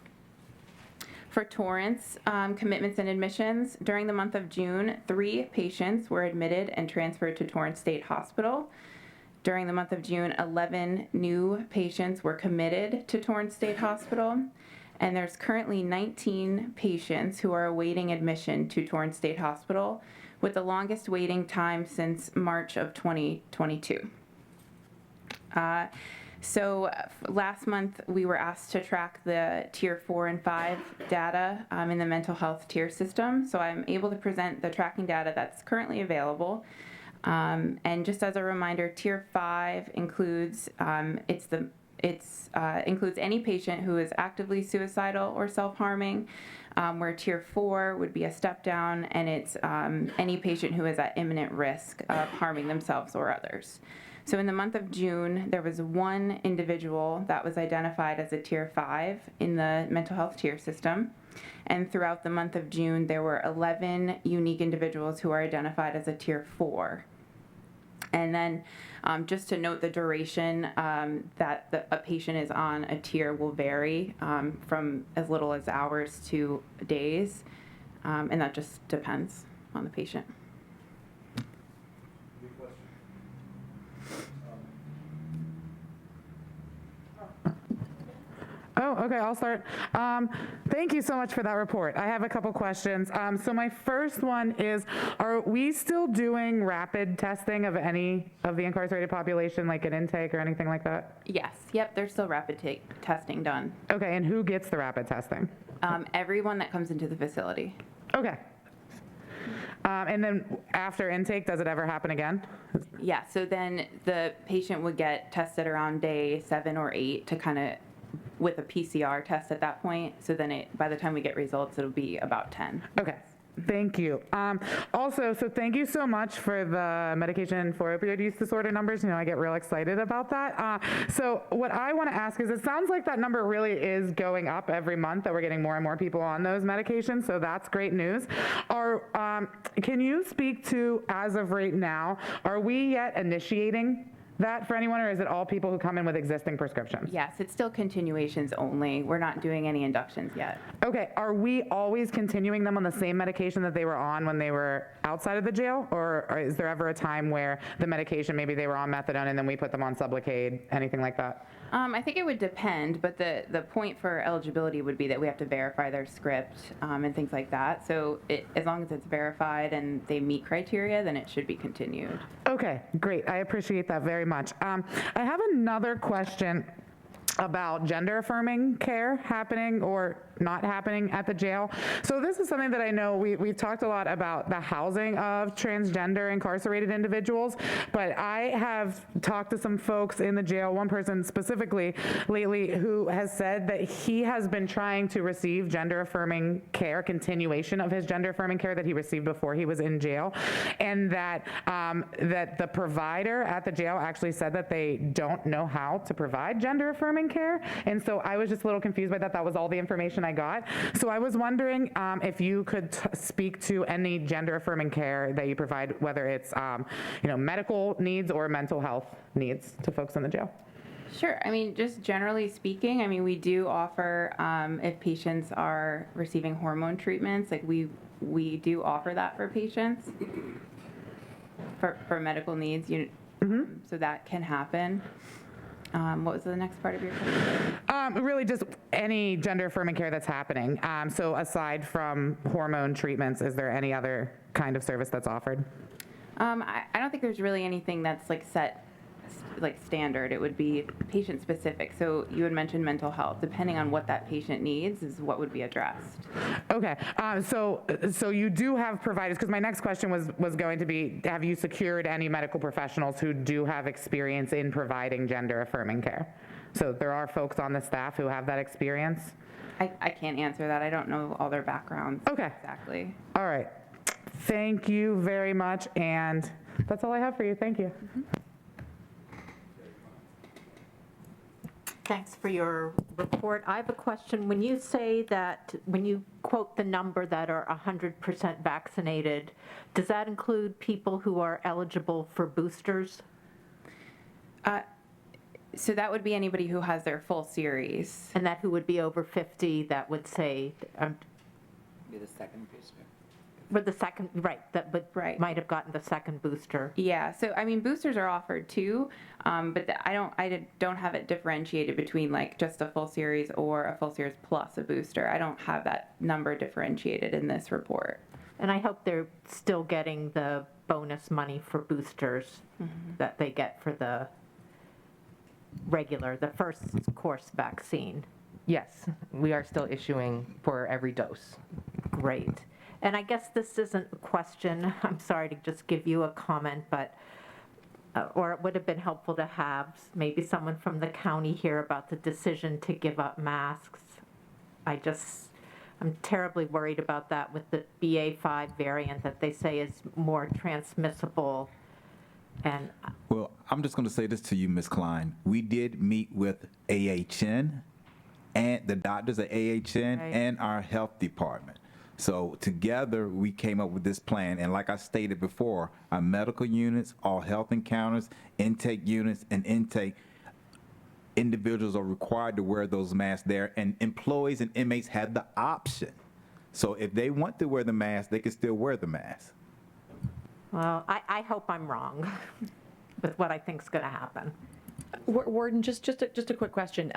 For Torrance commitments and admissions, during the month of June, 3 patients were admitted and transferred to Torrance State Hospital. During the month of June, 11 new patients were committed to Torrance State Hospital, and there's currently 19 patients who are awaiting admission to Torrance State Hospital, with the longest waiting time since March of 2022. Last month, we were asked to track the Tier 4 and 5 data in the mental health tier system, so I'm able to present the tracking data that's currently available. And just as a reminder, Tier 5 includes includes any patient who is actively suicidal or self-harming, where Tier 4 would be a step down, and it's any patient who is at imminent risk of harming themselves or others. So in the month of June, there was 1 individual that was identified as a Tier 5 in the mental health tier system. And throughout the month of June, there were 11 unique individuals who are identified as a Tier 4. And then just to note, the duration that a patient is on a tier will vary from as little as hours to days, and that just depends on the patient. Oh, okay, I'll start. Thank you so much for that report. I have a couple questions. So my first one is, are we still doing rapid testing of any of the incarcerated population, like an intake or anything like that? Yes, yep, there's still rapid testing done. Okay, and who gets the rapid testing? Everyone that comes into the facility. Okay. And then after intake, does it ever happen again? Yeah, so then the patient would get tested around day 7 or 8 to kind of with a PCR test at that point. So then by the time we get results, it'll be about 10. Okay. Thank you. Also, so thank you so much for the medication for opioid use disorder numbers. You know, I get real excited about that. So what I want to ask is, it sounds like that number really is going up every month, that we're getting more and more people on those medications. So that's great news. Can you speak to, as of right now, are we yet initiating that for anyone, or is it all people who come in with existing prescriptions? Yes, it's still continuations only. We're not doing any inductions yet. Okay, are we always continuing them on the same medication that they were on when they were outside of the jail? Or is there ever a time where the medication, maybe they were on methadone and then we put them on Sublocade, anything like that? I think it would depend, but the point for eligibility would be that we have to verify their script and things like that. So as long as it's verified and they meet criteria, then it should be continued. Okay, great. I appreciate that very much. I have another question about gender affirming care happening or not happening at the jail. So this is something that I know we've talked a lot about, the housing of transgender incarcerated individuals, but I have talked to some folks in the jail, one person specifically lately, who has said that he has been trying to receive gender affirming care, continuation of his gender affirming care that he received before he was in jail, and that that the provider at the jail actually said that they don't know how to provide gender affirming care. And so I was just a little confused by that. That was all the information I got. So I was wondering if you could speak to any gender affirming care that you provide, whether it's medical needs or mental health needs to folks in the jail. Sure. I mean, just generally speaking, I mean, we do offer, if patients are receiving hormone treatments, like we do offer that for patients for medical needs. So that can happen. What was the next part of your question? Really just any gender affirming care that's happening. So aside from hormone treatments, is there any other kind of service that's offered? I don't think there's really anything that's like set, like standard. It would be patient specific. So you had mentioned mental health. Depending on what that patient needs is what would be addressed. Okay, so you do have providers, because my next question was going to be, have you secured any medical professionals who do have experience in providing gender affirming care? So there are folks on the staff who have that experience? I can't answer that. I don't know all their backgrounds. Okay. Exactly. All right. Thank you very much, and that's all I have for you. Thank you. Thanks for your report. I have a question. When you say that, when you quote the number that are 100% vaccinated, does that include people who are eligible for boosters? So that would be anybody who has their full series. And that who would be over 50 that would say, Be the second booster. for the second, right, that but might have gotten the second booster. Yeah, so I mean, boosters are offered too, but I don't have it differentiated between like just a full series or a full series plus a booster. I don't have that number differentiated in this report. And I hope they're still getting the bonus money for boosters that they get for the regular, the first course vaccine. Yes, we are still issuing for every dose. Great. And I guess this isn't a question, I'm sorry to just give you a comment, but, or it would have been helpful to have maybe someone from the county here about the decision to give up masks. I'm terribly worried about that with the BA.5 variant that they say is more transmissible. And Well, I'm just going to say this to you, Ms. Klein. We did meet with AHN and the doctors at AHN and our health department. So together we came up with this plan. And like I stated before, our medical units, all health encounters, intake units, and intake individuals are required to wear those masks there. And employees and inmates had the option. So if they want to wear the mask, they can still wear the mask. well, I hope I'm wrong with what I think is going to happen. Warden, just a quick question.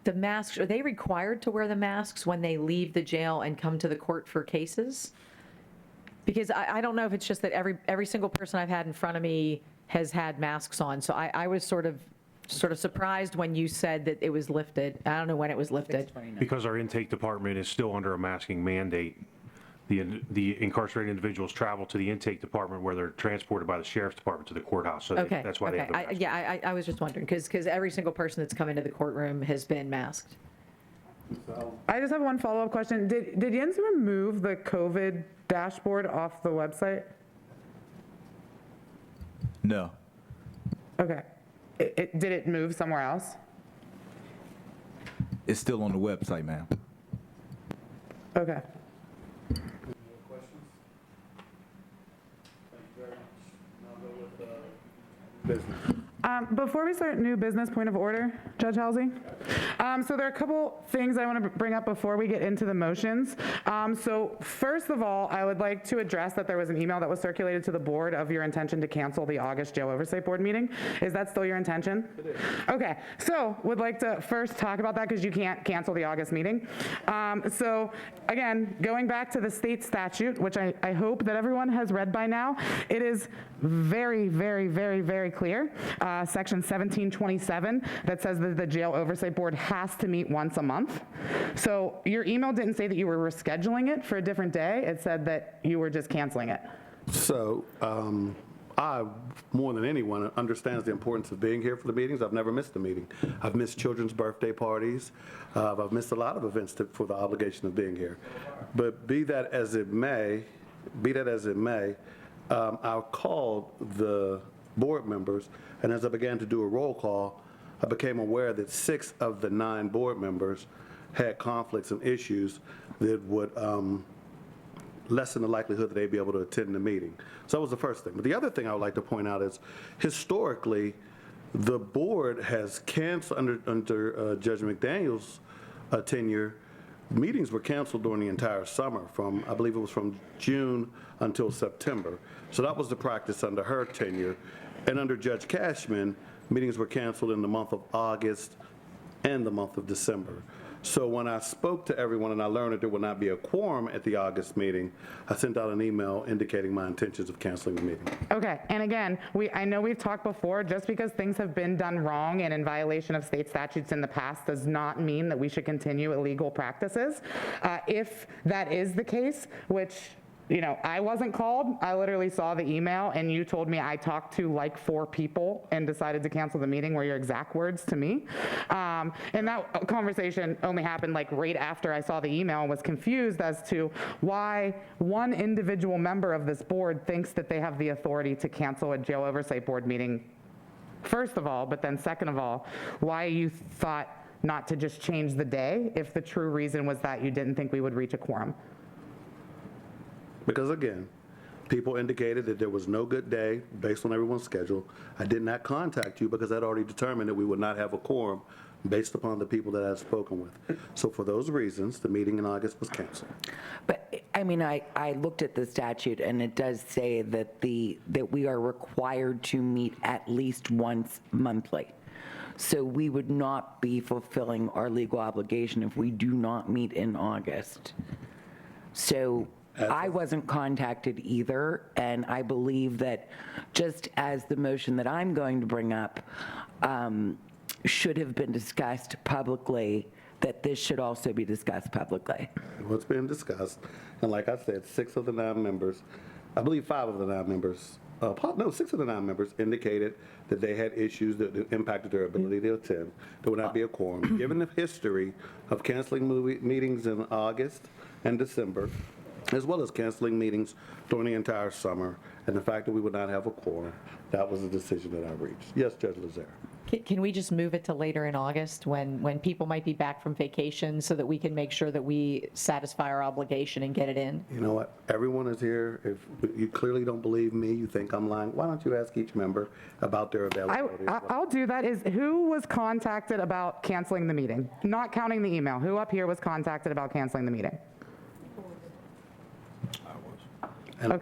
The masks, are they required to wear the masks when they leave the jail and come to the court for cases? Because I don't know if it's just that every single person I've had in front of me has had masks on. So I was sort of surprised when you said that it was lifted. I don't know when it was lifted. Because our intake department is still under a masking mandate, the incarcerated individuals travel to the intake department where they're transported by the sheriff's department to the courthouse. So Okay. that's why they have the mask. I was just wondering, because every single person that's come into the courtroom has been masked. I just have one follow-up question. Did Jens remove the COVID dashboard off the website? No. Okay. Did it move somewhere else? It's still on the website, ma'am. Okay. Before we start new business, point of order, Judge Halsey. So there are a couple things I want to bring up before we get into the motions. So first of all, I would like to address that there was an email that was circulated to the board of your intention to cancel the August Jail Oversight Board meeting. Is that still your intention? It is. Okay, so would like to first talk about that because you can't cancel the August meeting. So again, going back to the state statute, which I hope that everyone has read by now, it is very, very, very, very clear. Section 1727 that says that the Jail Oversight Board has to meet once a month. So your email didn't say that you were rescheduling it for a different day. It said that you were just canceling it. So I, more than anyone, understands the importance of being here for the meetings. I've never missed a meeting. I've missed children's birthday parties. I've missed a lot of events for the obligation of being here. But be that as it may, I called the board members, and as I began to do a roll call, I became aware that 6 of the 9 board members had conflicts and issues that would lessen the likelihood that they'd be able to attend the meeting. So that was the first thing. But the other thing I would like to point out is, historically, the board has canceled, under Judge McDaniel's tenure, meetings were canceled during the entire summer from, I believe it was from June until September. So that was the practice under her tenure. And under Judge Cashman, meetings were canceled in the month of August and the month of December. So when I spoke to everyone and I learned that there would not be a quorum at the August meeting, I sent out an email indicating my intentions of canceling the meeting. Okay, and again, I know we've talked before, just because things have been done wrong and in violation of state statutes in the past does not mean that we should continue illegal practices. If that is the case, which, you know, I wasn't called. I literally saw the email and you told me I talked to like 4 people and decided to cancel the meeting, were your exact words to me. And that conversation only happened like right after I saw the email and was confused as to why one individual member of this board thinks that they have the authority to cancel a jail oversight board meeting, first of all, but then second of all, why you thought not to just change the day if the true reason was that you didn't think we would reach a quorum. Because again, people indicated that there was no good day based on everyone's schedule. I did not contact you because I'd already determined that we would not have a quorum based upon the people that I'd spoken with. So for those reasons, the meeting in August was canceled. But, I mean, I looked at the statute, and it does say that that we are required to meet at least once monthly. So we would not be fulfilling our legal obligation if we do not meet in August. So I wasn't contacted either, and I believe that just as the motion that I'm going to bring up should have been discussed publicly, that this should also be discussed publicly. What's being discussed, and like I said, 6 of the 9 members, I believe 5 of the 9 members, 6 of the 9 members indicated that they had issues that impacted their ability to attend. There would not be a quorum. Given the history of canceling meetings in August and December, as well as canceling meetings during the entire summer, and the fact that we would not have a quorum, that was a decision that I reached. Yes, Judge Lazare. Can we just move it to later in August when people might be back from vacation so that we can make sure that we satisfy our obligation and get it in? You know what? Everyone is here. If you clearly don't believe me, you think I'm lying, why don't you ask each member about their availability? I'll do that. Who was contacted about canceling the meeting? Not counting the email. Who up here was contacted about canceling the meeting? And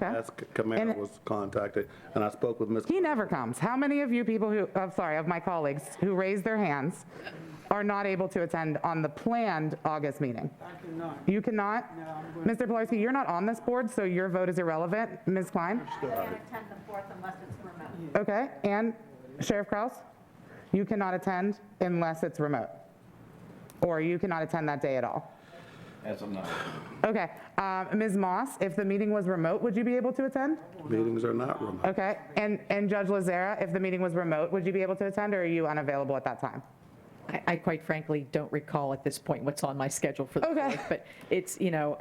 Camara was contacted, and I spoke with Ms. He never comes. How many of you people of my colleagues who raised their hands are not able to attend on the planned August meeting? I cannot. You cannot? No, I'm going Mr. Pilarski, you're not on this board, so your vote is irrelevant. Ms. Klein? I can't attend the 4th unless it's remote. Okay, and Sheriff Kraus? You cannot attend unless it's remote, or you cannot attend that day at all. As of now. Okay, Ms. Moss, if the meeting was remote, would you be able to attend? Meetings are not remote. Okay, and Judge Lazara, if the meeting was remote, would you be able to attend, or are you unavailable at that time? I quite frankly don't recall at this point what's on my schedule for the 4th, but it's, you know,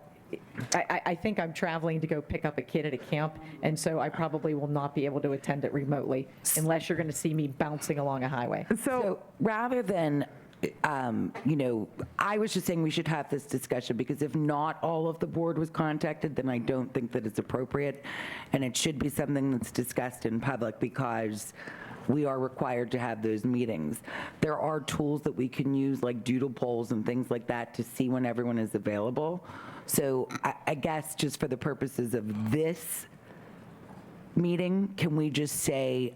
I think I'm traveling to go pick up a kid at a camp, and so I probably will not be able to attend it remotely unless you're going to see me bouncing along a highway. So rather than, you know, I was just saying we should have this discussion, because if not all of the board was contacted, then I don't think that it's appropriate, and it should be something that's discussed in public, because we are required to have those meetings. There are tools that we can use, like doodle polls and things like that, to see when everyone is available. So I guess just for the purposes of this meeting, can we just say,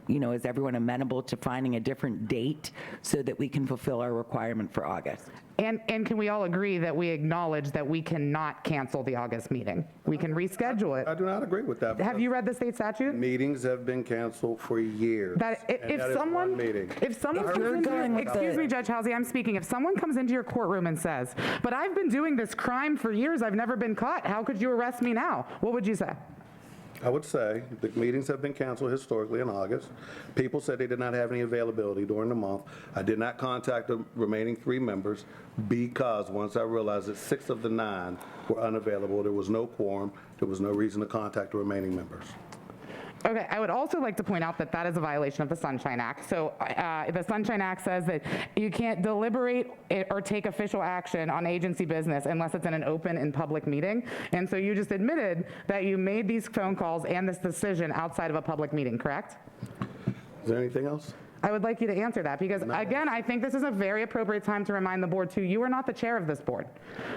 you know, is everyone amenable to finding a different date so that we can fulfill our requirement for August? And can we all agree that we acknowledge that we cannot cancel the August meeting? We can reschedule it. I do not agree with that. Have you read the state statute? Meetings have been canceled for years. If someone comes into, excuse me, Judge Halsey, I'm speaking. If someone comes into your courtroom and says, but I've been doing this crime for years, I've never been caught, how could you arrest me now? What would you say? I would say the meetings have been canceled historically in August. People said they did not have any availability during the month. I did not contact the remaining 3 members because once I realized that 6 of the 9 were unavailable, there was no quorum, there was no reason to contact the remaining members. Okay, I would also like to point out that that is a violation of the Sunshine Act. So the Sunshine Act says that you can't deliberate or take official action on agency business unless it's in an open and public meeting. And so you just admitted that you made these phone calls and this decision outside of a public meeting, correct? Is there anything else? I would like you to answer that, because again, I think this is a very appropriate time to remind the board too, you are not the chair of this board.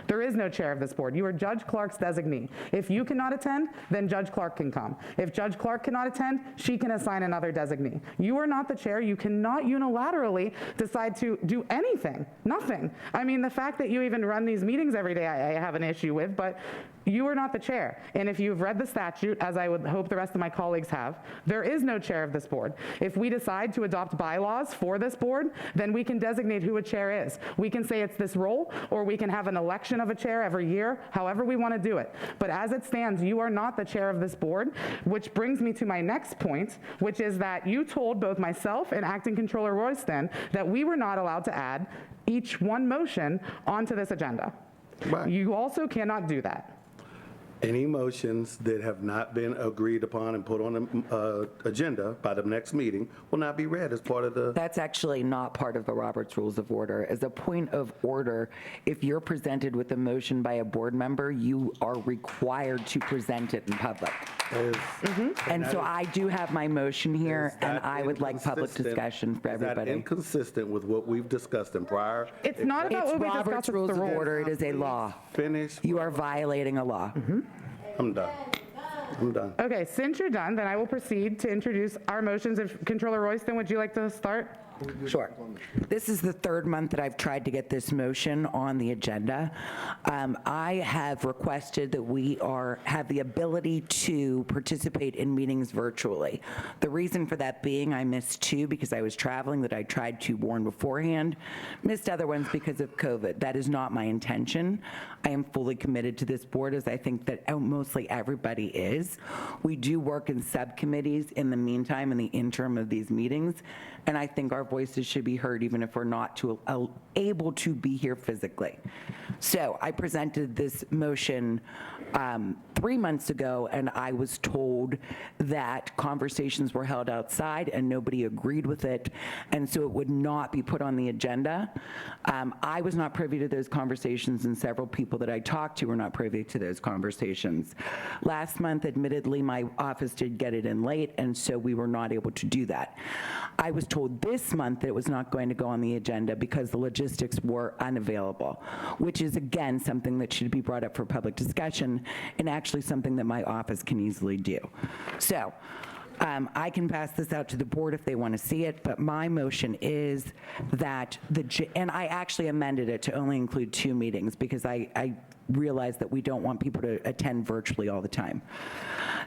There is no chair of this board. You are Judge Clark's designee. If you cannot attend, then Judge Clark can come. If Judge Clark cannot attend, she can assign another designee. You are not the chair. You cannot unilaterally decide to do anything, nothing. I mean, the fact that you even run these meetings every day, I have an issue with, but you are not the chair. And if you've read the statute, as I would hope the rest of my colleagues have, there is no chair of this board. If we decide to adopt bylaws for this board, then we can designate who a chair is. We can say it's this role, or we can have an election of a chair every year, however we want to do it. But as it stands, you are not the chair of this board, which brings me to my next point, which is that you told both myself and Acting Controller Royston that we were not allowed to add each one motion onto this agenda. Right. You also cannot do that. Any motions that have not been agreed upon and put on the agenda by the next meeting will not be read as part of the... That's actually not part of the Robert's Rules of Order. As a point of order, if you're presented with a motion by a board member, you are required to present it in public. And so I do have my motion here, and I would like public discussion for everybody. Is that inconsistent with what we've discussed in prior? It's not about It's what we discussed, Robert's it's Rules the of rules. Order. It is a law. Finish. You are violating a law. I'm done. I'm done. Okay, since you're done, then I will proceed to introduce our motions. If Controller Royston, would you like to start? Sure. This is the third month that I've tried to get this motion on the agenda. I have requested that we have the ability to participate in meetings virtually. The reason for that being I missed two because I was traveling that I tried to warn beforehand, missed other ones because of COVID. That is not my intention. I am fully committed to this board, as I think that mostly everybody is. We do work in subcommittees in the meantime, in the interim of these meetings, and I think our voices should be heard even if we're not able to be here physically. So I presented this motion 3 months ago, and I was told that conversations were held outside and nobody agreed with it, and so it would not be put on the agenda. I was not privy to those conversations, and several people that I talked to were not privy to those conversations. Last month, admittedly, my office did get it in late, and so we were not able to do that. I was told this month that it was not going to go on the agenda because the logistics were unavailable, which is, again, something that should be brought up for public discussion and actually something that my office can easily do. So I can pass this out to the board if they want to see it, but my motion is that and I actually amended it to only include 2 meetings because I realize that we don't want people to attend virtually all the time.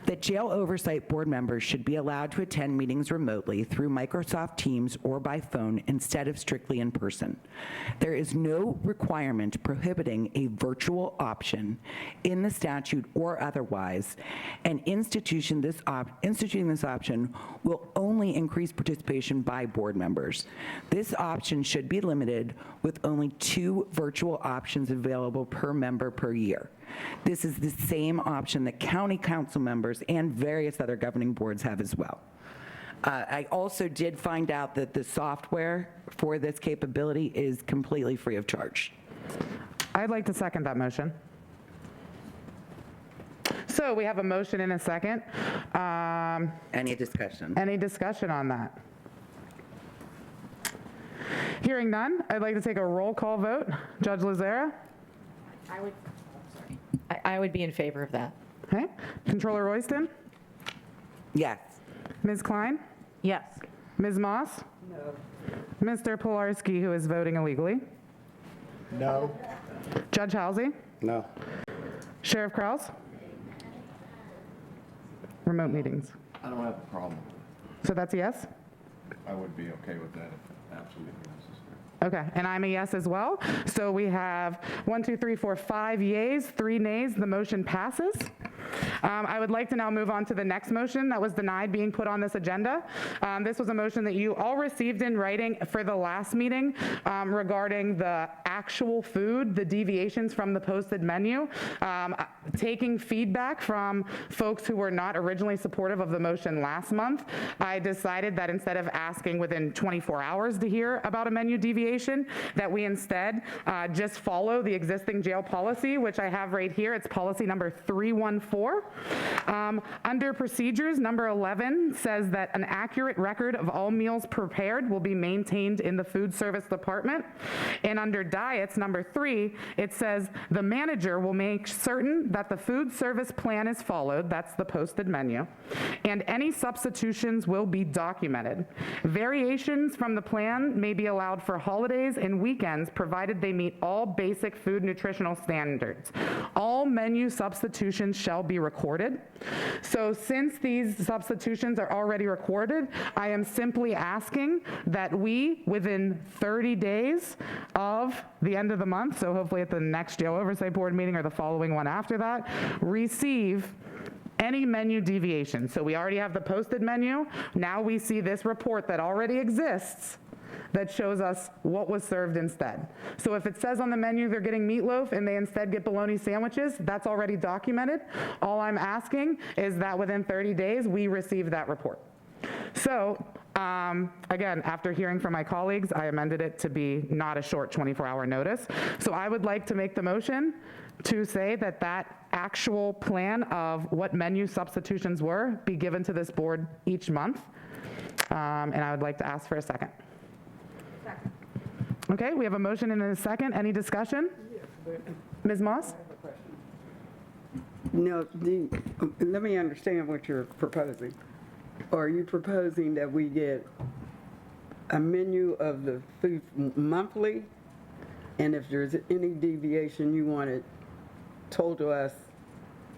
That jail oversight board members should be allowed to attend meetings remotely through Microsoft Teams or by phone instead of strictly in person. There is no requirement prohibiting a virtual option in the statute or otherwise, and instituting this option will only increase participation by board members. This option should be limited with only 2 virtual options available per member per year. This is the same option that county council members and various other governing boards have as well. I also did find out that the software for this capability is completely free of charge. I'd like to second that motion. So we have a motion and a second. Any discussion? Any discussion on that? Hearing none, I'd like to take a roll call vote. Judge Lazara? I would be in favor of that. Okay. Controller Royston? Yes. Ms. Klein? Yes. Ms. Moss? No. Mr. Polarski, who is voting illegally? No. Judge Halsey? No. Sheriff Krause? Remote meetings. I don't have a problem. So that's a yes? I would be okay with that if absolutely necessary. Okay, and I'm a yes as well. So we have 5 yeas, 3 nays. The motion passes. I would like to now move on to the next motion that was denied being put on this agenda. This was a motion that you all received in writing for the last meeting regarding the actual food, the deviations from the posted menu. Taking feedback from folks who were not originally supportive of the motion last month, I decided that instead of asking within 24 hours to hear about a menu deviation, that we instead just follow the existing jail policy, which I have right here. It's policy number 314. 4. Under procedures, number 11 says that an accurate record of all meals prepared will be maintained in the food service department. And under diets, number 3, it says the manager will make certain that the food service plan is followed, that's the posted menu, and any substitutions will be documented. Variations from the plan may be allowed for holidays and weekends, provided they meet all basic food nutritional standards. All menu substitutions shall be recorded. So since these substitutions are already recorded, I am simply asking that we, within 30 days of the end of the month, so hopefully at the next Jail Oversight Board meeting or the following one after that, receive any menu deviation. So we already have the posted menu. Now we see this report that already exists that shows us what was served instead. So if it says on the menu they're getting meatloaf and they instead get bologna sandwiches, that's already documented. All I'm asking is that within 30 days, we receive that report. So again, after hearing from my colleagues, I amended it to be not a short 24-hour notice. So I would like to make the motion to say that that actual plan of what menu substitutions were be given to this board each month. And I would like to ask for a second. Okay, we have a motion and a second. Any discussion? Ms. Moss? No, let me understand what you're proposing. Are you proposing that we get a menu of the food monthly? And if there's any deviation, you want it told to us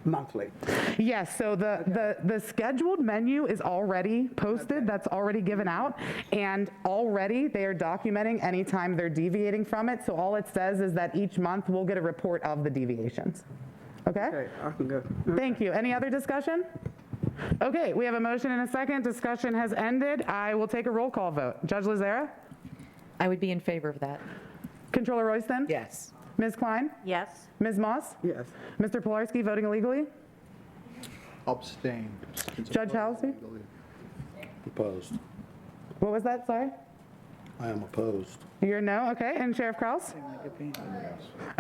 monthly? Yes, so the scheduled menu is already posted, that's already given out, and already they are documenting anytime they're deviating from it. So all it says is that each month we'll get a report of the deviations. Okay? Okay, I can go. Thank you. Any other discussion? Okay, we have a motion and a second. Discussion has ended. I will take a roll call vote. Judge Lozera? I would be in favor of that. Controller Royston? Yes. Ms. Klein? Yes. Ms. Moss? Yes. Mr. Pilarski voting illegally? Abstain. Judge Halsey? Opposed. What was that? Sorry? I am opposed. You're no? Okay. And Sheriff Krause?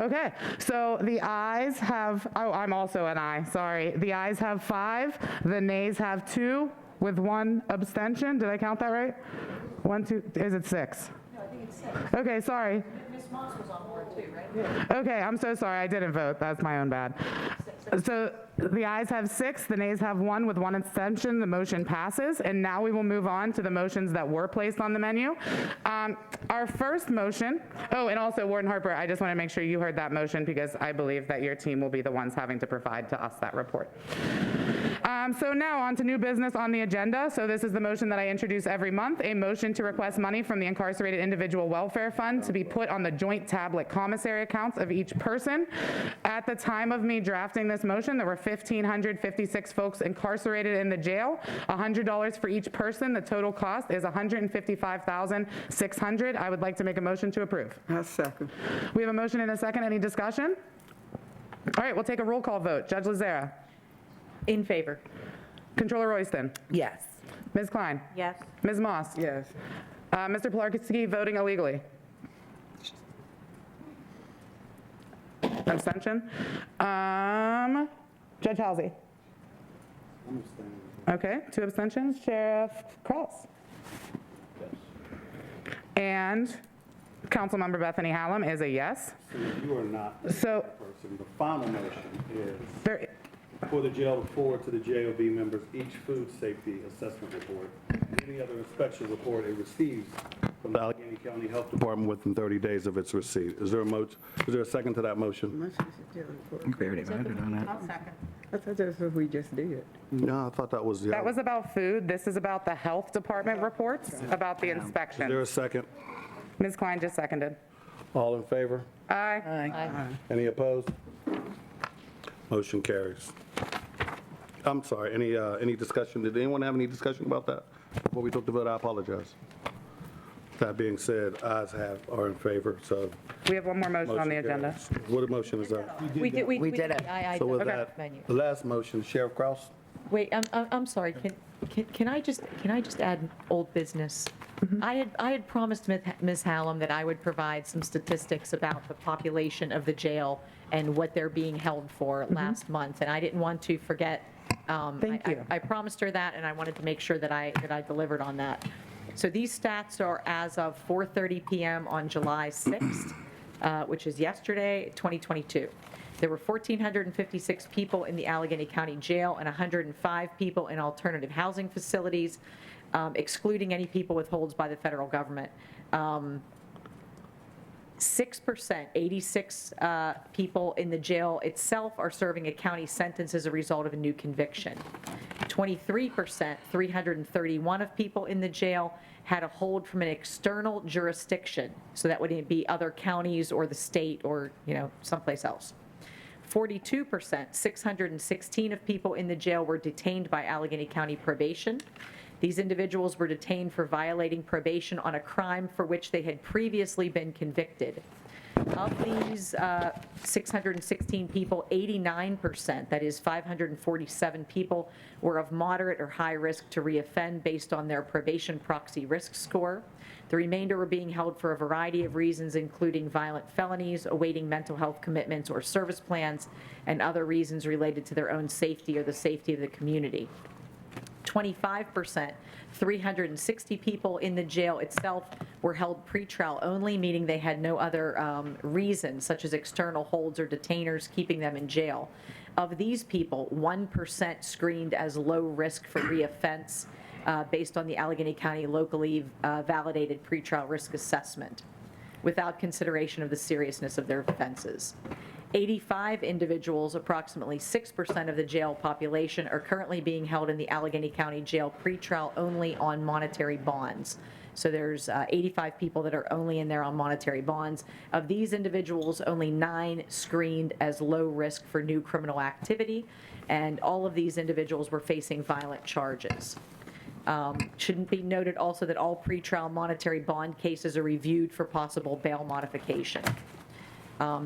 Okay. So the ayes have, oh, I'm also an aye. Sorry. The ayes have 5. The nays have 2 with 1 abstention. Did I count that right? 1, 2, is it 6? No, I think it's 6. Okay. Sorry. Ms. Moss was on board too, right? Okay. I'm so sorry. I didn't vote. That's my own bad. So the ayes have 6, the nays have 1 with 1 abstention. The motion passes. And now we will move on to the motions that were placed on the menu. Our first motion, oh, and also Warden Harper, I just want to make sure you heard that motion because I believe that your team will be the ones having to provide to us that report. So now on to new business on the agenda. So this is the motion that I introduce every month, a motion to request money from the Incarcerated Individual Welfare Fund to be put on the joint tablet commissary accounts of each person. At the time of me drafting this motion, there were 1,556 folks incarcerated in the jail, $100 for each person. The total cost is $155,600. I would like to make a motion to approve. A second. We have a motion and a second. Any discussion? All right, we'll take a roll call vote. Judge Lozera? In favor. Controller Royston? Yes. Ms. Klein? Yes. Ms. Moss? Yes. Mr. Pilarski voting illegally? Abstention? Judge Halsey? Okay, 2 abstentions. Sheriff Krause? And Councilmember Bethany Hallam is a yes. So you are not the So person. The final motion is there, for the jail to forward to the JOB members each food safety assessment report and any other inspection report it receives from the Allegheny County Health Department within 30 days of its receipt. Is there a motion? Is there a second to that motion? I think we already voted on that. I'll second. I thought that's what we just did. No, I thought that was the that other. was about food. This is about the health department reports, about the Is there inspection. a second? Ms. Klein just seconded. All in favor? Aye. Aye. Any opposed? Motion carries. I'm sorry, any discussion? Did anyone have any discussion about that before we took the vote? I apologize. That being said, ayes are in favor, so. We have one more motion on the motion agenda. carries. What motion is that? We did did it. the So with II that, menu. the last motion, Sheriff Krause? Wait, I'm sorry, Can I just add old business? I had promised Ms. Hallam that I would provide some statistics about the population of the jail and what they're being held for last month, and I didn't want to forget. Thank you. I promised her that, and I wanted to make sure that I delivered on that. So these stats are as of 4:30 p.m. on July 6th, which is yesterday, 2022. There were 1,456 people in the Allegheny County Jail and 105 people in alternative housing facilities, excluding any people with holds by the federal government. 6%, 86 people in the jail itself are serving a county sentence as a result of a new conviction. 23%, 331 of people in the jail had a hold from an external jurisdiction. So that would be other counties or the state or, someplace else. 42%, 616 of people in the jail were detained by Allegheny County Probation. These individuals were detained for violating probation on a crime for which they had previously been convicted. Of these 616 people, 89%, that is 547 people, were of moderate or high risk to reoffend based on their probation proxy risk score. The remainder were being held for a variety of reasons, including violent felonies, awaiting mental health commitments or service plans, and other reasons related to their own safety or the safety of the community. 25%, 360 people in the jail itself were held pretrial only, meaning they had no other reason, such as external holds or detainers keeping them in jail. Of these people, 1% screened as low risk for reoffense based on the Allegheny County locally validated pretrial risk assessment, without consideration of the seriousness of their offenses. 85 individuals, approximately 6% of the jail population, are currently being held in the Allegheny County Jail pretrial only on monetary bonds. So there's 85 people that are only in there on monetary bonds. Of these individuals, only 9 screened as low risk for new criminal activity, and all of these individuals were facing violent charges. Shouldn't be noted also that all pretrial monetary bond cases are reviewed for possible bail modification.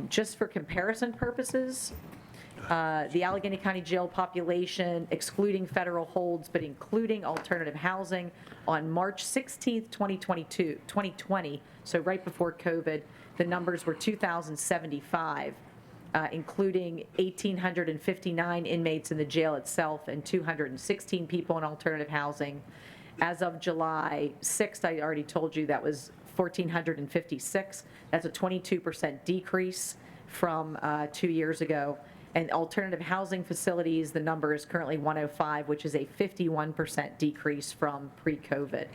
Just for comparison purposes, the Allegheny County Jail population, excluding federal holds but including alternative housing, on March 16th, 2020, so right before COVID, the numbers were 2,075, including 1,859 inmates in the jail itself and 216 people in alternative housing. As of July 6th, I already told you that was 1,456. That's a 22% decrease from 2 years ago. And alternative housing facilities, the number is currently 105, which is a 51% decrease from pre-COVID.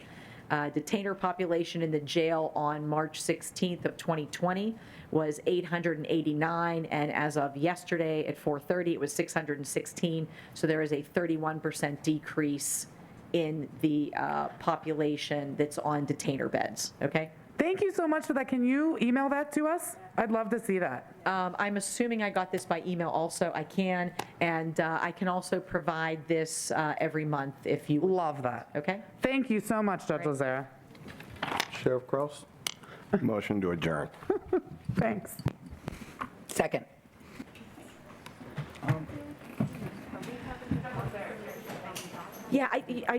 Detainer population in the jail on March 16th of 2020 was 889, and as of yesterday at 4:30, it was 616. So there is a 31% decrease in the population that's on detainer beds, okay? Thank you so much for that. Can you email that to us? I'd love to see that. I'm assuming I got this by email also. I can, and I can also provide this every month if you love that. Okay? Thank you so much, Judge Lazara. Sheriff Cross? Motion to adjourn. Thanks. Second. Yeah, I